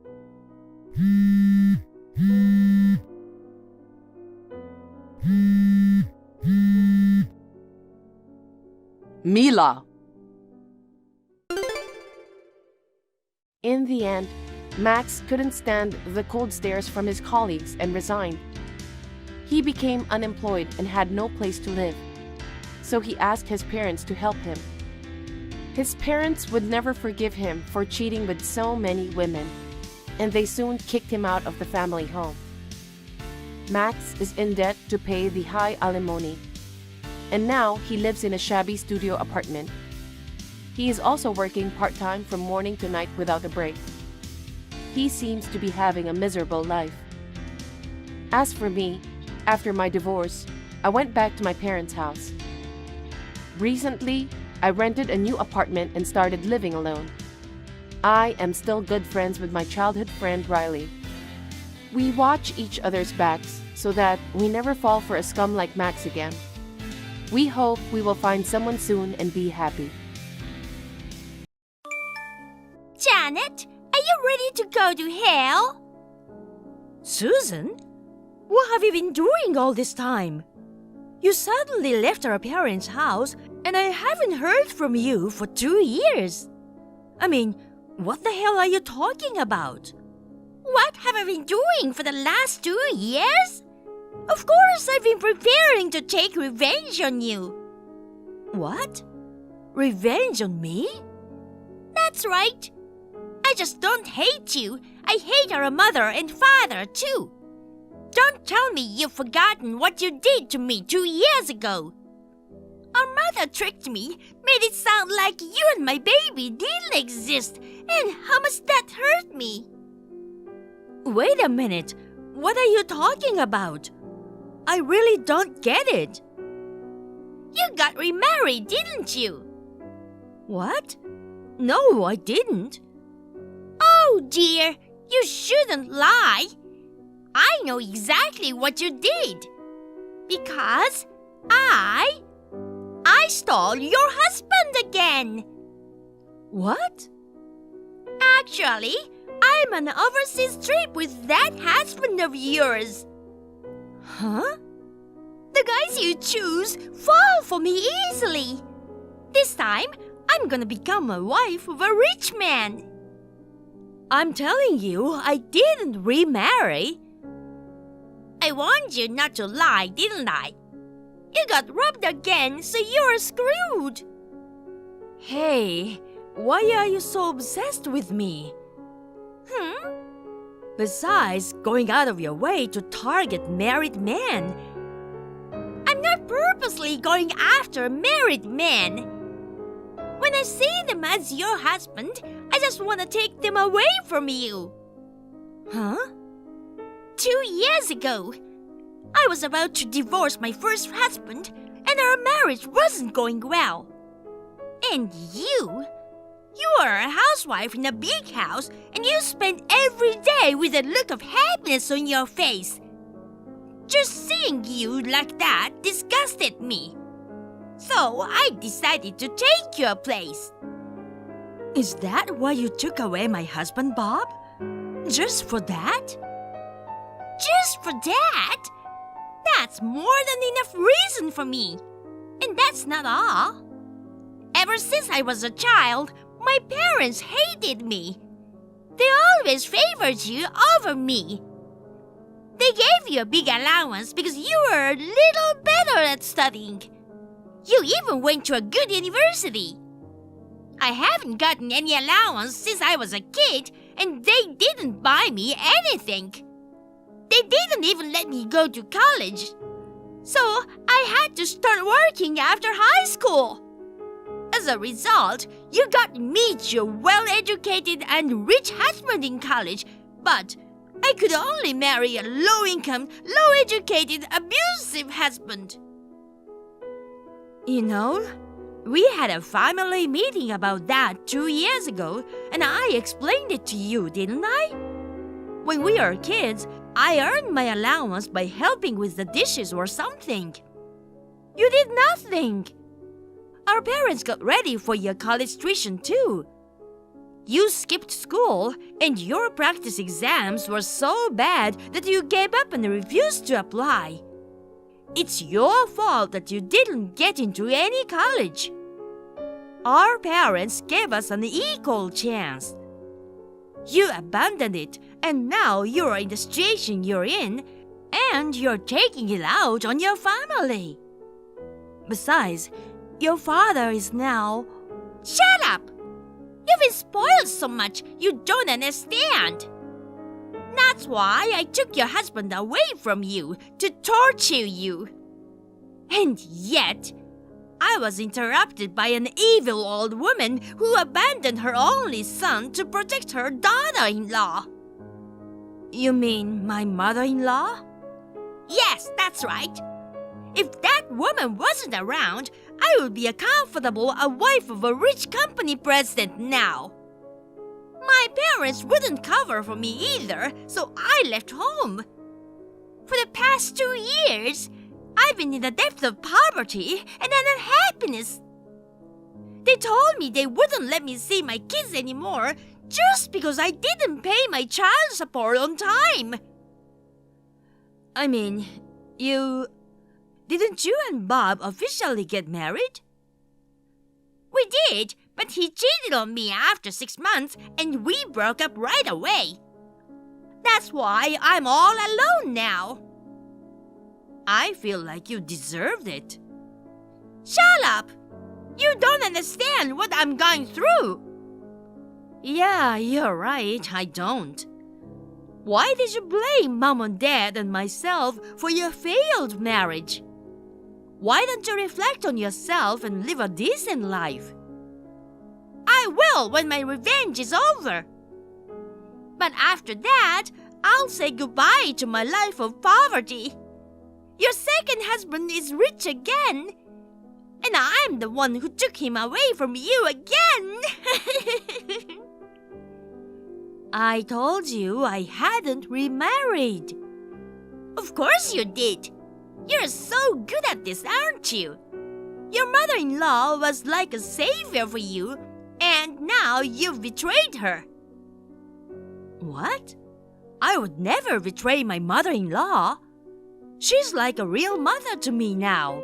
Mila. In the end, Max couldn't stand the cold stares from his colleagues and resigned. He became unemployed and had no place to live, so he asked his parents to help him. His parents would never forgive him for cheating with so many women, and they soon kicked him out of the family home. Max is in debt to pay the high alimony, and now he lives in a shabby studio apartment. He is also working part-time from morning to night without a break. He seems to be having a miserable life. As for me, after my divorce, I went back to my parents' house. Recently, I rented a new apartment and started living alone. I am still good friends with my childhood friend Riley. We watch each other's backs, so that we never fall for a scum like Max again. We hope we will find someone soon and be happy. Janet, are you ready to go to hell? Susan? What have you been doing all this time? You suddenly left our parents' house and I haven't heard from you for 2 years. I mean, what the hell are you talking about? What have I been doing for the last 2 years? Of course, I've been preparing to take revenge on you. What? Revenge on me? That's right. I just don't hate you. I hate our mother and father, too. Don't tell me you've forgotten what you did to me 2 years ago. Our mother tricked me, made it sound like you and my baby didn't exist, and how much that hurt me. Wait a minute. What are you talking about? I really don't get it. You got remarried, didn't you? What? No, I didn't. Oh dear, you shouldn't lie. I know exactly what you did. Because I stole your husband again. What? Actually, I'm on an overseas trip with that husband of yours. Huh? The guys you choose fall for me easily. This time, I'm gonna become a wife of a rich man. I'm telling you, I didn't remarry. I warned you not to lie, didn't I? You got robbed again, so you're screwed. Hey, why are you so obsessed with me? Besides, going out of your way to target married men. I'm not purposely going after married men. When I see them as your husband, I just want to take them away from you. Huh? 2 years ago, I was about to divorce my first husband, and our marriage wasn't going well. And you are a housewife in a big house, and you spend every day with a look of happiness on your face. Just seeing you like that disgusted me. So I decided to take your place. Is that why you took away my husband, Bob? Just for that? Just for that? That's more than enough reason for me. And that's not all. Ever since I was a child, my parents hated me. They always favored you over me. They gave you a big allowance because you were a little better at studying. You even went to a good university. I haven't gotten any allowance since I was a kid, and they didn't buy me anything. They didn't even let me go to college. So I had to start working after high school. As a result, you got to meet your well-educated and rich husband in college, but I could only marry a low-income, low-educated, abusive husband. You know, we had a family meeting about that 2 years ago, and I explained it to you, didn't I? When we were kids, I earned my allowance by helping with the dishes or something. You did nothing. Our parents got ready for your college tuition too. You skipped school, and your practice exams were so bad that you gave up and refused to apply. It's your fault that you didn't get into any college. Our parents gave us an equal chance. You abandoned it, and now you're in the situation you're in, and you're taking it out on your family. Besides, your father is now... Shut up! You've been spoiled so much you don't understand. That's why I took your husband away from you to torture you. And yet, I was interrupted by an evil old woman who abandoned her only son to protect her daughter-in-law. You mean my mother-in-law? Yes, that's right. If that woman wasn't around, I would be a comfortable wife of a rich company president now. My parents wouldn't cover for me either, so I left home. For the past 2 years, I've been in the depth of poverty and unhappiness. They told me they wouldn't let me see my kids anymore just because I didn't pay my child support on time. I mean, Didn't you and Bob officially get married? We did, but he cheated on me after 6 months and we broke up right away. That's why I'm all alone now. I feel like you deserved it. Shut up! You don't understand what I'm going through. Yeah, you're right, I don't. Why did you blame Mom and Dad and myself for your failed marriage? Why don't you reflect on yourself and live a decent life? I will when my revenge is over. But after that, I'll say goodbye to my life of poverty. Your second husband is rich again, and I'm the one who took him away from you again. I told you I hadn't remarried. Of course you did. You're so good at this, aren't you? Your mother-in-law was like a savior for you, and now you've betrayed her. What? I would never betray my mother-in-law. She's like a real mother to me now.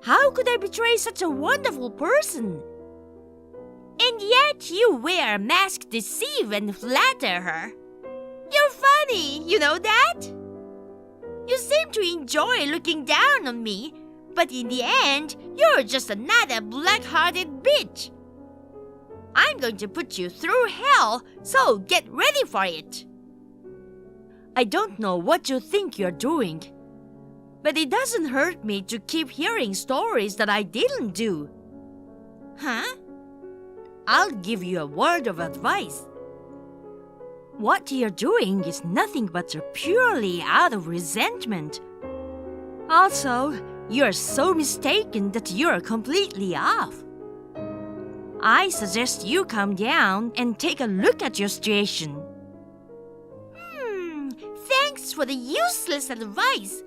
How could I betray such a wonderful person? And yet you wear a mask to deceive and flatter her. You're funny, you know that? You seem to enjoy looking down on me, but in the end, you're just another black-hearted bitch. I'm going to put you through hell, so get ready for it. I don't know what you think you're doing, but it doesn't hurt me to keep hearing stories that I didn't do. Huh? I'll give you a word of advice. What you're doing is nothing but purely out of resentment. Also, you're so mistaken that you're completely off. I suggest you calm down and take a look at your situation. Thanks for the useless advice.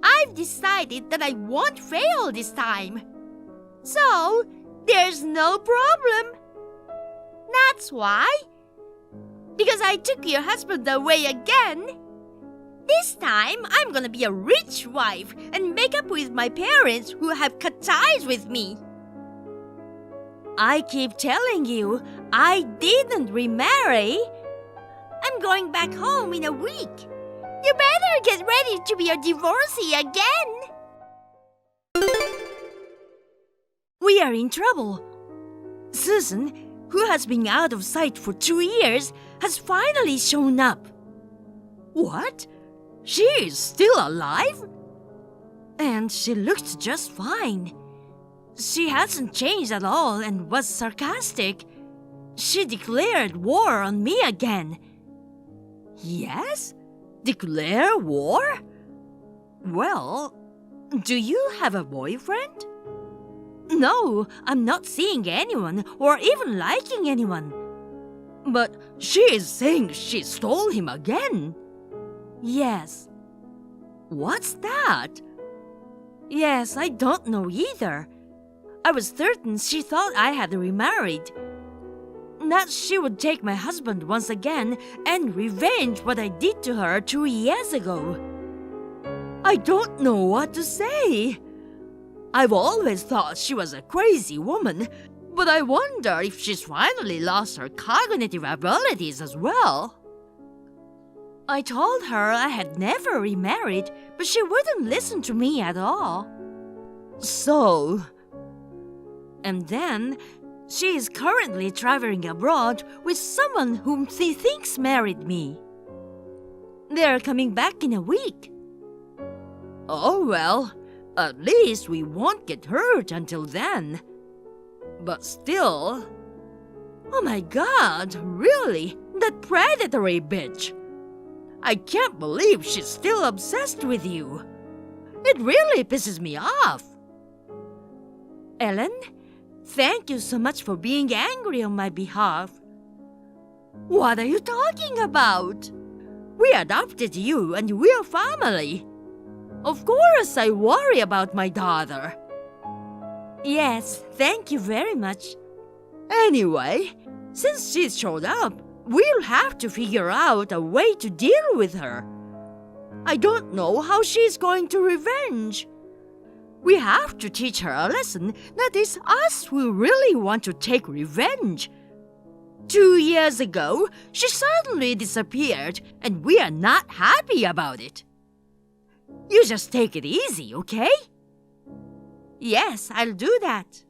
I've decided that I won't fail this time. So, there's no problem. That's why. Because I took your husband away again. This time, I'm gonna be a rich wife and make up with my parents who have cut ties with me. I keep telling you, I didn't remarry. I'm going back home in a week. You better get ready to be a divorcee again. We are in trouble. Susan, who has been out of sight for 2 years, has finally shown up. What? She is still alive? And she looked just fine. She hasn't changed at all and was sarcastic. She declared war on me again. Yes? Declare war? Well, do you have a boyfriend? No, I'm not seeing anyone or even liking anyone. But she is saying she stole him again. Yes. What's that? Yes, I don't know either. I was certain she thought I had remarried. That she would take my husband once again and revenge what I did to her 2 years ago. I don't know what to say. I've always thought she was a crazy woman, but I wonder if she's finally lost her cognitive abilities as well. I told her I had never remarried, but she wouldn't listen to me at all. So... And then, she is currently traveling abroad with someone whom she thinks married me. They're coming back in a week. Oh well, at least we won't get hurt until then. But still... Oh my God, really? That predatory bitch! I can't believe she's still obsessed with you. It really pisses me off. Ellen, thank you so much for being angry on my behalf. What are you talking about? We adopted you and we're family. Of course I worry about my daughter. Yes, thank you very much. Anyway, since she showed up, we'll have to figure out a way to deal with her. I don't know how she's going to revenge. We have to teach her a lesson that it's us who really want to take revenge. 2 years ago, she suddenly disappeared, and we are not happy about it. You just take it easy, okay? Yes, I'll do that.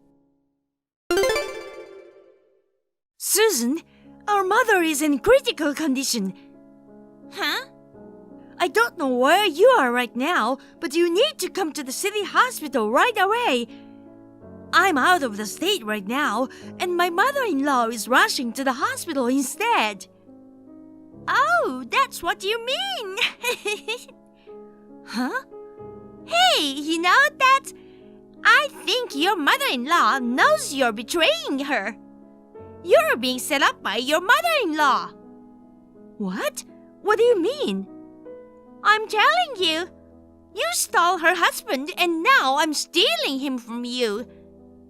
Susan, our mother is in critical condition. Huh? I don't know where you are right now, but you need to come to the city hospital right away. I'm out of the state right now, and my mother-in-law is rushing to the hospital instead. Oh, that's what you mean. Huh? Hey, you know that? I think your mother-in-law knows you're betraying her. You're being set up by your mother-in-law. What? What do you mean? I'm telling you. You stole her husband and now I'm stealing him from you.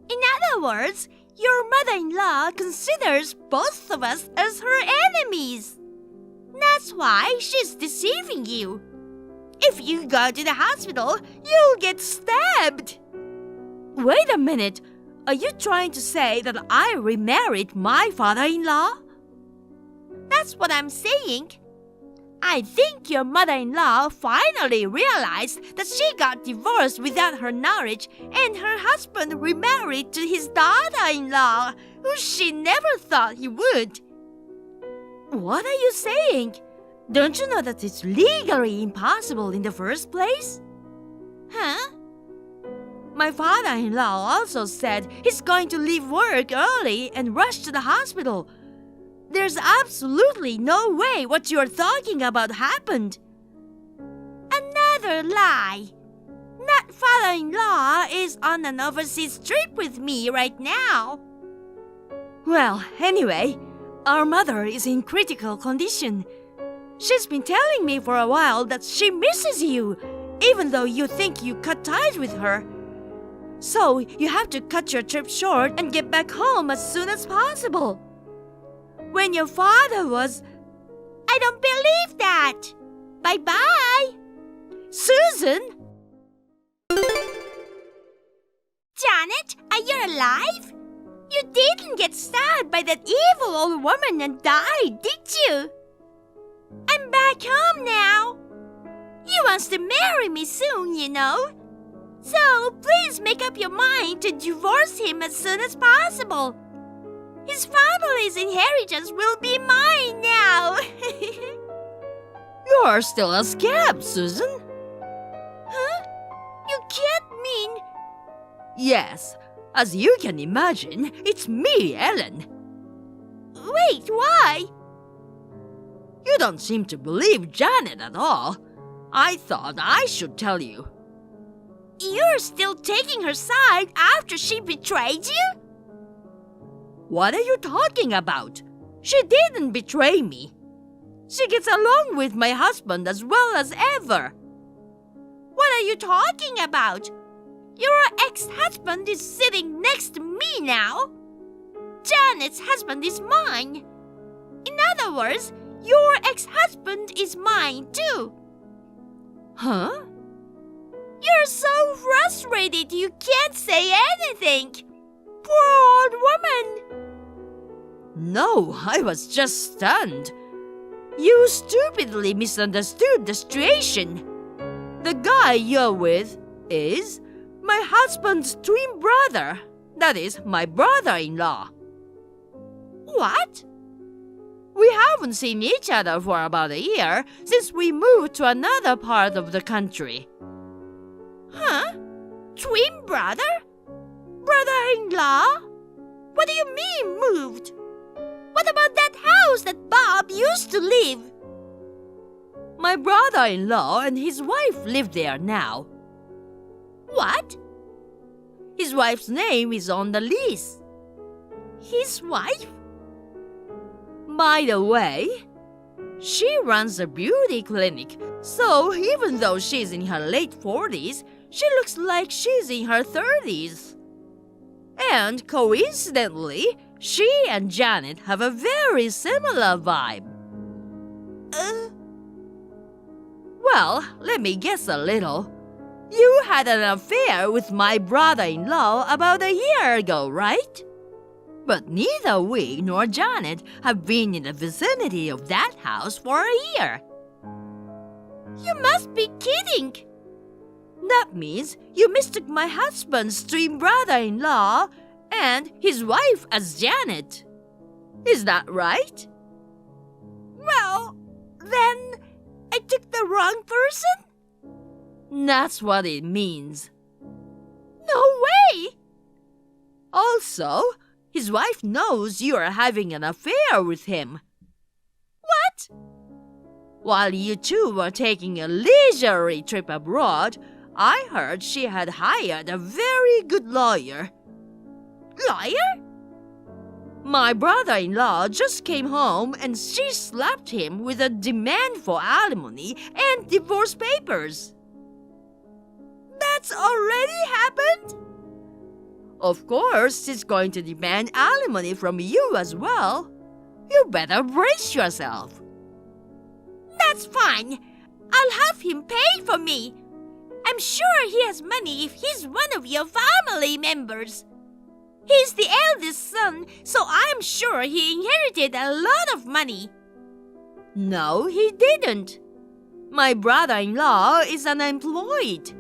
In other words, your mother-in-law considers both of us as her enemies. That's why she's deceiving you. If you go to the hospital, you'll get stabbed. Wait a minute. Are you trying to say that I remarried my father-in-law? That's what I'm saying. I think your mother-in-law finally realized that she got divorced without her knowledge and her husband remarried to his daughter-in-law, who she never thought he would. What are you saying? Don't you know that it's legally impossible in the first place? Huh? My father-in-law also said he's going to leave work early and rush to the hospital. There's absolutely no way what you're talking about happened. Another lie. That father-in-law is on an overseas trip with me right now. Well, anyway, our mother is in critical condition. She's been telling me for a while that she misses you, even though you think you cut ties with her. So you have to cut your trip short and get back home as soon as possible. When your father was... I don't believe that. Bye-bye. Susan! Janet, are you alive? You didn't get stabbed by that evil old woman and die, did you? I'm back home now. He wants to marry me soon, you know. So please make up your mind to divorce him as soon as possible. His family's inheritance will be mine now. You're still a scab, Susan. Huh? You can't mean... Yes, as you can imagine, it's me, Ellen. Wait, why? You don't seem to believe Janet at all. I thought I should tell you. You're still taking her side after she betrayed you? What are you talking about? She didn't betray me. She gets along with my husband as well as ever. What are you talking about? Your ex-husband is sitting next to me now. Janet's husband is mine. In other words, your ex-husband is mine too. Huh? You're so frustrated you can't say anything. Poor old woman. No, I was just stunned. You stupidly misunderstood the situation. The guy you're with is my husband's twin brother. That is, my brother-in-law. What? We haven't seen each other for about a year since we moved to another part of the country. Huh? Twin brother? Brother-in-law? What do you mean moved? What about that house that Bob used to live? My brother-in-law and his wife live there now. What? His wife's name is on the lease. His wife? By the way, She runs a beauty clinic, so even though she's in her late 40s, she looks like she's in her 30s. And coincidentally, she and Janet have a very similar vibe. Well, let me guess a little. You had an affair with my brother-in-law about a year ago, right? But neither we nor Janet have been in the vicinity of that house for a year. You must be kidding. That means you mistook my husband's twin brother-in-law and his wife as Janet. Is that right? Well, then I took the wrong person? That's what it means. No way! Also, his wife knows you are having an affair with him. What? While you two were taking a leisurely trip abroad, I heard she had hired a very good lawyer. Lawyer? My brother-in-law just came home and she slapped him with a demand for alimony and divorce papers. That's already happened? Of course, she's going to demand alimony from you as well. You better brace yourself. That's fine. I'll have him pay for me. I'm sure he has money if he's one of your family members. He's the eldest son, so I'm sure he inherited a lot of money. No, he didn't. My brother-in-law is unemployed.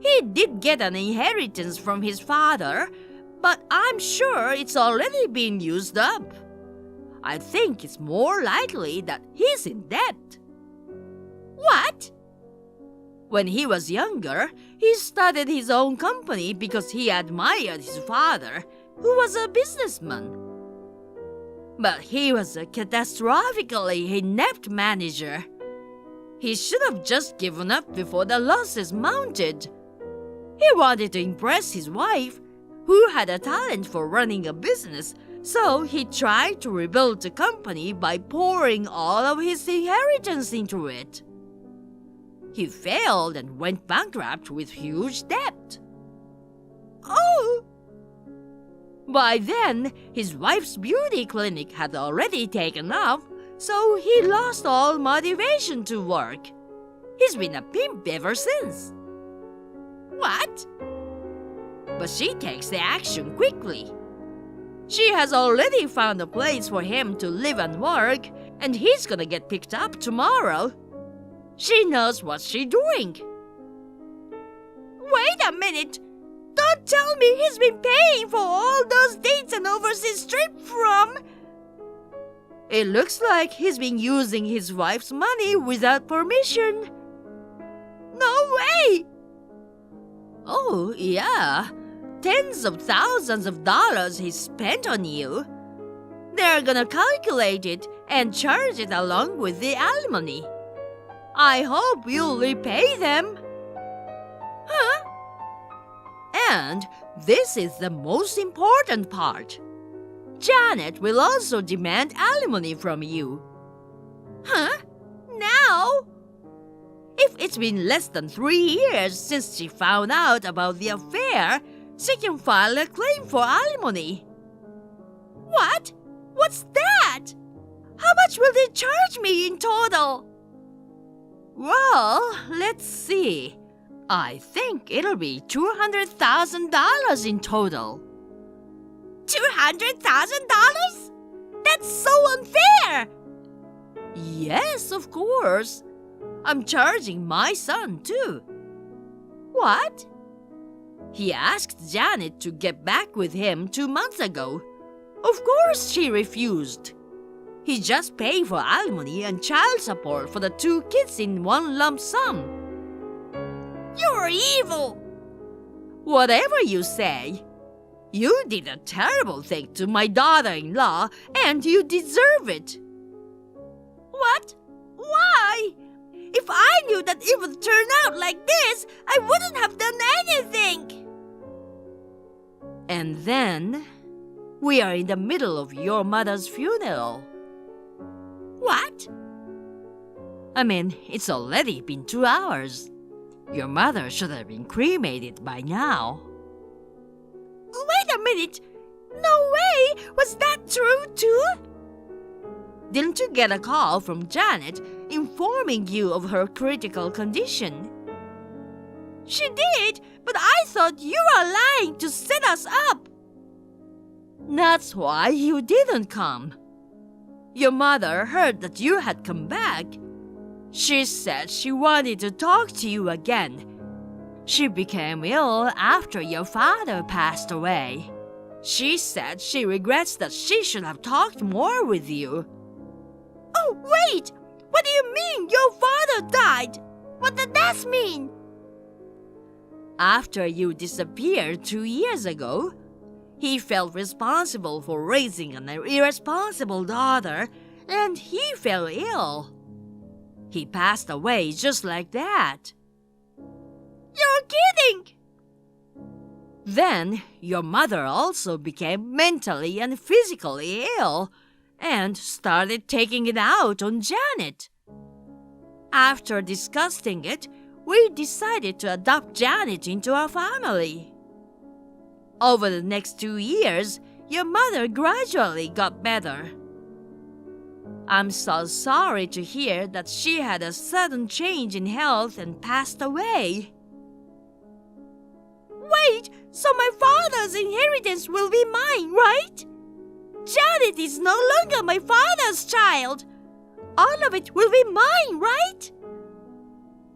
He did get an inheritance from his father, but I'm sure it's already been used up. I think it's more likely that he's in debt. What? When he was younger, he started his own company because he admired his father, who was a businessman. But he was a catastrophically inept manager. He should have just given up before the losses mounted. He wanted to impress his wife, who had a talent for running a business, so he tried to rebuild the company by pouring all of his inheritance into it. He failed and went bankrupt with huge debt. Oh! By then, his wife's beauty clinic had already taken off, so he lost all motivation to work. He's been a pimp ever since. What? But she takes the action quickly. She has already found a place for him to live and work, and he's gonna get picked up tomorrow. She knows what she's doing. Wait a minute! Don't tell me he's been paying for all those dates and overseas trips from... It looks like he's been using his wife's money without permission. No way! Oh, yeah. Tens of thousands of dollars he spent on you. They're gonna calculate it and charge it along with the alimony. I hope you'll repay them. Huh? And this is the most important part. Janet will also demand alimony from you. Huh? Now? If it's been less than 3 years since she found out about the affair, she can file a claim for alimony. What? What's that? How much will they charge me in total? Well, let's see. I think it'll be $200,000 in total. $200,000? That's so unfair! Yes, of course. I'm charging my son too. What? He asked Janet to get back with him 2 months ago. Of course she refused. He just paid for alimony and child support for the 2 kids in one lump sum. You're evil! Whatever you say, you did a terrible thing to my daughter-in-law and you deserve it. What? Why? If I knew that it would turn out like this, I wouldn't have done anything. And then, we are in the middle of your mother's funeral. What? It's already been 2 hours. Your mother should have been cremated by now. Wait a minute! No way! Was that true too? Didn't you get a call from Janet informing you of her critical condition? She did, but I thought you were lying to set us up. That's why you didn't come. Your mother heard that you had come back. She said she wanted to talk to you again. She became ill after your father passed away. She said she regrets that she should have talked more with you. Oh, wait! What do you mean your father died? What did that mean? After you disappeared 2 years ago, he felt responsible for raising an irresponsible daughter, and he fell ill. He passed away just like that. You're kidding! Then, your mother also became mentally and physically ill and started taking it out on Janet. After discussing it, we decided to adopt Janet into our family. Over the next 2 years, your mother gradually got better. I'm so sorry to hear that she had a sudden change in health and passed away. Wait, so my father's inheritance will be mine, right? Janet is no longer my father's child. All of it will be mine, right?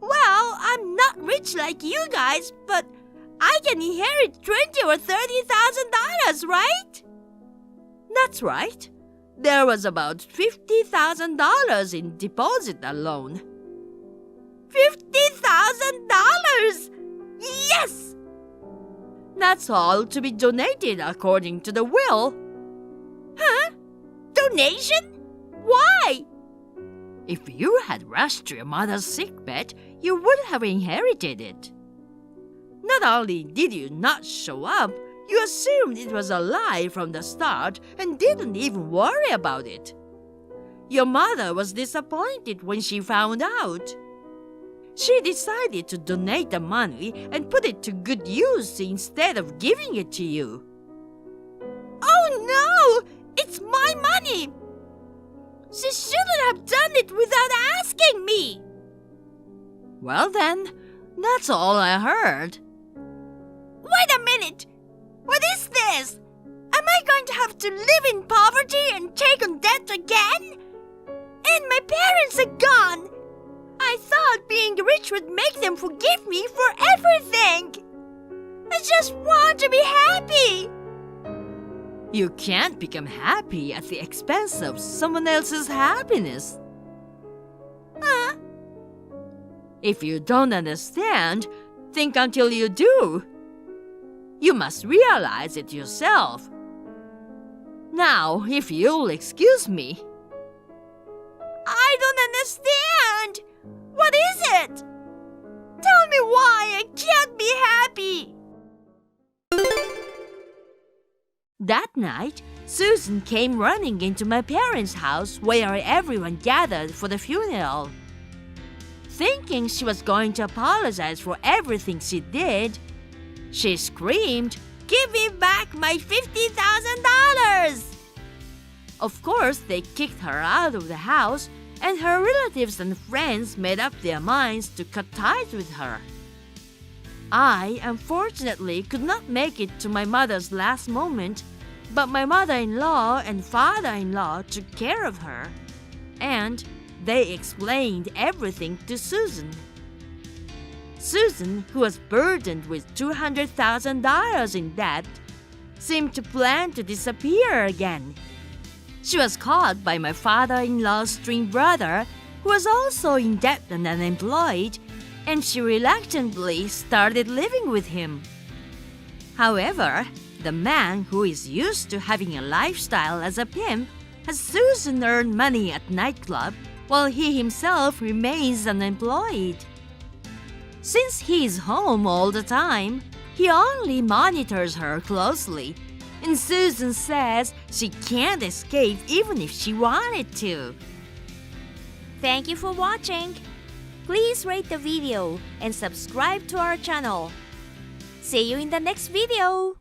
Well, I'm not rich like you guys, but I can inherit $20,000 or $30,000, right? That's right. There was about $50,000 in deposit alone. $50,000! Yes! That's all to be donated according to the will. Huh? Donation? Why? If you had rushed to your mother's sickbed, you would have inherited it. Not only did you not show up, you assumed it was a lie from the start and didn't even worry about it. Your mother was disappointed when she found out. She decided to donate the money and put it to good use instead of giving it to you. Oh no! It's my money! She shouldn't have done it without asking me! Well then, that's all I heard. Wait a minute! What is this? Am I going to have to live in poverty and take on debt again? And my parents are gone! I thought being rich would make them forgive me for everything! I just want to be happy! You can't become happy at the expense of someone else's happiness. Huh? If you don't understand, think until you do. You must realize it yourself. Now, if you'll excuse me. I don't understand! What is it? Tell me why I can't be happy! That night, Susan came running into my parents' house where everyone gathered for the funeral. Thinking she was going to apologize for everything she did, she screamed, "Give me back my $50,000! Of course, they kicked her out of the house, and her relatives and friends made up their minds to cut ties with her. I, unfortunately, could not make it to my mother's last moment, but my mother-in-law and father-in-law took care of her, and they explained everything to Susan. Susan, who was burdened with $200,000 in debt, seemed to plan to disappear again. She was caught by my father-in-law's twin brother, who was also in debt and unemployed, and she reluctantly started living with him. However, the man who is used to having a lifestyle as a pimp has Susan earn money at nightclub while he himself remains unemployed. Since he is home all the time, he only monitors her closely, and Susan says she can't escape even if she wanted to. Thank you for watching. Please rate the video and subscribe to our channel. See you in the next video.